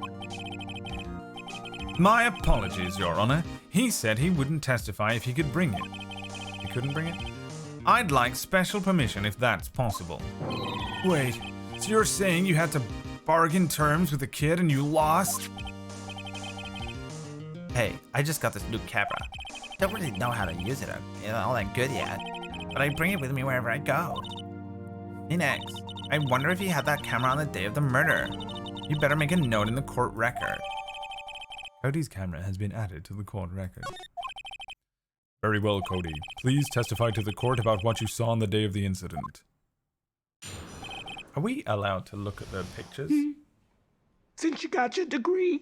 My apologies, Your Honor. He said he wouldn't testify if he could bring it. He couldn't bring it? I'd like special permission if that's possible. Wait, so you're saying you had to bargain terms with a kid and you lost? Hey, I just got this new camera. Don't really know how to use it all that good yet, but I bring it with me wherever I go. Phoenix, I wonder if you had that camera on the day of the murder. You better make a note in the court record. Cody's camera has been added to the court record. Very well, Cody. Please testify to the court about what you saw on the day of the incident. Are we allowed to look at the pictures? Since you got your degree,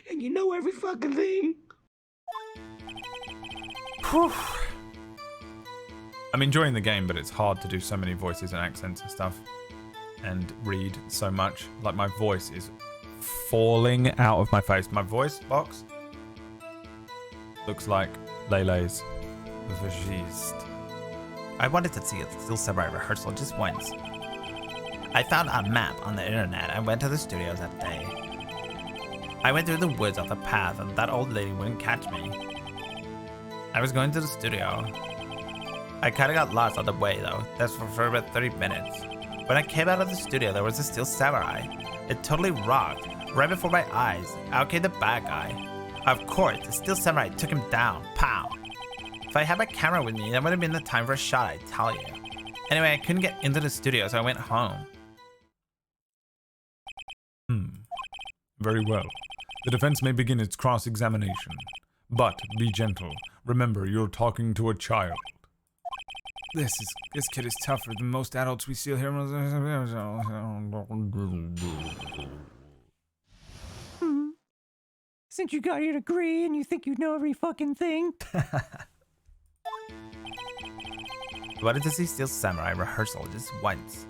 and you know every fucking thing. Whew. I'm enjoying the game, but it's hard to do so many voices and accents and stuff. And read so much. Like, my voice is falling out of my face. My voice box looks like Lele's Vagiste. I wanted to see a Steel Samurai rehearsal just once. I found a map on the internet and went to the studios that day. I went through the woods off the path and that old lady wouldn't catch me. I was going to the studio. I kinda got lost on the way though. That's for about 30 minutes. When I came out of the studio, there was a Steel Samurai. It totally rocked. Right before my eyes, out came the bad guy. Of course, the Steel Samurai took him down. Pow! If I had my camera with me, that would have been the time for a shot, I tell you. Anyway, I couldn't get into the studio, so I went home. Very well. The defense may begin its cross-examination. But be gentle. Remember, you're talking to a child. This kid is tougher than most adults we see here. Since you got your degree and you think you know every fucking thing. I wanted to see Steel Samurai rehearsal just once.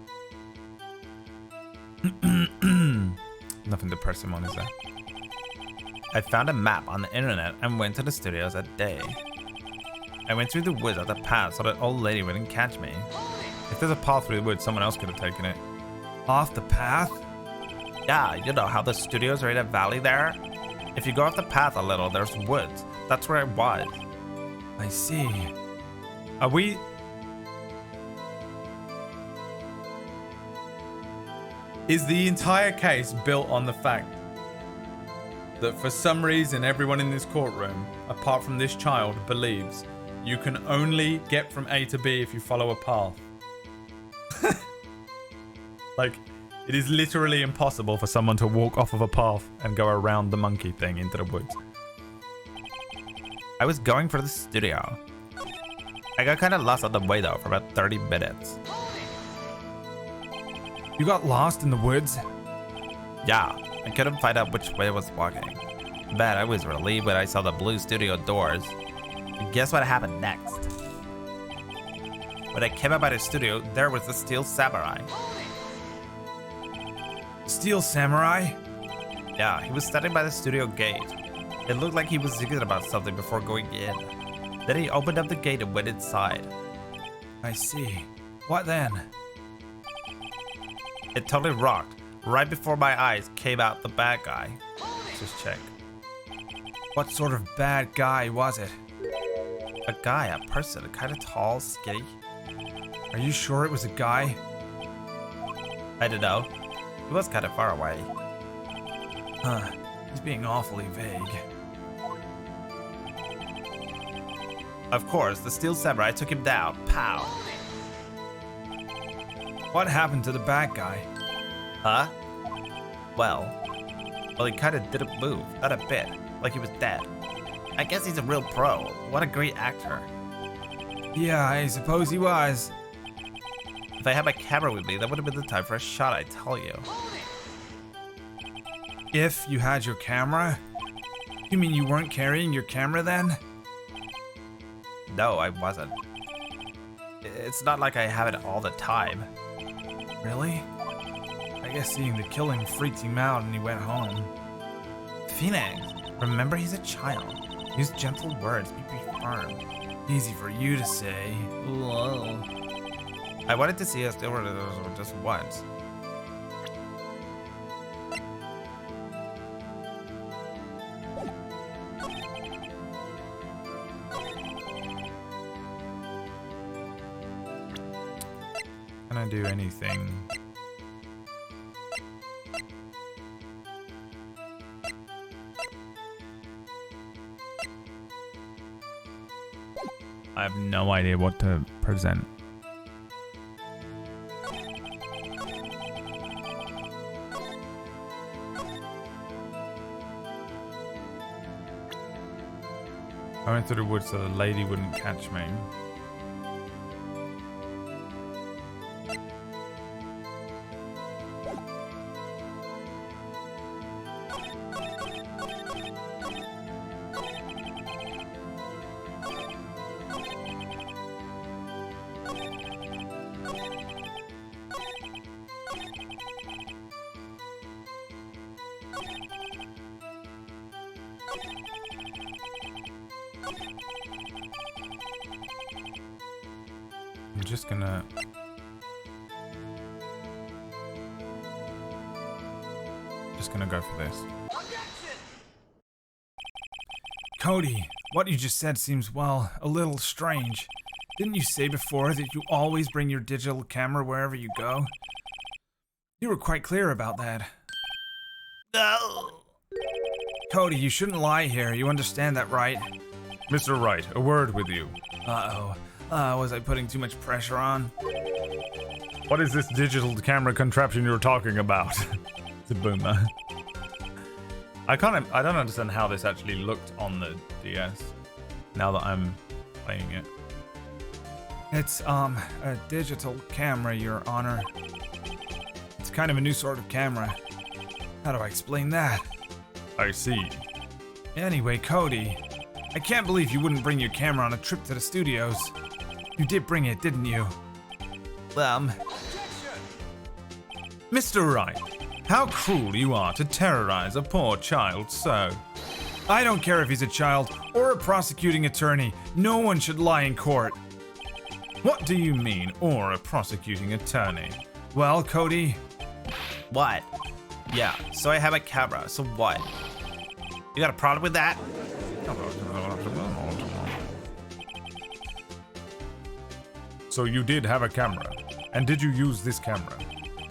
Nothing to press him on, is there? I found a map on the internet and went to the studios that day. I went through the woods at the path so that old lady wouldn't catch me. If there's a path through the woods, someone else could have taken it. Off the path? Yeah, you know how the studios are in a valley there? If you go off the path a little, there's woods. That's where I was. I see. Are we... Is the entire case built on the fact that for some reason everyone in this courtroom, apart from this child, believes you can only get from A to B if you follow a path? Like, it is literally impossible for someone to walk off of a path and go around the monkey thing into the woods. I was going for the studio. I got kind of lost on the way though for about 30 minutes. You got lost in the woods? Yeah, I couldn't find out which way I was walking. But I was relieved when I saw the blue studio doors. And guess what happened next? When I came out by the studio, there was the Steel Samurai. Steel Samurai? Yeah, he was standing by the studio gate. It looked like he was thinking about something before going in. Then he opened up the gate and went inside. I see. What then? It totally rocked. Right before my eyes came out the bad guy. Let's just check. What sort of bad guy was it? A guy, a person, kind of tall, skinny. Are you sure it was a guy? I don't know. He was kind of far away. Huh. He's being awfully vague. Of course, the steel samurai took him down. Pow. What happened to the bad guy? Huh? Well, he kind of didn't move. Not a bit. Like he was dead. I guess he's a real pro. What a great actor. Yeah, I suppose he was. If I had my camera with me, that would have been the time for a shot, I tell you. If you had your camera? You mean you weren't carrying your camera then? No, I wasn't. It's not like I have it all the time. Really? I guess seeing the killing freaked him out and he went home. Phoenix, remember he's a child. Use gentle words, be firm. Easy for you to say. Whoa. I wanted to see us do it just once. Can I do anything? I have no idea what to present. I went through the woods so the lady wouldn't catch me. I'm just gonna... go for this. Cody, what you just said seems, well, a little strange. Didn't you say before that you always bring your digital camera wherever you go? You were quite clear about that. No! Cody, you shouldn't lie here. You understand that, right? Mr. Wright, a word with you. Uh-oh. Was I putting too much pressure on? What is this digital camera contraption you're talking about? It's a boomer. I don't understand how this actually looked on the DS. Now that I'm playing it. It's, a digital camera, Your Honor. It's kind of a new sort of camera. How do I explain that? I see. Anyway, Cody, I can't believe you wouldn't bring your camera on a trip to the studios. You did bring it, didn't you? Mr. Wright, how cruel you are to terrorize a poor child so. I don't care if he's a child or a prosecuting attorney. No one should lie in court. What do you mean, or a prosecuting attorney? Well, Cody... What? Yeah, so I have a camera, so what? You got a problem with that? So you did have a camera, and did you use this camera?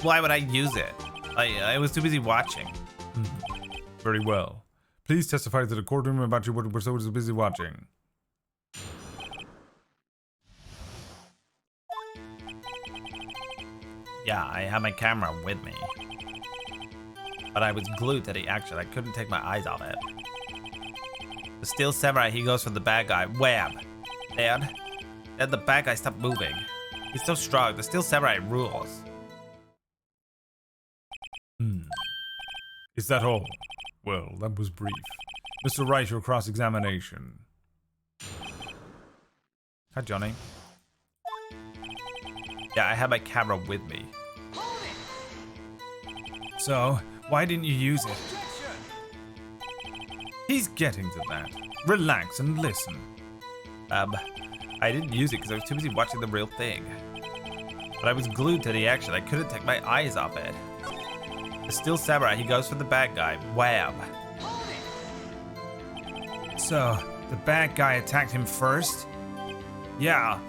Why would I use it? I was too busy watching. Very well. Please testify to the courtroom about you were so busy watching. Yeah, I had my camera with me. But I was glued to the action. I couldn't take my eyes off it. The steel samurai, he goes for the bad guy. Wham! Then the bad guy stopped moving. He's so strong. The steel samurai rules. Is that all? Well, that was brief. Mr. Wright, your cross-examination. Hi, Johnny. Yeah, I had my camera with me. So, why didn't you use it? He's getting to that. Relax and listen. I didn't use it because I was too busy watching the real thing. But I was glued to the action. I couldn't take my eyes off it. The steel samurai, he goes for the bad guy. Wham! So, the bad guy attacked him first? Yeah.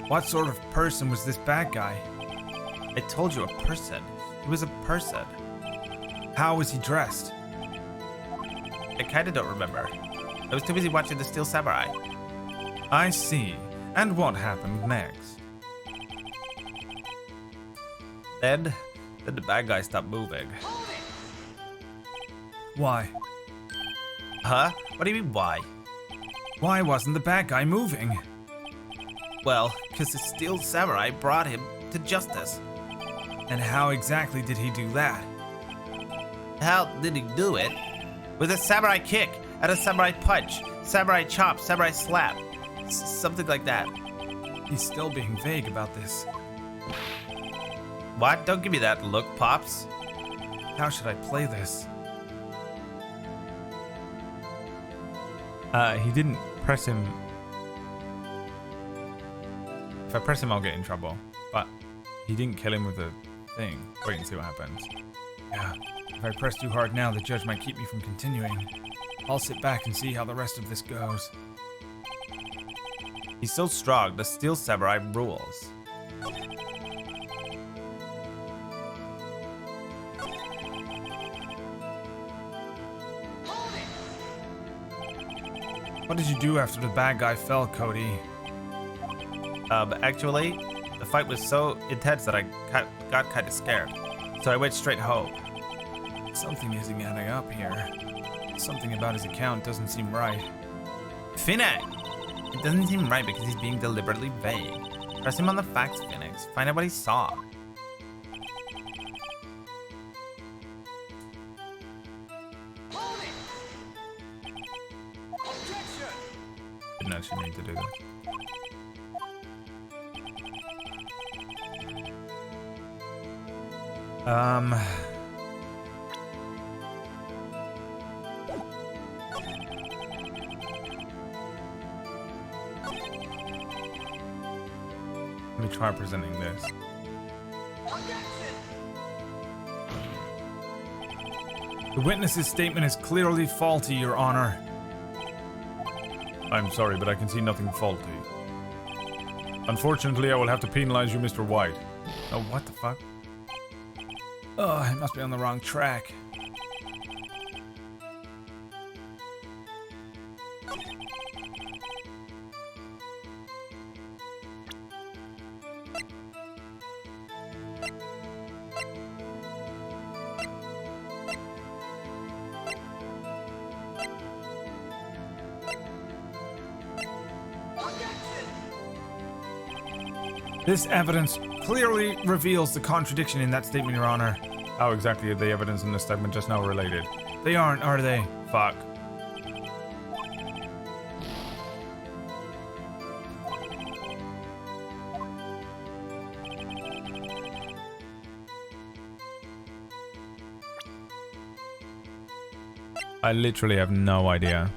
What sort of person was this bad guy? I told you, a person. He was a person. How was he dressed? I kinda don't remember. I was too busy watching The Steel Samurai. I see. And what happened next? Then the bad guy stopped moving. Why? Huh? What do you mean, why? Why wasn't the bad guy moving? Well, because the Steel Samurai brought him to justice. And how exactly did he do that? How did he do it? With a samurai kick and a samurai punch, samurai chop, samurai slap. Something like that. He's still being vague about this. What? Don't give me that look, Pops. How should I play this? He didn't press him. If I press him, I'll get in trouble. But he didn't kill him with the thing. Wait and see what happens. Yeah, if I press too hard now, the judge might keep me from continuing. I'll sit back and see how the rest of this goes. He's so strong, the Steel Samurai rules. What did you do after the bad guy fell, Cody? Actually, the fight was so intense that I got kind of scared. So I went straight home. Something isn't adding up here. Something about his account doesn't seem right. Phoenix! It doesn't seem right because he's being deliberately vague. Press him on the facts, Phoenix. Find out what he saw. Didn't actually need to do this. Let me try presenting this. The witness's statement is clearly faulty, Your Honor. I'm sorry, but I can see nothing faulty. Unfortunately, I will have to penalize you, Mr. White. Oh, what the fuck? Oh, I must be on the wrong track. This evidence clearly reveals the contradiction in that statement, Your Honor. How exactly are the evidence in this statement just now related? They aren't, are they? Fuck. I literally have no idea.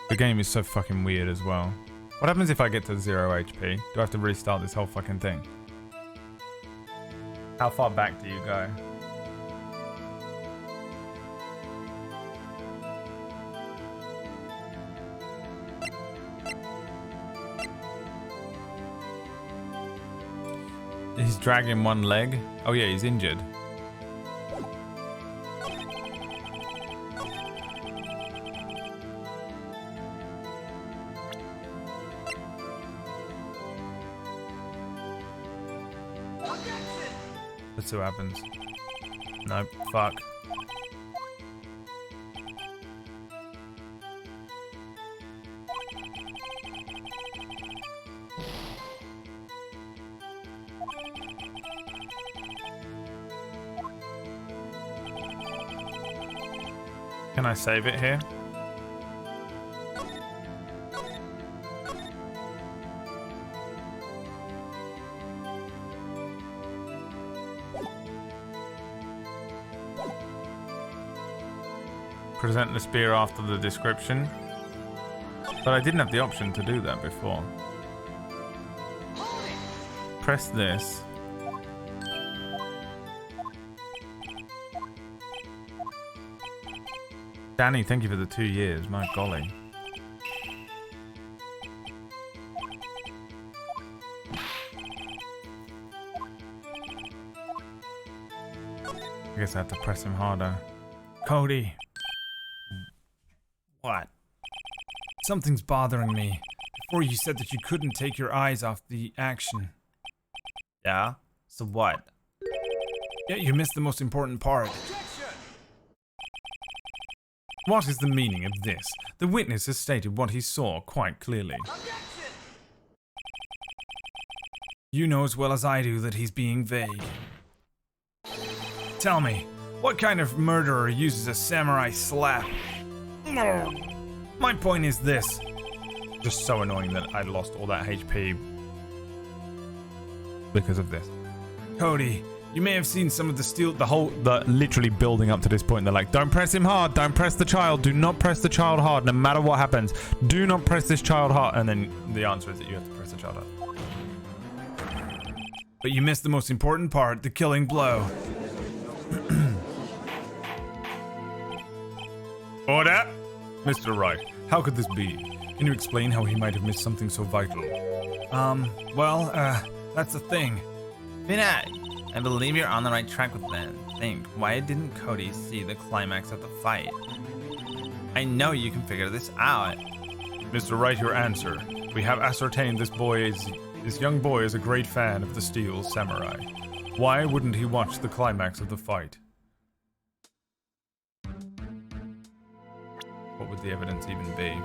The game is so fucking weird as well. What happens if I get to 0 HP? Do I have to restart this whole fucking thing? How far back do you go? He's dragging one leg. Oh yeah, he's injured. Let's see what happens. Nope, fuck. Can I save it here? Present the spear after the description. But I didn't have the option to do that before. Press this. Danny, thank you for the 2 years. My golly. I guess I have to press him harder. Cody. What? Something's bothering me. Before you said that you couldn't take your eyes off the action. Yeah? So what? Yet you missed the most important part. What is the meaning of this? The witness has stated what he saw quite clearly. You know as well as I do that he's being vague. Tell me, what kind of murderer uses a samurai slap? My point is this. Just so annoying that I lost all that HP because of this. Cody, you may have seen some of the steel... The literally building up to this point, they're like, don't press him hard, don't press the child, do not press the child hard, no matter what happens, do not press this child hard. And then the answer is that you have to press the child hard. But you missed the most important part, the killing blow. Order! Mr. Wright, how could this be? Can you explain how he might have missed something so vital? That's the thing. Finite! I believe you're on the right track with that. Think, why didn't Cody see the climax of the fight? I know you can figure this out. Mr. Wright, your answer. We have ascertained this young boy is a great fan of the Steel Samurai. Why wouldn't he watch the climax of the fight? What would the evidence even be?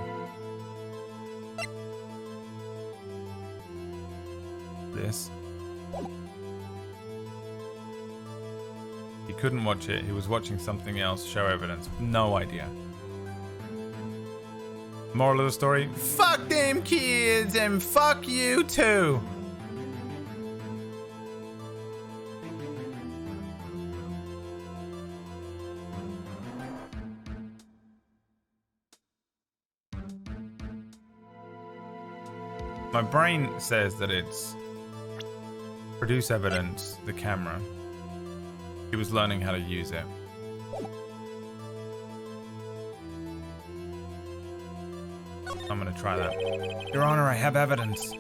This? He couldn't watch it. He was watching something else. Show evidence. No idea. Moral of the story? Fuck them kids and fuck you too! My brain says that it's produce evidence, the camera. He was learning how to use it. I'm gonna try that. Your Honor, I have evidence.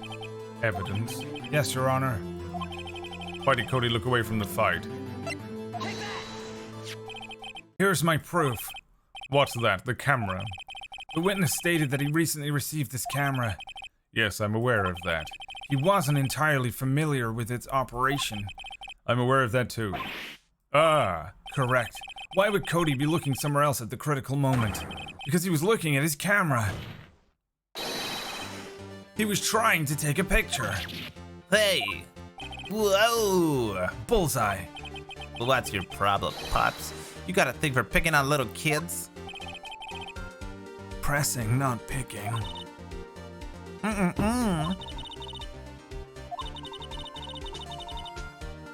Evidence? Yes, Your Honor. Why did Cody look away from the fight? Here's my proof. What's that? The camera? The witness stated that he recently received this camera. Yes, I'm aware of that. He wasn't entirely familiar with its operation. I'm aware of that too. Ah, correct. Why would Cody be looking somewhere else at the critical moment? Because he was looking at his camera. He was trying to take a picture. Hey! Whoa! Bullseye. Well, what's your problem, Pops? You got a thing for picking on little kids? Pressing, not picking.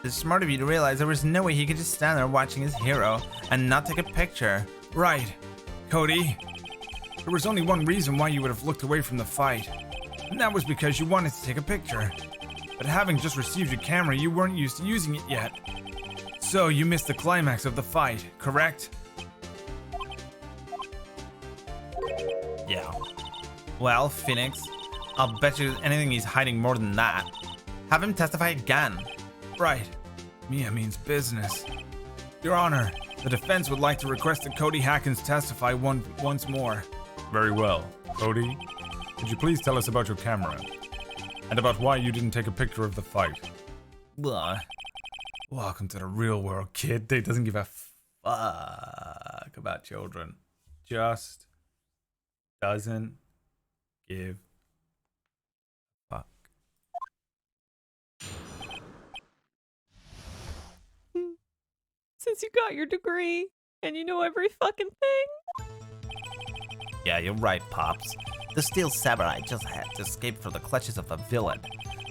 It's smart of you to realize there was no way he could just stand there watching his hero and not take a picture. Right. Cody, there was only one reason why you would have looked away from the fight, and that was because you wanted to take a picture. But having just received your camera, you weren't used to using it yet. So you missed the climax of the fight, correct? Yeah. Well, Phoenix, I'll bet you anything he's hiding more than that. Have him testify again. Right. Mia means business. Your Honor, the defense would like to request that Cody Hackins testify once more. very well. Cody, could you please tell us about your camera? And about why you didn't take a picture of the fight? Welcome to the real world, kid. They doesn't give a Fuck about children. Just doesn't give a fuck. Since you got your degree and you know every fucking thing. Yeah, you're right, Pops. The Steel Samurai just had to escape from the clutches of a villain.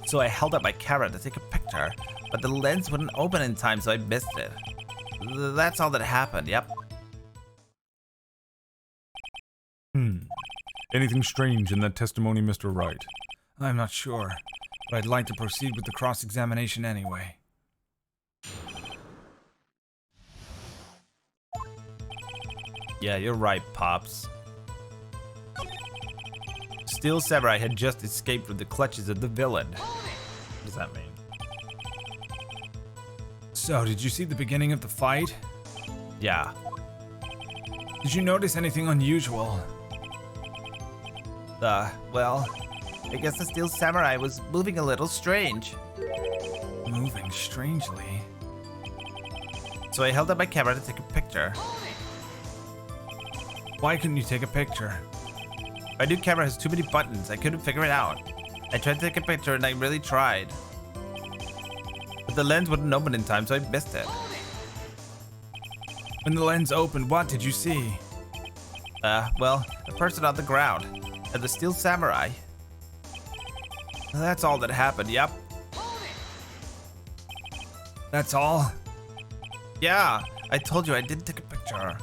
So I held up my camera to take a picture, but the lens wouldn't open in time, so I missed it. That's all that happened, yep. Anything strange in that testimony, Mr. Wright? I'm not sure, but I'd like to proceed with the cross-examination anyway. Yeah, you're right, Pops. Steel Samurai had just escaped from the clutches of the villain. What does that mean? So, did you see the beginning of the fight? Yeah. Did you notice anything unusual? Well, I guess the Steel Samurai was moving a little strange. Moving strangely. So I held up my camera to take a picture. Why couldn't you take a picture? My new camera has too many buttons. I couldn't figure it out. I tried to take a picture and I really tried. But the lens wouldn't open in time, so I missed it. When the lens opened, what did you see? Well, a person on the ground. And the Steel Samurai. That's all that happened, yep. That's all? Yeah, I told you I did take a picture.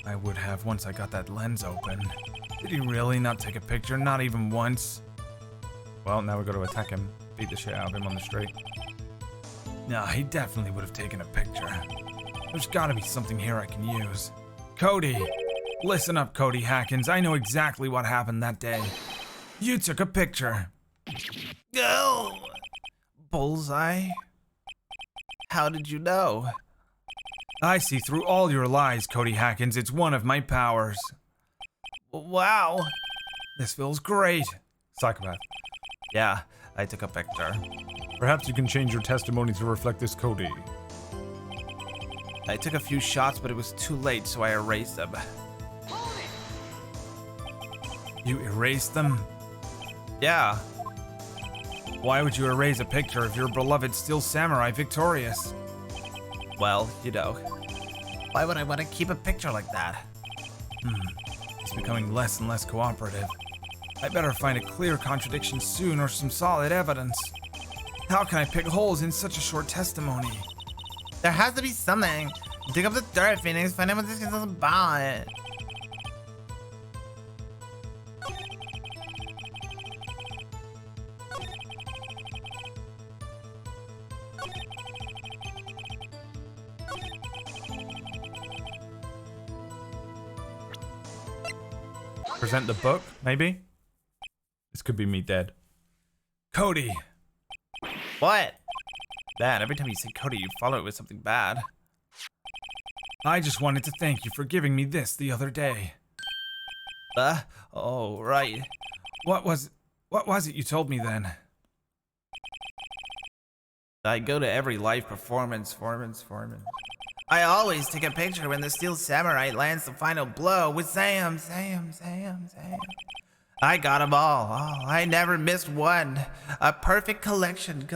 I would have once I got that lens open. Did he really not take a picture? Not even once? Well, now we got to attack him. Beat the shit out of him on the street. No, he definitely would have taken a picture. There's gotta be something here I can use. Cody! Listen up, Cody Hackins. I know exactly what happened that day. You took a picture. Go! Bullseye? How did you know? I see through all your lies, Cody Hackins. It's one of my powers. Wow. This feels great. Psychopath. Yeah, I took a picture. Perhaps you can change your testimony to reflect this, Cody. I took a few shots, but it was too late, so I erased them. You erased them? Yeah. Why would you erase a picture of your beloved Steel Samurai victorious? Well, you know. Why would I want to keep a picture like that? He's becoming less and less cooperative. I better find a clear contradiction soon or some solid evidence. How can I pick holes in such a short testimony? There has to be something. Dig up the dirt, Phoenix. Find out what this is about. Present the book, maybe? This could be me dead. Cody! What? Man, every time you say Cody, you follow it with something bad. I just wanted to thank you for giving me this the other day. Oh, right. What was it you told me then? I go to every live performance. I always take a picture when the Steel Samurai lands the final blow with Sam. I got them all. Oh, I never missed one. A perfect collection.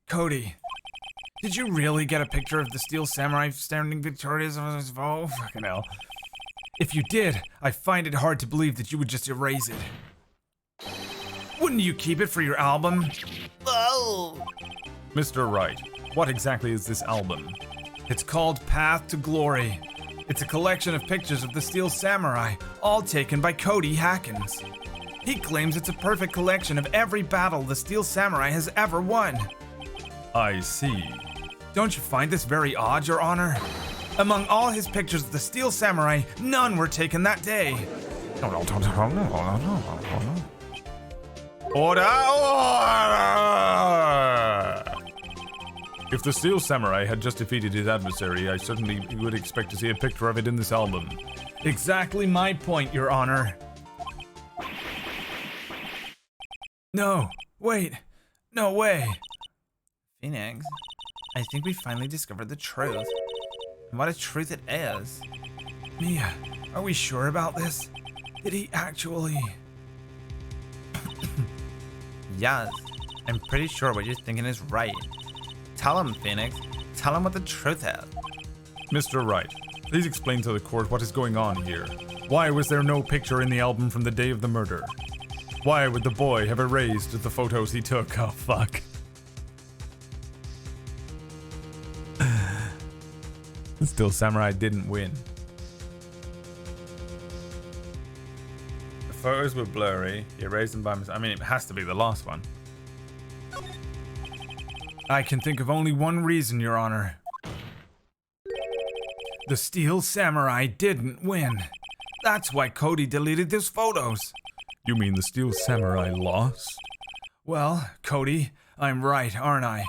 Cody, did you really get a picture of the Steel Samurai standing victorious on his foe? Fucking hell. If you did, I find it hard to believe that you would just erase it. Wouldn't you keep it for your album? Oh! Mr. Wright, what exactly is this album? It's called Path to Glory. It's a collection of pictures of the Steel Samurai, all taken by Cody Hackins. He claims it's a perfect collection of every battle the Steel Samurai has ever won. I see. Don't you find this very odd, Your Honor? Among all his pictures of the Steel Samurai, none were taken that day. Order! If the Steel Samurai had just defeated his adversary, I certainly would expect to see a picture of it in this album. Exactly my point, Your Honor. No, wait, no way. Phoenix, I think we finally discovered the truth. And what a truth it is. Mia, are we sure about this? Did he actually... Yes, I'm pretty sure what you're thinking is right. Tell him, Phoenix. Tell him what the truth is. Mr. Wright, please explain to the court what is going on here. Why was there no picture in the album from the day of the murder? Why would the boy have erased the photos he took? Oh, fuck. Still, Samurai didn't win. The photos were blurry. He erased them by mistake. I mean, it has to be the last one. I can think of only one reason, Your Honor. The Steel Samurai didn't win. That's why Cody deleted those photos. You mean the Steel Samurai lost? Well, Cody, I'm right, aren't I?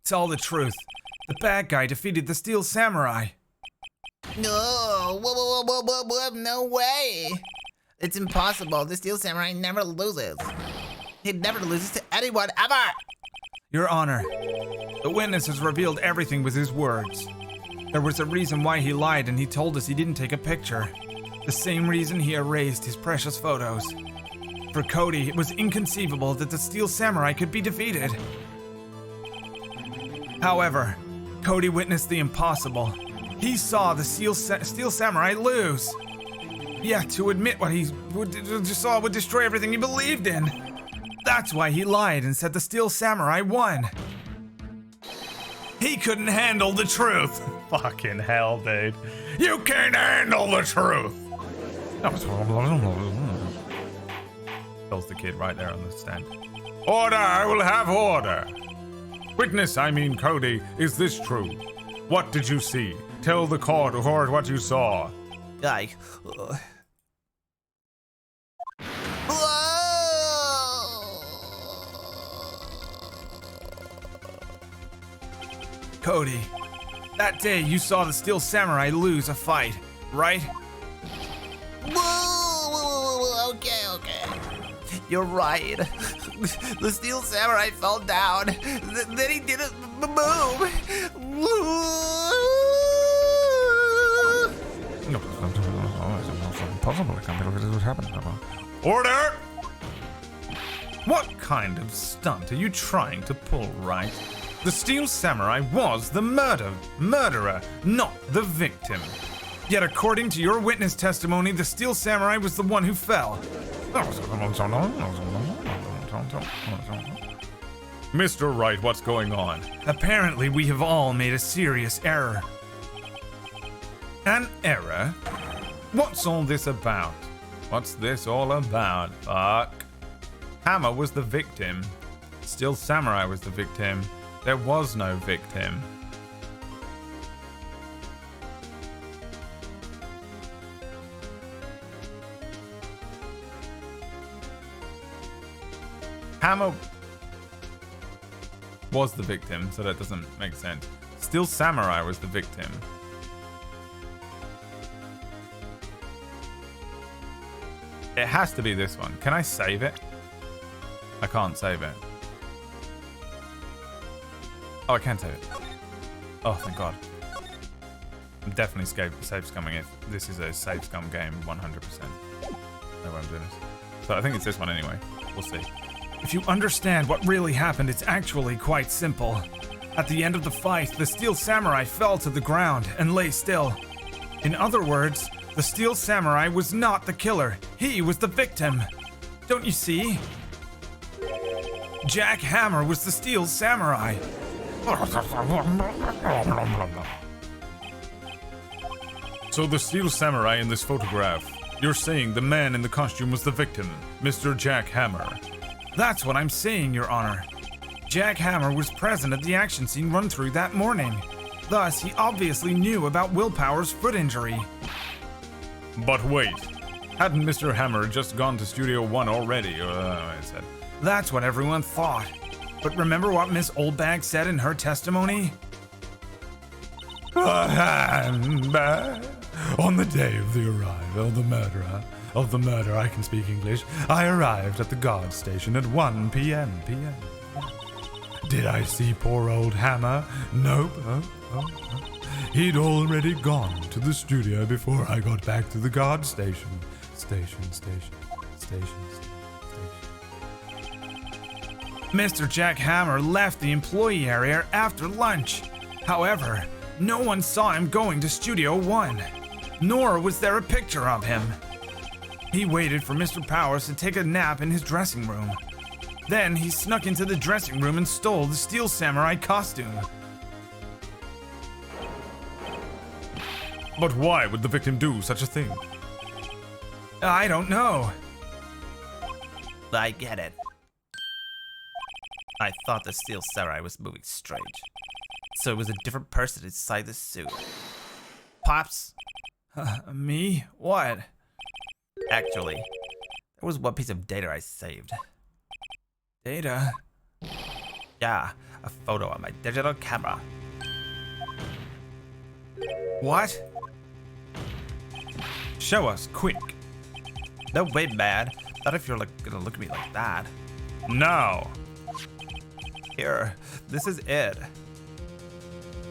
Tell the truth. The bad guy defeated the Steel Samurai. No, no way. It's impossible. The Steel Samurai never loses. He never loses to anyone, ever. Your Honor, the witness has revealed everything with his words. There was a reason why he lied, and he told us he didn't take a picture. The same reason he erased his precious photos. For Cody, it was inconceivable that the Steel Samurai could be defeated. However, Cody witnessed the impossible. He saw the Steel Samurai lose. Yet to admit what he saw would destroy everything he believed in. That's why he lied and said the Steel Samurai won. He couldn't handle the truth. Fucking hell, dude. You can't handle the truth. Tells the kid right there on the stand. Order, I will have order. Witness, I mean Cody, is this true? What did you see? Tell the court what you saw. Cody, that day you saw the Steel Samurai lose a fight, right? Okay. You're right. The Steel Samurai fell down. Then he didn't move. No, it's impossible. I can't believe this would happen. Order! What kind of stunt are you trying to pull, Wright? The Steel Samurai was the murderer, not the victim. Yet according to your witness testimony, the Steel Samurai was the one who fell. Mr. Wright, what's going on? Apparently, we have all made a serious error. An error? What's all this about? What's this all about, Buck? Hammer was the victim. Steel Samurai was the victim. There was no victim. Hammer was the victim, so that doesn't make sense. Steel Samurai was the victim. It has to be this one. Can I save it? I can't save it. Oh, I can save it. Oh, thank God. I'm definitely save scumming it. This is a save scum game, 100%. No way I'm doing this. So I think it's this one anyway. We'll see. If you understand what really happened, it's actually quite simple. At the end of the fight, the Steel Samurai fell to the ground and lay still. In other words, the Steel Samurai was not the killer. He was the victim. Don't you see? Jack Hammer was the Steel Samurai. So the Steel Samurai in this photograph, you're saying the man in the costume was the victim, Mr. Jack Hammer. That's what I'm saying, Your Honor. Jack Hammer was present at the action scene run-through that morning. Thus, he obviously knew about Willpower's foot injury. But wait, hadn't Mr. Hammer just gone to Studio 1 already? That's what everyone thought. But remember what Miss Oldbag said in her testimony? On the day of the arrival of the murder, I can speak English, I arrived at the guard station at 1 p.m. Did I see poor old Hammer? Nope. He'd already gone to the studio before I got back to the guard station. Mr. Jack Hammer left the employee area after lunch. However, no one saw him going to Studio 1, nor was there a picture of him. He waited for Mr. Powers to take a nap in his dressing room. Then he snuck into the dressing room and stole the Steel Samurai costume. But why would the victim do such a thing? I don't know. I get it. I thought the Steel Samurai was moving strange. So it was a different person inside the suit. Pops? Me? What? Actually, there was one piece of data I saved. Data? Yeah, a photo on my digital camera. What? Show us, quick. No way, man. Not if you're gonna look at me like that. Now! Here, this is it.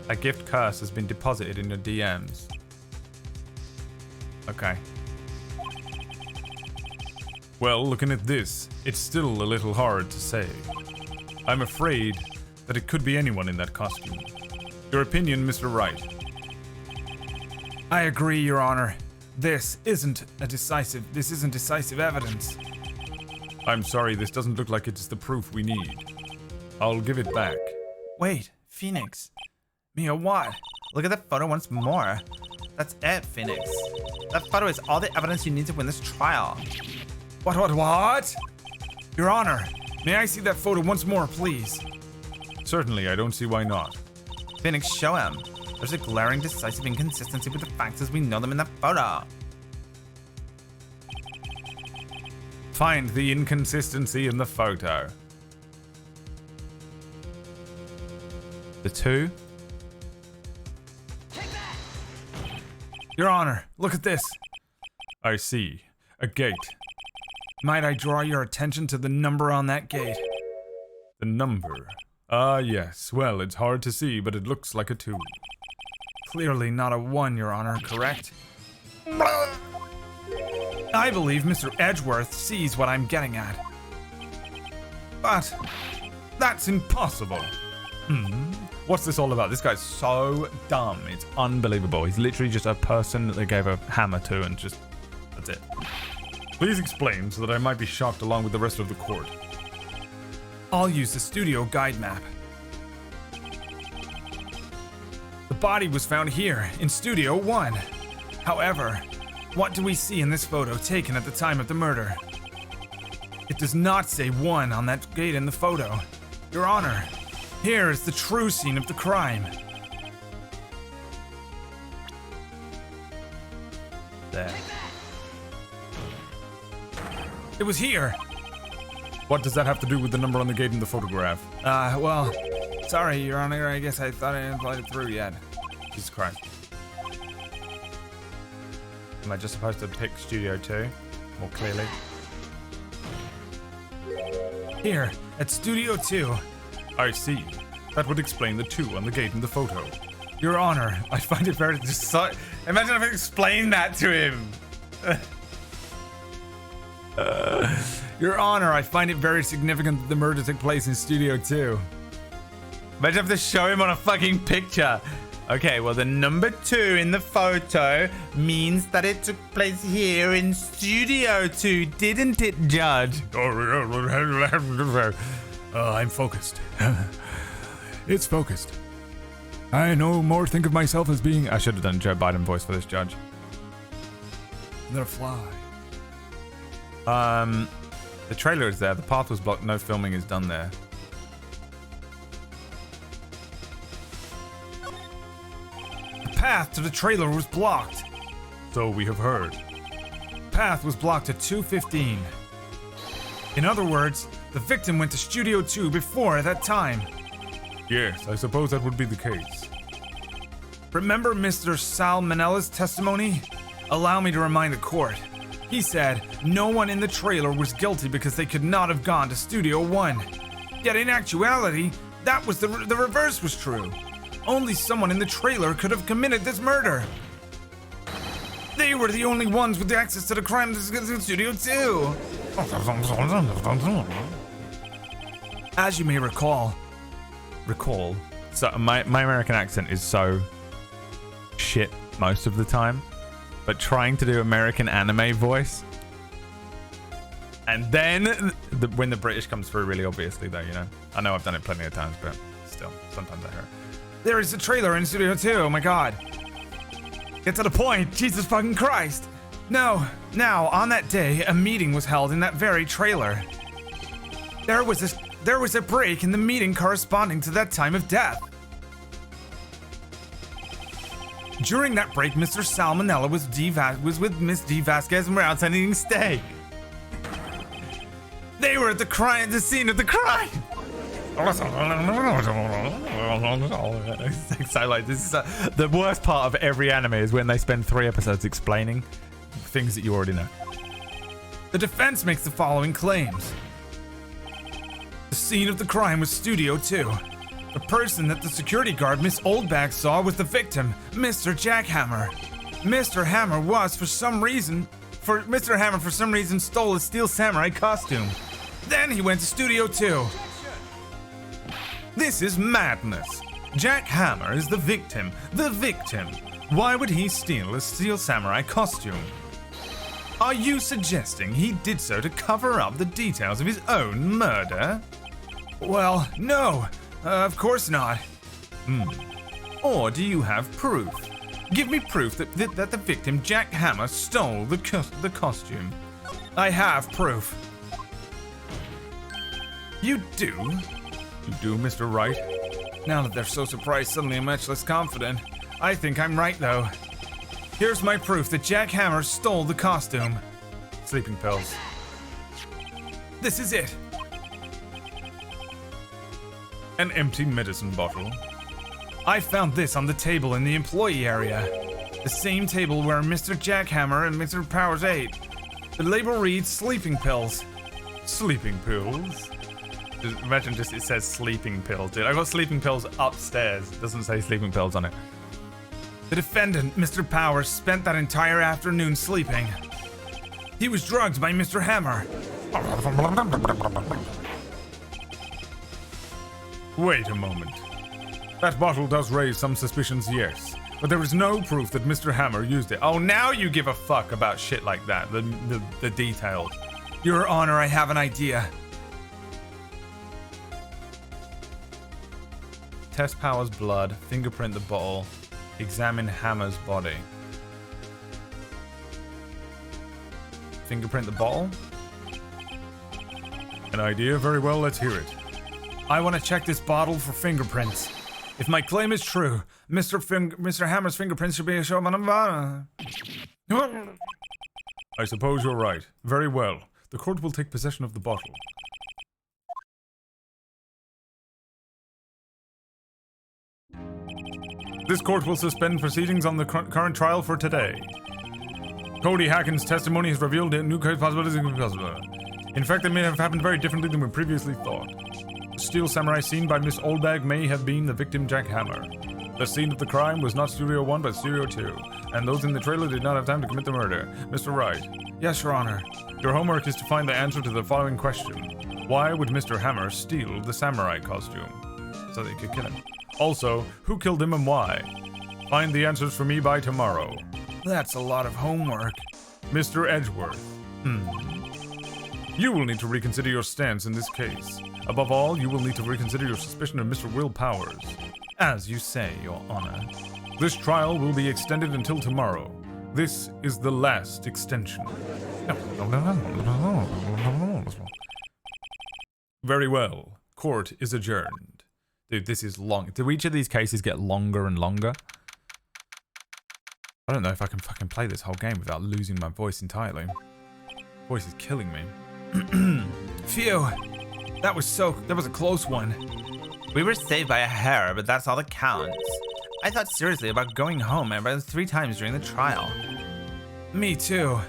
A gift curse has been deposited in your DMs. Okay. Well, looking at this, it's still a little hard to say. I'm afraid that it could be anyone in that costume. Your opinion, Mr. Wright? I agree, Your Honor. This isn't decisive evidence. I'm sorry, this doesn't look like it's the proof we need. I'll give it back. Wait, Phoenix. Mia, what? Look at that photo once more. That's it, Phoenix. That photo is all the evidence you need to win this trial. What? Your Honor, may I see that photo once more, please? Certainly, I don't see why not. Phoenix, show him. There's a glaring, decisive inconsistency with the facts as we know them in that photo. Find the inconsistency in the photo. The two? Your Honor, look at this. I see. A gate. Might I draw your attention to the number on that gate? The number. Ah, yes. Well, it's hard to see, but it looks like a 2. Clearly not a 1, Your Honor, correct? I believe Mr. Edgeworth sees what I'm getting at. But that's impossible. What's this all about? This guy's so dumb. It's unbelievable. He's literally just a person that they gave a hammer to and just... that's it. Please explain so that I might be shocked along with the rest of the court. I'll use the studio guide map. The body was found here, in Studio 1. However, what do we see in this photo taken at the time of the murder? It does not say 1 on that gate in the photo. Your Honor, here is the true scene of the crime. There. It was here. What does that have to do with the number on the gate in the photograph? Well, sorry, Your Honor, I guess I thought I hadn't played it through yet. Jesus Christ. Am I just supposed to pick Studio 2 more clearly? Here, at Studio 2. I see. That would explain the 2 on the gate in the photo. Your Honor, I find it very... Imagine if I explained that to him. Your Honor, I find it very significant that the murder took place in Studio 2. Imagine have to show him on a fucking picture. Okay, well, the number 2 in the photo means that it took place here in Studio 2, didn't it, Judge? I'm focused. It's focused. I no more think of myself as being... I should have done Joe Biden voice for this, Judge. The fly. The trailer is there. The path was blocked. No filming is done there. The path to the trailer was blocked. So we have heard. Path was blocked at 2:15. In other words, the victim went to Studio 2 before that time. Yes, I suppose that would be the case. Remember Mr. Salmonella's testimony? Allow me to remind the court. He said no one in the trailer was guilty because they could not have gone to Studio 1. Yet in actuality, that was the reverse was true. Only someone in the trailer could have committed this murder. They were the only ones with access to the crime in Studio 2. As you may recall. So my American accent is so shit most of the time. But trying to do American anime voice, and then when the British comes through really obviously though, you know. I know I've done it plenty of times, but still, sometimes I hear it. There is a trailer in Studio 2, oh my god. Get to the point, Jesus fucking Christ. No, now, on that day, a meeting was held in that very trailer. There was a break in the meeting corresponding to that time of death. During that break, Mr. Salmonella was with Miss D. Vasquez and were out eating steak. They were at the scene of the crime. So like this is the worst part of every anime is when they spend 3 episodes explaining things that you already know. The defense makes the following claims. The scene of the crime was Studio 2. The person that the security guard Miss Oldbag saw was the victim, Mr. Jackhammer. Mr. Hammer for some reason stole a Steel Samurai costume. Then he went to Studio 2. This is madness. Jack Hammer is the victim. The victim. Why would he steal a Steel Samurai costume? Are you suggesting he did so to cover up the details of his own murder? Well, no. Of course not. Or do you have proof? Give me proof that the victim, Jack Hammer, stole the costume. I have proof. You do? You do, Mr. Wright? Now that they're so surprised, suddenly I'm much less confident. I think I'm right, though. Here's my proof that Jack Hammer stole the costume. Sleeping pills. This is it. An empty medicine bottle. I found this on the table in the employee area. The same table where Mr. Jackhammer and Mr. Powers ate. The label reads sleeping pills. Sleeping pills? Imagine it says sleeping pills, dude. I got sleeping pills upstairs. It doesn't say sleeping pills on it. The defendant, Mr. Powers, spent that entire afternoon sleeping. He was drugged by Mr. Hammer. Wait a moment. That bottle does raise some suspicions, yes. But there is no proof that Mr. Hammer used it. Oh, now you give a fuck about shit like that. The details. Your Honor, I have an idea. Test Powers' blood. Fingerprint the bottle. Examine Hammer's body. Fingerprint the bottle? An idea? Very well, let's hear it. I want to check this bottle for fingerprints. If my claim is true, Mr. Hammer's fingerprints should be a show of I suppose you're right. Very well. The court will take possession of the bottle. This court will suspend proceedings on the current trial for today. Cody Hacken's testimony has revealed new case possibilities. In fact, they may have happened very differently than we previously thought. The Steel Samurai seen by Miss Oldbag may have been the victim Jack Hammer. The scene of the crime was not Studio 1 but Studio 2, and those in the trailer did not have time to commit the murder. Mr. Wright. Yes, Your Honor. Your homework is to find the answer to the following question. Why would Mr. Hammer steal the samurai costume? So they could kill him. Also, who killed him and why? Find the answers for me by tomorrow. That's a lot of homework. Mr. Edgeworth. You will need to reconsider your stance in this case. Above all, you will need to reconsider your suspicion of Mr. Will Powers. As you say, Your Honor. This trial will be extended until tomorrow. This is the last extension. Very well. Court is adjourned. Dude, this is long. Do each of these cases get longer and longer? I don't know if I can fucking play this whole game without losing my voice entirely. Voice is killing me. Phew. That was a close one. We were saved by a hair, but that's all that counts. I thought seriously about going home about 3 times during the trial. Me too.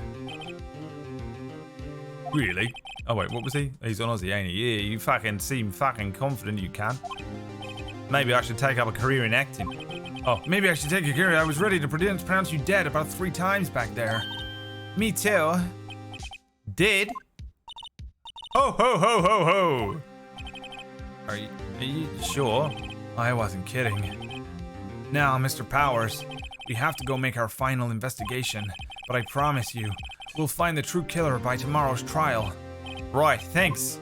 Really? Oh wait, what was he? He's on Aussie, ain't he? Yeah, you fucking seem fucking confident you can. Maybe I should take up a career in acting. Oh, maybe I should take a career. I was ready to pronounce you dead about 3 times back there. Me too. Did? Ho ho ho ho ho! Are you sure? I wasn't kidding. Now, Mr. Powers, we have to go make our final investigation, but I promise you, we'll find the true killer by tomorrow's trial. Right, thanks.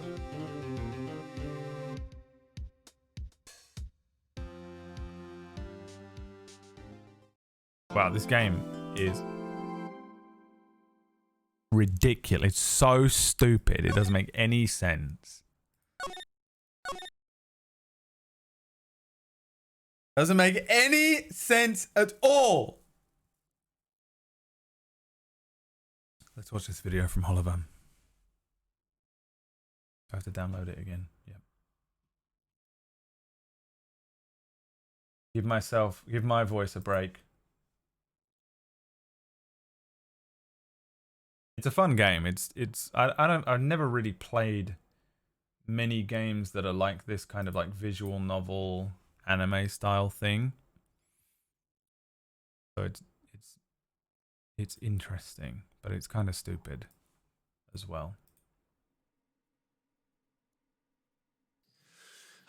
Wow, this game is ridiculous. It's so stupid. It doesn't make any sense. Doesn't make any sense at all. Let's watch this video from Oliver. I have to download it again. Yep. Give my voice a break. It's a fun game. I've never really played many games that are like this kind of like visual novel anime style thing. So it's interesting, but it's kind of stupid as well.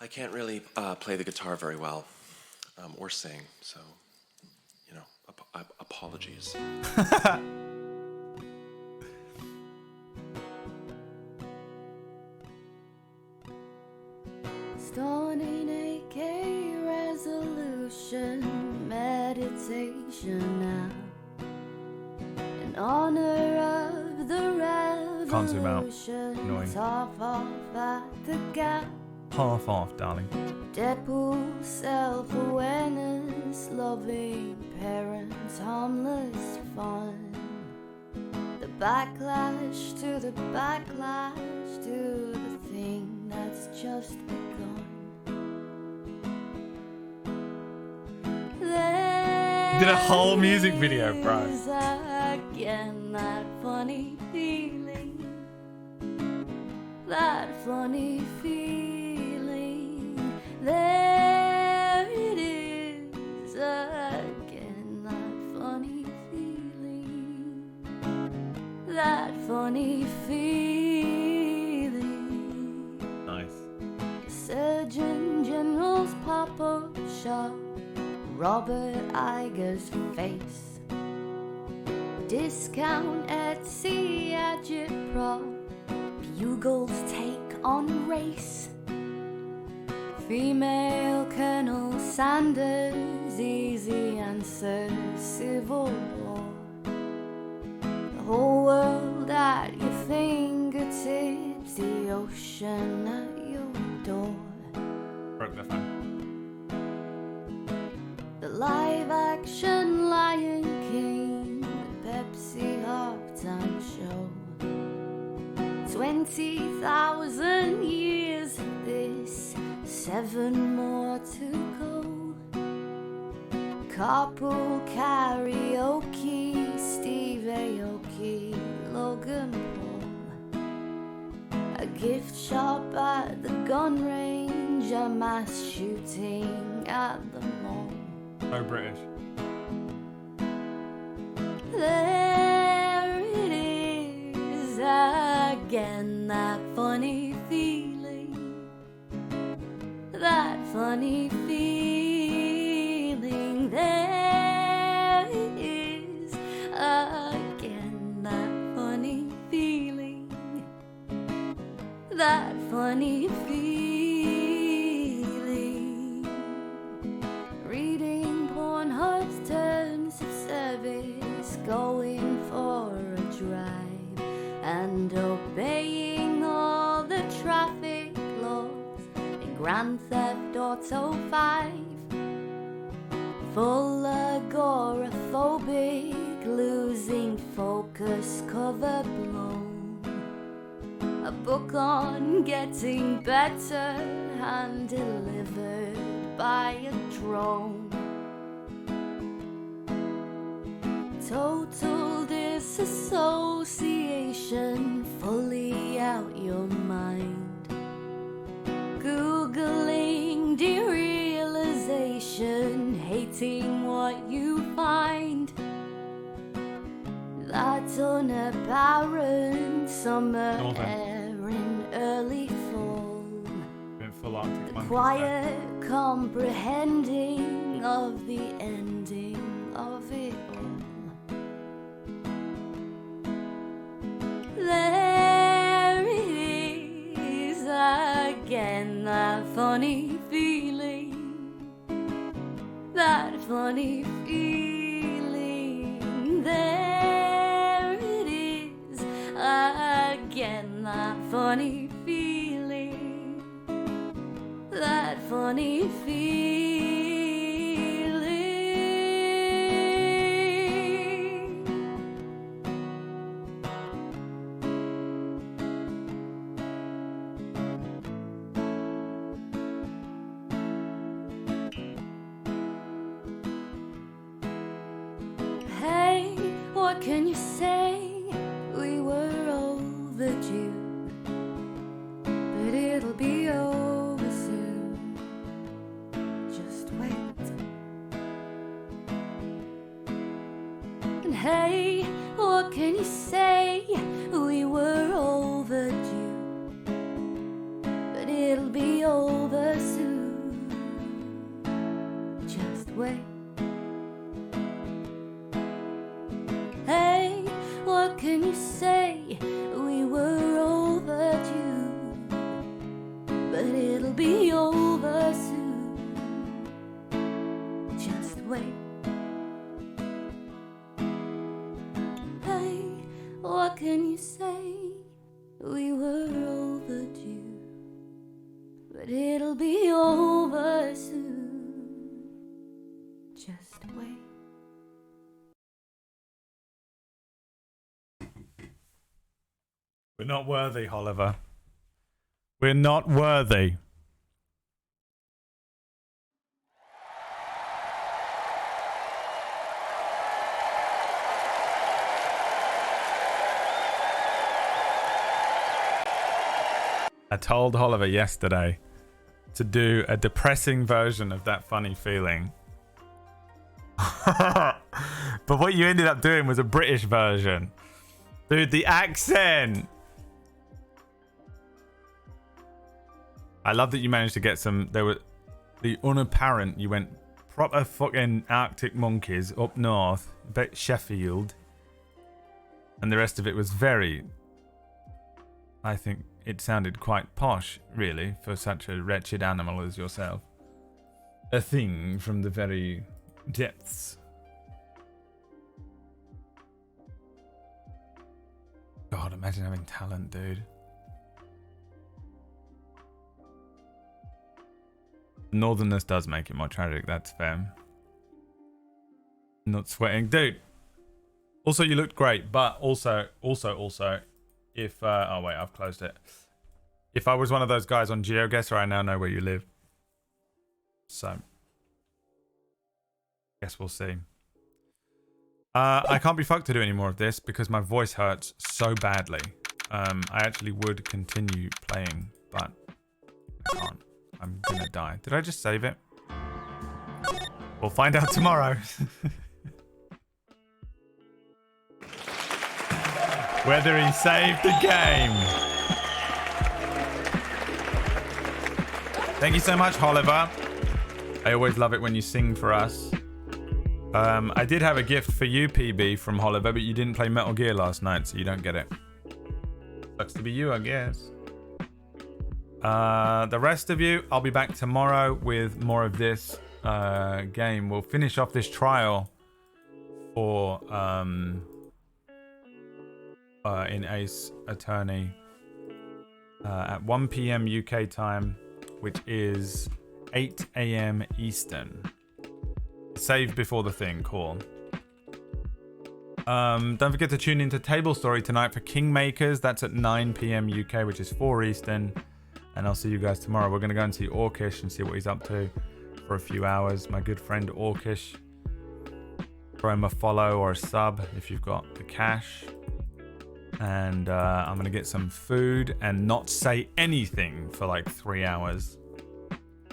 I can't really play the guitar very well, or sing, so, you know, apologies. Starting AK resolution meditation now in honor of the revolution. Can't zoom out. Annoying. Half off at the gap. Half off, darling. Deadpool, self-awareness, loving parents, harmless fun. The backlash to the backlash to the thing that's just begun. Did a whole music video, bro. Again, that funny feeling. That funny feeling. There it is again, that funny feeling. That funny feeling. Nice. Surgeon General's pop-up shop. Robert Iger's face. Discount Etsy agitprop. Bugle's take on race. Female Colonel Sanders, easy answer, Civil War. The whole world at your fingertips, the ocean at your door. Broke the phone. The live action Lion King, the Pepsi halftime show. 20,000 years of this, 7 more to go. Carpool karaoke, Steve Aoki, Logan Paul. A gift shop at the gun range, a mass shooting at the mall. So British. There it is again, that funny feeling. That funny feeling. There it is again, that funny feeling. That funny feeling. Reading Pornhub's terms of service, going for a drive, and obeying all the traffic laws in Grand Theft Auto 5. Full agoraphobic, losing focus, cover blown. A book on getting better, hand delivered by a drone. Total disassociation, fully out your mind. Googling derealization, hating what you find. That's unapparent summer air in early fall. The quiet comprehending of the ending of it all. There it is again, that funny feeling. That funny feeling. There it is again, that funny feeling. That funny feeling. Hey, what can you say? We were overdue, but it'll be over soon. Just wait. And hey, what can you say? We were overdue, but it'll be over soon. Just wait. Hey, what can you say? We were overdue, but it'll be over soon. Just wait. Hey, what can you say? We were overdue, but it'll be over soon. Just wait. We're not worthy, Oliver. We're not worthy. I told Oliver yesterday to do a depressing version of that funny feeling. But what you ended up doing was a British version. Dude, the accent! I love that you managed to get some... There were the unapparent. You went proper fucking Arctic monkeys up north, about Sheffield. And the rest of it was very... I think it sounded quite posh, really, for such a wretched animal as yourself. A thing from the very depths. God, imagine having talent, dude. Northerness does make it more tragic, that's fair. Not sweating. Dude! Also, you looked great, but also, if... oh, wait, I've closed it. If I was one of those guys on GeoGuessr, I now know where you live. So... guess we'll see. I can't be fucked to do any more of this because my voice hurts so badly. I actually would continue playing, but I can't. I'm gonna die. Did I just save it? We'll find out tomorrow. Whether he saved the game. Thank you so much, Oliver. I always love it when you sing for us. I did have a gift for you, PB, from Oliver, but you didn't play Metal Gear last night, so you don't get it. Sucks to be you, I guess. The rest of you, I'll be back tomorrow with more of this game. We'll finish off this trial for in Ace Attorney at 1 p.m. UK time, which is 8 a.m. Eastern. Save before the thing, cool. Don't forget to tune into Table Story tonight for Kingmakers. That's at 9 p.m. UK, which is 4 Eastern. And I'll see you guys tomorrow. We're going to go and see Orkish and see what he's up to for a few hours. My good friend Orkish. Throw him a follow or a sub if you've got the cash. And I'm going to get some food and not say anything for like 3 hours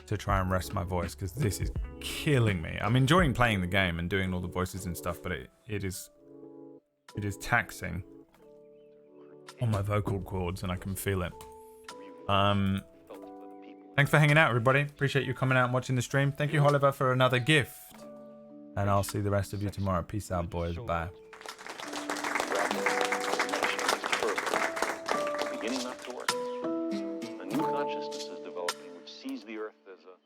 to try and rest my voice, because this is killing me. I'm enjoying playing the game and doing all the voices and stuff, but it is taxing on my vocal cords, and I can feel it. Thanks for hanging out, everybody. Appreciate you coming out and watching the stream. Thank you, Oliver, for another gift. And I'll see the rest of you tomorrow. Peace out, boys. Bye. Beginning not to work. A new consciousness is developing which sees the Earth as a